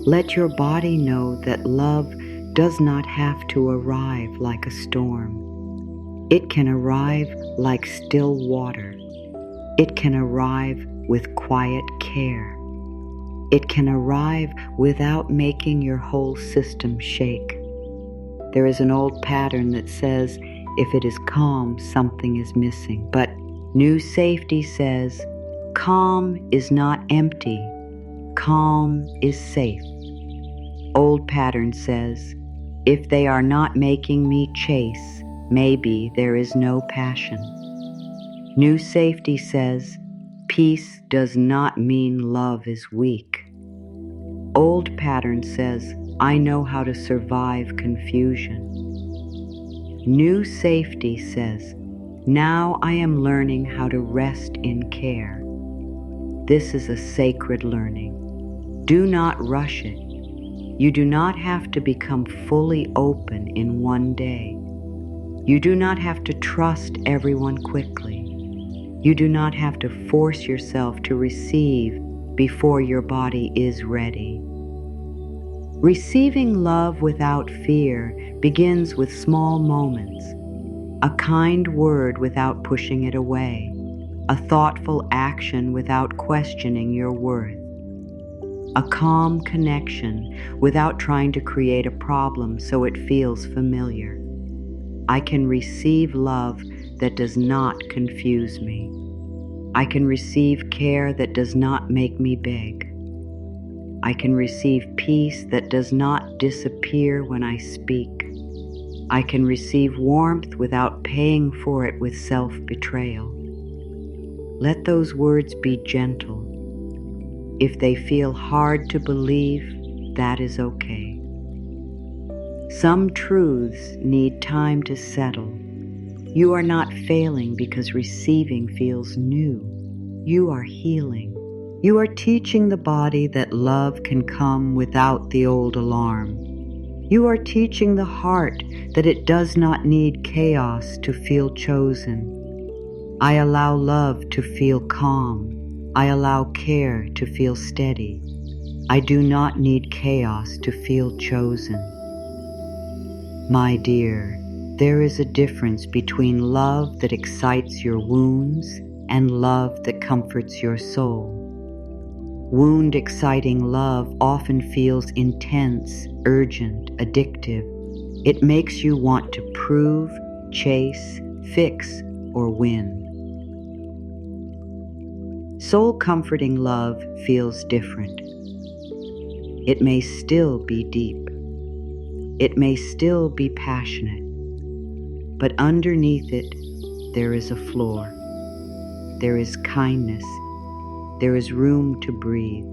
Let your body know that love does not have to arrive like a storm. It can arrive like still water. It can arrive with quiet care. It can arrive without making your whole system shake. There is an old pattern that says if it is calm, something is missing. But new safety says calm is not empty. Calm is safe. Old pattern says, if they are not making me chase, maybe there is no passion. New safety says, peace does not mean love is weak. Old pattern says, I know how to survive confusion. New safety says, now I am learning how to rest in care. This is a sacred learning. Do not rush it. You do not have to become fully open in one day. You do not have to trust everyone quickly. You do not have to force yourself to receive before your body is ready. Receiving love without fear begins with small moments. A kind word without pushing it away. A thoughtful action without questioning your worth. A calm connection without trying to create a problem so it feels familiar. I can receive love that does not confuse me. I can receive care that does not make me beg. I can receive peace that does not disappear when I speak. I can receive warmth without paying for it with self-betrayal. Let those words be gentle. If they feel hard to believe, that is okay. Some truths need time to settle. You are not failing because receiving feels new. You are healing. You are teaching the body that love can come without the old alarm. You are teaching the heart that it does not need chaos to feel chosen. I allow love to feel calm. I allow care to feel steady. I do not need chaos to feel chosen. My dear, there is a difference between love that excites your wounds and love that comforts your soul. Wound-exciting love often feels intense, urgent, addictive. It makes you want to prove, chase, fix, or win. Soul-comforting love feels different. It may still be deep. It may still be passionate. But underneath it, there is a floor. There is kindness. There is room to breathe.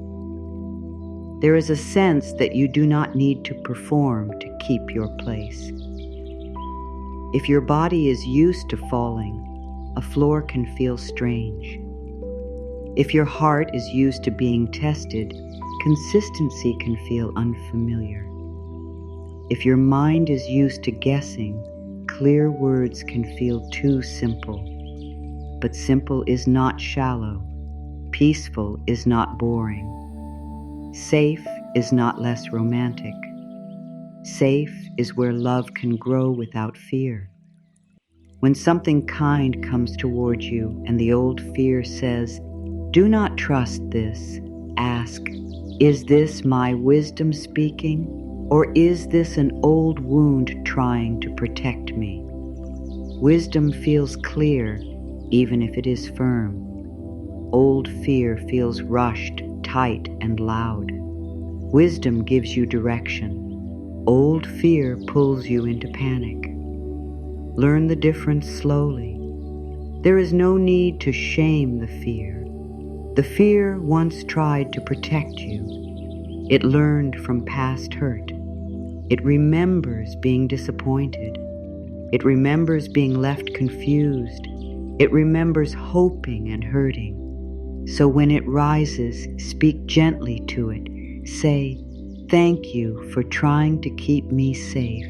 There is a sense that you do not need to perform to keep your place. If your body is used to falling, a floor can feel strange. If your heart is used to being tested, consistency can feel unfamiliar. If your mind is used to guessing, clear words can feel too simple. But simple is not shallow. Peaceful is not boring. Safe is not less romantic. Safe is where love can grow without fear. When something kind comes toward you and the old fear says, "Do not trust this," ask, "Is this my wisdom speaking, or is this an old wound trying to protect me?" Wisdom feels clear, even if it is firm. Old fear feels rushed, tight, and loud. Wisdom gives you direction. Old fear pulls you into panic. Learn the difference slowly. There is no need to shame the fear. The fear once tried to protect you. It learned from past hurt. It remembers being disappointed. It remembers being left confused. It remembers hoping and hurting. So when it rises, speak gently to it. Say, "Thank you for trying to keep me safe.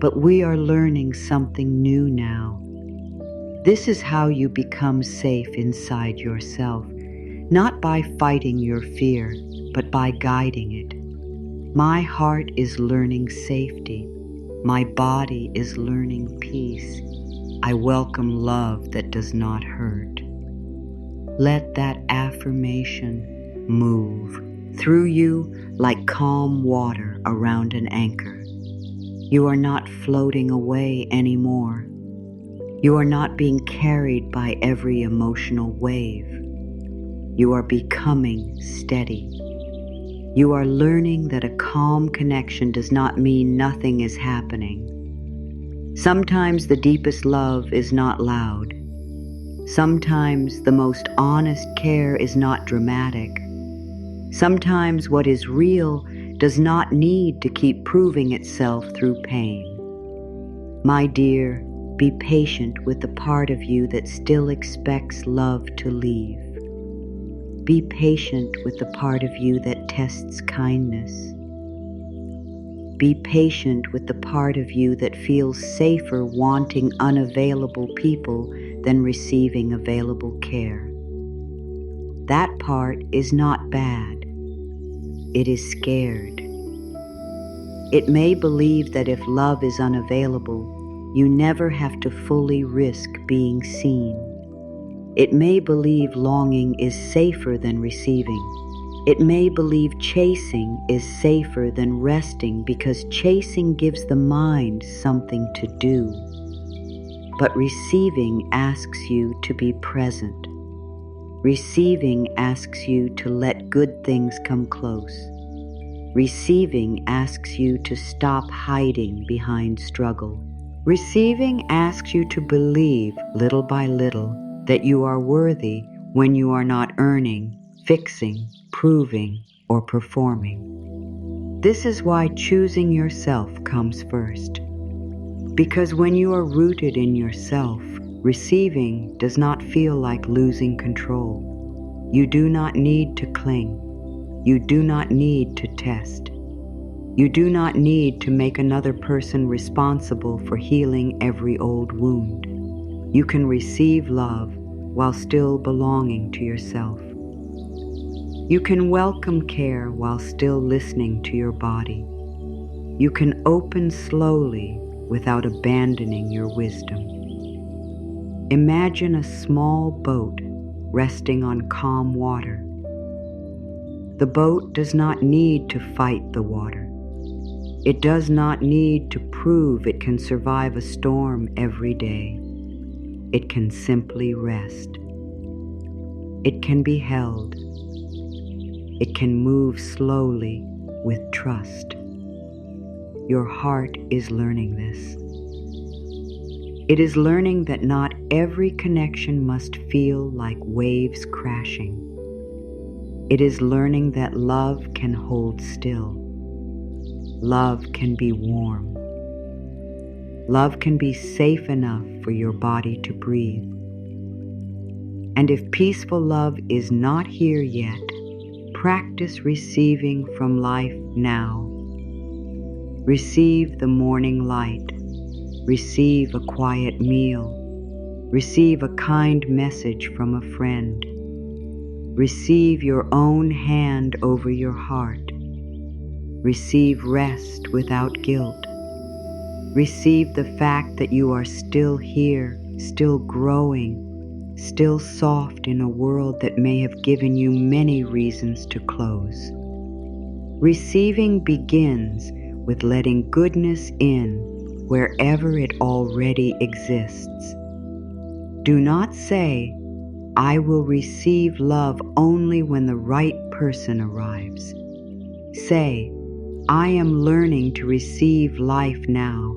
But we are learning something new now." This is how you become safe inside yourself, not by fighting your fear, but by guiding it. My heart is learning safety. My body is learning peace. I welcome love that does not hurt. Let that affirmation move through you like calm water around an anchor. You are not floating away anymore. You are not being carried by every emotional wave. You are becoming steady. You are learning that a calm connection does not mean nothing is happening. Sometimes the deepest love is not loud. Sometimes the most honest care is not dramatic. Sometimes what is real does not need to keep proving itself through pain. My dear, be patient with the part of you that still expects love to leave. Be patient with the part of you that tests kindness. Be patient with the part of you that feels safer wanting unavailable people than receiving available care. That part is not bad. It is scared. It may believe that if love is unavailable, you never have to fully risk being seen. It may believe longing is safer than receiving. It may believe chasing is safer than resting because chasing gives the mind something to do. But receiving asks you to be present. Receiving asks you to let good things come close. Receiving asks you to stop hiding behind struggle. Receiving asks you to believe, little by little, that you are worthy when you are not earning, fixing, proving, or performing. This is why choosing yourself comes first. Because when you are rooted in yourself, receiving does not feel like losing control. You do not need to cling. You do not need to test. You do not need to make another person responsible for healing every old wound. You can receive love while still belonging to yourself. You can welcome care while still listening to your body. You can open slowly without abandoning your wisdom. Imagine a small boat resting on calm water. The boat does not need to fight the water. It does not need to prove it can survive a storm every day. It can simply rest. It can be held. It can move slowly with trust. Your heart is learning this. It is learning that not every connection must feel like waves crashing. It is learning that love can hold still. Love can be warm. Love can be safe enough for your body to breathe. And if peaceful love is not here yet, practice receiving from life now. Receive the morning light. Receive a quiet meal. Receive a kind message from a friend. Receive your own hand over your heart. Receive rest without guilt. Receive the fact that you are still here, still growing, still soft in a world that may have given you many reasons to close. Receiving begins with letting goodness in wherever it already exists. Do not say, "I will receive love only when the right person arrives." Say, "I am learning to receive life now."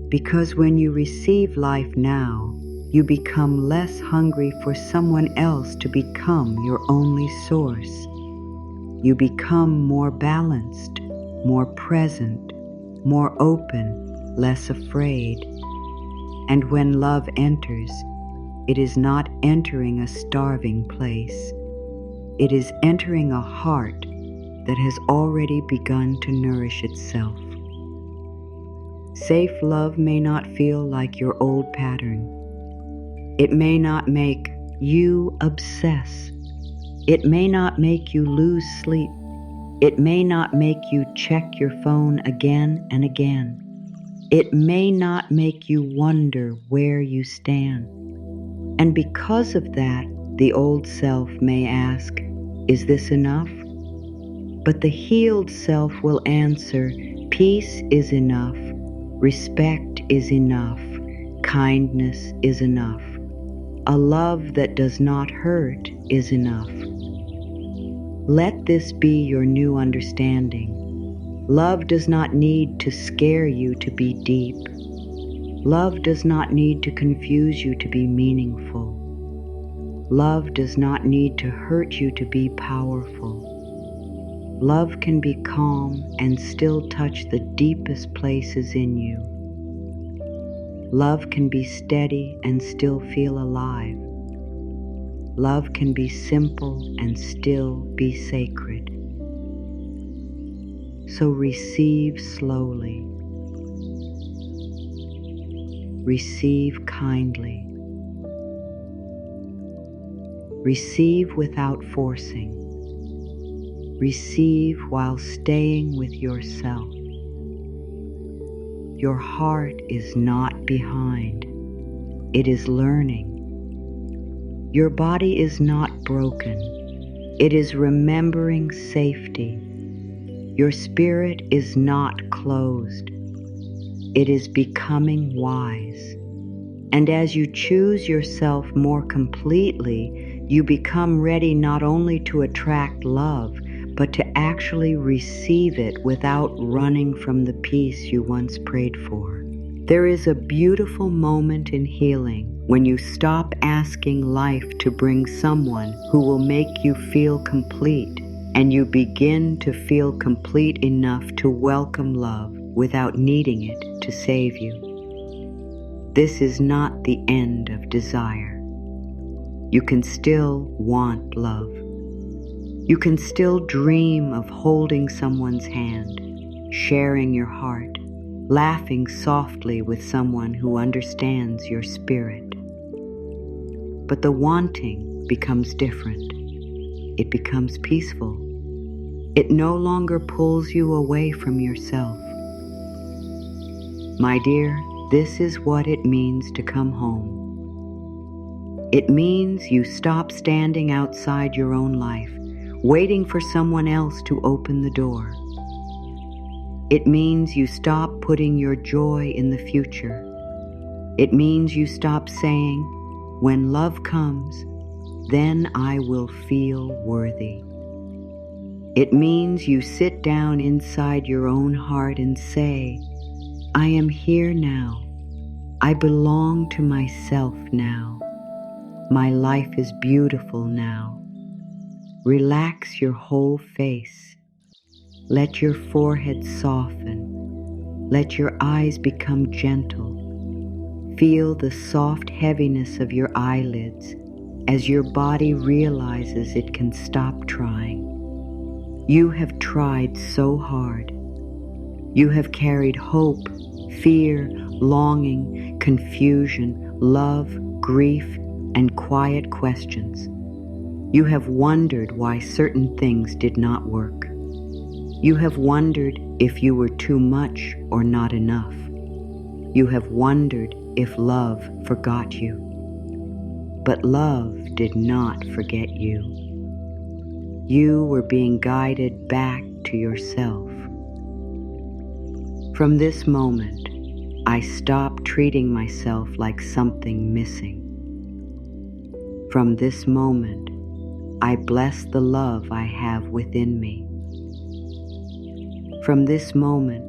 Because when you receive life now, you become less hungry for someone else to become your only source. You become more balanced, more present, more open, less afraid. And when love enters, it is not entering a starving place. It is entering a heart that has already begun to nourish itself. Safe love may not feel like your old pattern. It may not make you obsess. It may not make you lose sleep. It may not make you check your phone again and again. It may not make you wonder where you stand. And because of that, the old self may ask, "Is this enough?" But the healed self will answer, "Peace is enough. Respect is enough. Kindness is enough. A love that does not hurt is enough." Let this be your new understanding. Love does not need to scare you to be deep. Love does not need to confuse you to be meaningful. Love does not need to hurt you to be powerful. Love can be calm and still touch the deepest places in you. Love can be steady and still feel alive. Love can be simple and still be sacred. So receive slowly. Receive kindly. Receive without forcing. Receive while staying with yourself. Your heart is not behind. It is learning. Your body is not broken. It is remembering safety. Your spirit is not closed. It is becoming wise. And as you choose yourself more completely, you become ready not only to attract love, but to actually receive it without running from the peace you once prayed for. There is a beautiful moment in healing when you stop asking life to bring someone who will make you feel complete, and you begin to feel complete enough to welcome love without needing it to save you. This is not the end of desire. You can still want love. You can still dream of holding someone's hand, sharing your heart, laughing softly with someone who understands your spirit. But the wanting becomes different. It becomes peaceful. It no longer pulls you away from yourself. My dear, this is what it means to come home. It means you stop standing outside your own life, waiting for someone else to open the door. It means you stop putting your joy in the future. It means you stop saying, "When love comes, then I will feel worthy." It means you sit down inside your own heart and say, "I am here now. I belong to myself now. My life is beautiful now." Relax your whole face. Let your forehead soften. Let your eyes become gentle. Feel the soft heaviness of your eyelids as your body realizes it can stop trying. You have tried so hard. You have carried hope, fear, longing, confusion, love, grief, and quiet questions. You have wondered why certain things did not work. You have wondered if you were too much or not enough. You have wondered if love forgot you. But love did not forget you. You were being guided back to yourself. From this moment, I stop treating myself like something missing. From this moment, I bless the love I have within me. From this moment,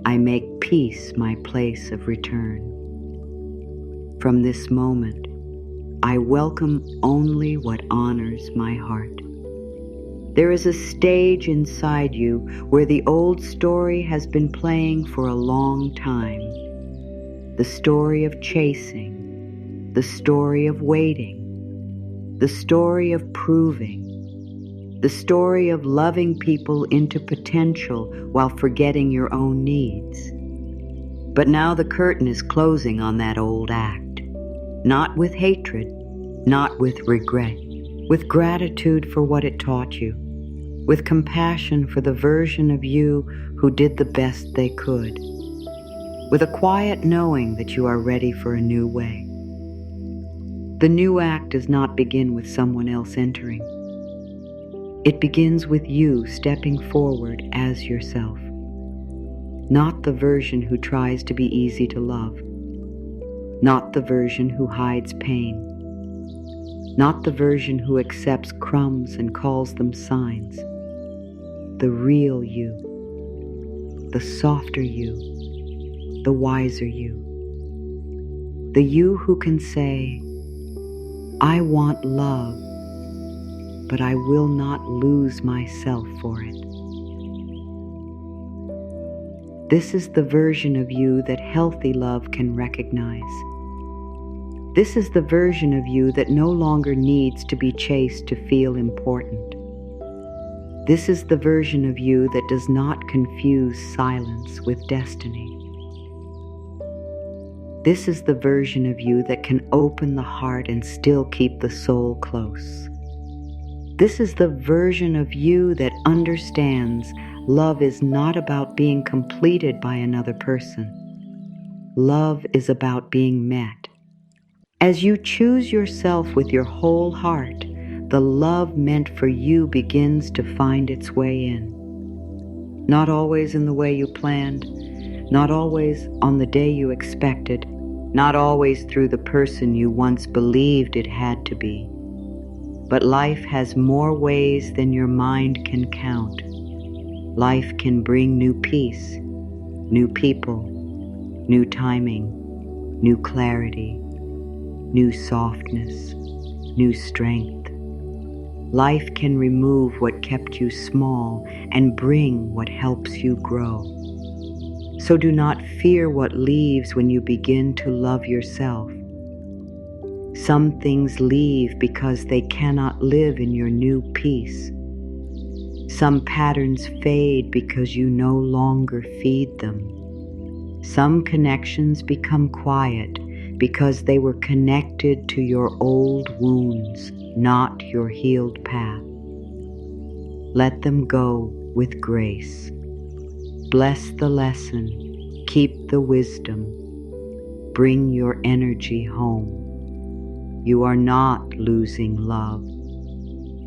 I make peace my place of return. From this moment, I welcome only what honors my heart. There is a stage inside you where the old story has been playing for a long time. The story of chasing, the story of waiting, the story of proving, the story of loving people into potential while forgetting your own needs. But now the curtain is closing on that old act, not with hatred, not with regret, with gratitude for what it taught you, with compassion for the version of you who did the best they could, with a quiet knowing that you are ready for a new way. The new act does not begin with someone else entering. It begins with you stepping forward as yourself, not the version who tries to be easy to love, not the version who hides pain, not the version who accepts crumbs and calls them signs. The real you, the softer you, the wiser you, the you who can say, "I want love, but I will not lose myself for it." This is the version of you that healthy love can recognize. This is the version of you that no longer needs to be chased to feel important. This is the version of you that does not confuse silence with destiny. This is the version of you that can open the heart and still keep the soul close. This is the version of you that understands love is not about being completed by another person. Love is about being met. As you choose yourself with your whole heart, the love meant for you begins to find its way in. Not always in the way you planned, not always on the day you expected, not always through the person you once believed it had to be. But life has more ways than your mind can count. Life can bring new peace, new people, new timing, new clarity, new softness, new strength. Life can remove what kept you small and bring what helps you grow. So do not fear what leaves when you begin to love yourself. Some things leave because they cannot live in your new peace. Some patterns fade because you no longer feed them. Some connections become quiet because they were connected to your old wounds, not your healed path. Let them go with grace. Bless the lesson, keep the wisdom, bring your energy home. You are not losing love.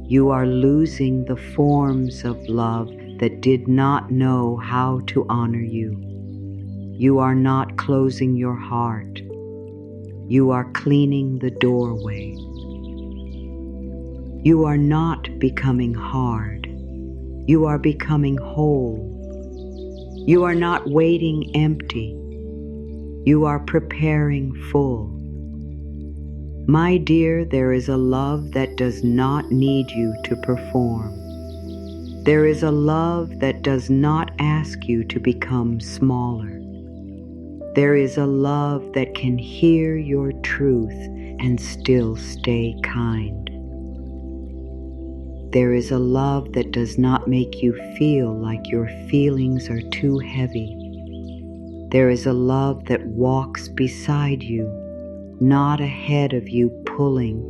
You are losing the forms of love that did not know how to honor you. You are not closing your heart. You are cleaning the doorway. You are not becoming hard. You are becoming whole. You are not waiting empty. You are preparing full. My dear, there is a love that does not need you to perform. There is a love that does not ask you to become smaller. There is a love that can hear your truth and still stay kind. There is a love that does not make you feel like your feelings are too heavy. There is a love that walks beside you, not ahead of you pulling,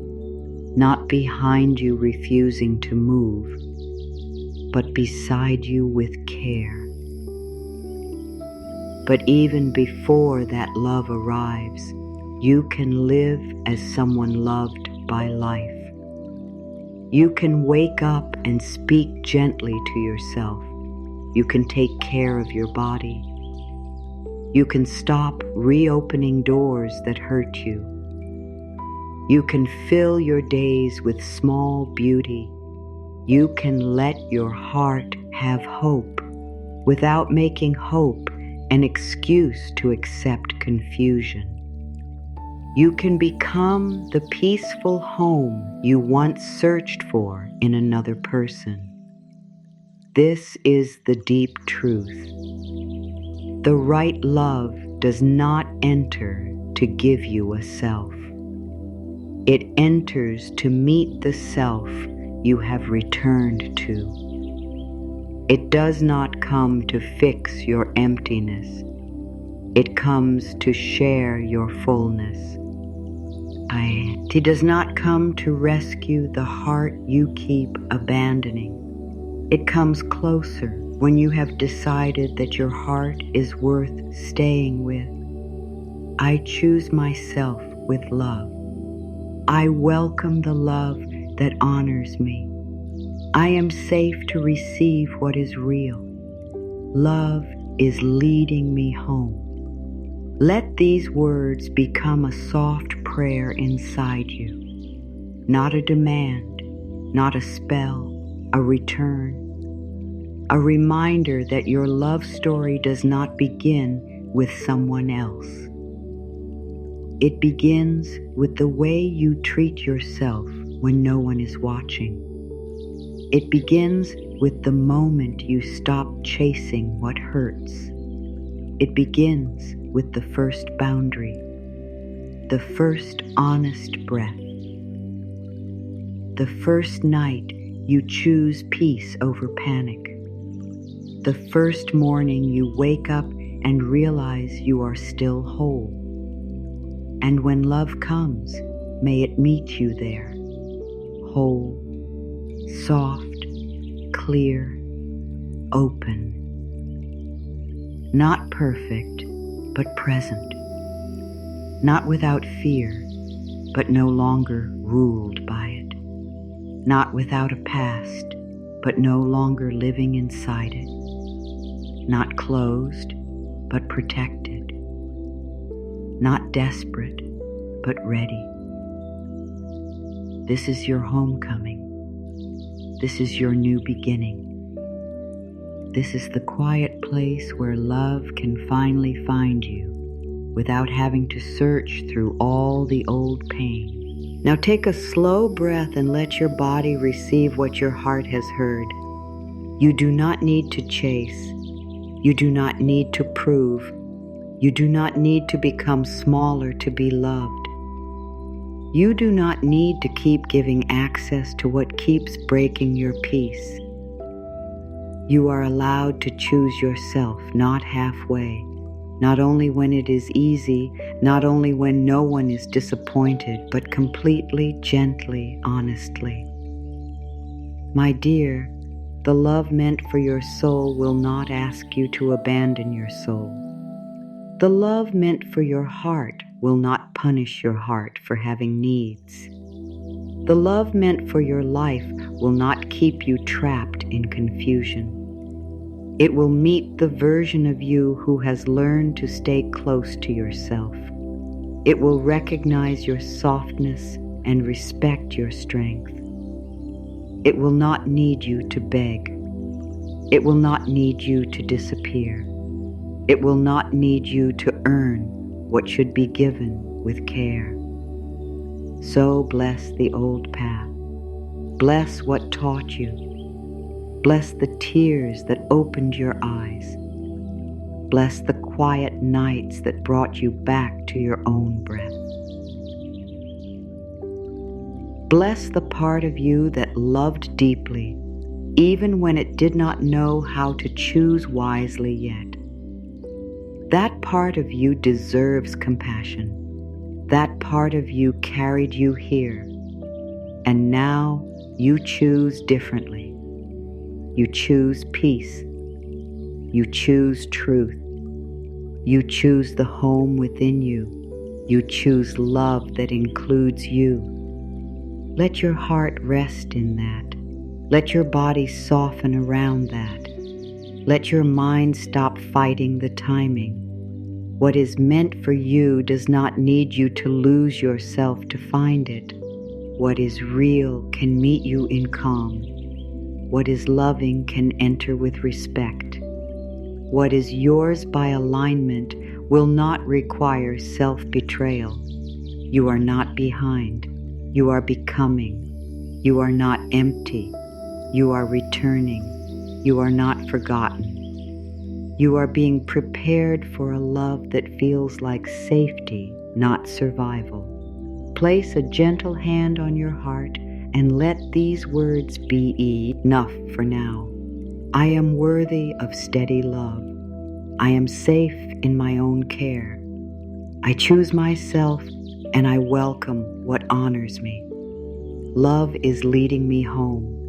not behind you refusing to move, but beside you with care. But even before that love arrives, you can live as someone loved by life. You can wake up and speak gently to yourself. You can take care of your body. You can stop reopening doors that hurt you. You can fill your days with small beauty. You can let your heart have hope without making hope an excuse to accept confusion. You can become the peaceful home you once searched for in another person. This is the deep truth. The right love does not enter to give you a self. It enters to meet the self you have returned to. It does not come to fix your emptiness. It comes to share your fullness. It does not come to rescue the heart you keep abandoning. It comes closer when you have decided that your heart is worth staying with. I choose myself with love. I welcome the love that honors me. I am safe to receive what is real. Love is leading me home. Let these words become a soft prayer inside you. Not a demand, not a spell, a return. A reminder that your love story does not begin with someone else. It begins with the way you treat yourself when no one is watching. It begins with the moment you stop chasing what hurts. It begins with the first boundary, the first honest breath, the first night you choose peace over panic, the first morning you wake up and realize you are still whole. And when love comes, may it meet you there, whole, soft, clear, open. Not perfect, but present. Not without fear, but no longer ruled by it. Not without a past, but no longer living inside it. Not closed, but protected. Not desperate, but ready. This is your homecoming. This is your new beginning. This is the quiet place where love can finally find you without having to search through all the old pain. Now take a slow breath and let your body receive what your heart has heard. You do not need to chase. You do not need to prove. You do not need to become smaller to be loved. You do not need to keep giving access to what keeps breaking your peace. You are allowed to choose yourself, not halfway, not only when it is easy, not only when no one is disappointed, but completely, gently, honestly. My dear, the love meant for your soul will not ask you to abandon your soul. The love meant for your heart will not punish your heart for having needs. The love meant for your life will not keep you trapped in confusion. It will meet the version of you who has learned to stay close to yourself. It will recognize your softness and respect your strength. It will not need you to beg. It will not need you to disappear. It will not need you to earn what should be given with care. So bless the old path. Bless what taught you. Bless the tears that opened your eyes. Bless the quiet nights that brought you back to your own breath. Bless the part of you that loved deeply, even when it did not know how to choose wisely yet. That part of you deserves compassion. That part of you carried you here, and now you choose differently. You choose peace. You choose truth. You choose the home within you. You choose love that includes you. Let your heart rest in that. Let your body soften around that. Let your mind stop fighting the timing. What is meant for you does not need you to lose yourself to find it. What is real can meet you in calm. What is loving can enter with respect. What is yours by alignment will not require self-betrayal. You are not behind. You are becoming. You are not empty. You are returning. You are not forgotten. You are being prepared for a love that feels like safety, not survival. Place a gentle hand on your heart and let these words be enough for now. I am worthy of steady love. I am safe in my own care. I choose myself and I welcome what honors me. Love is leading me home.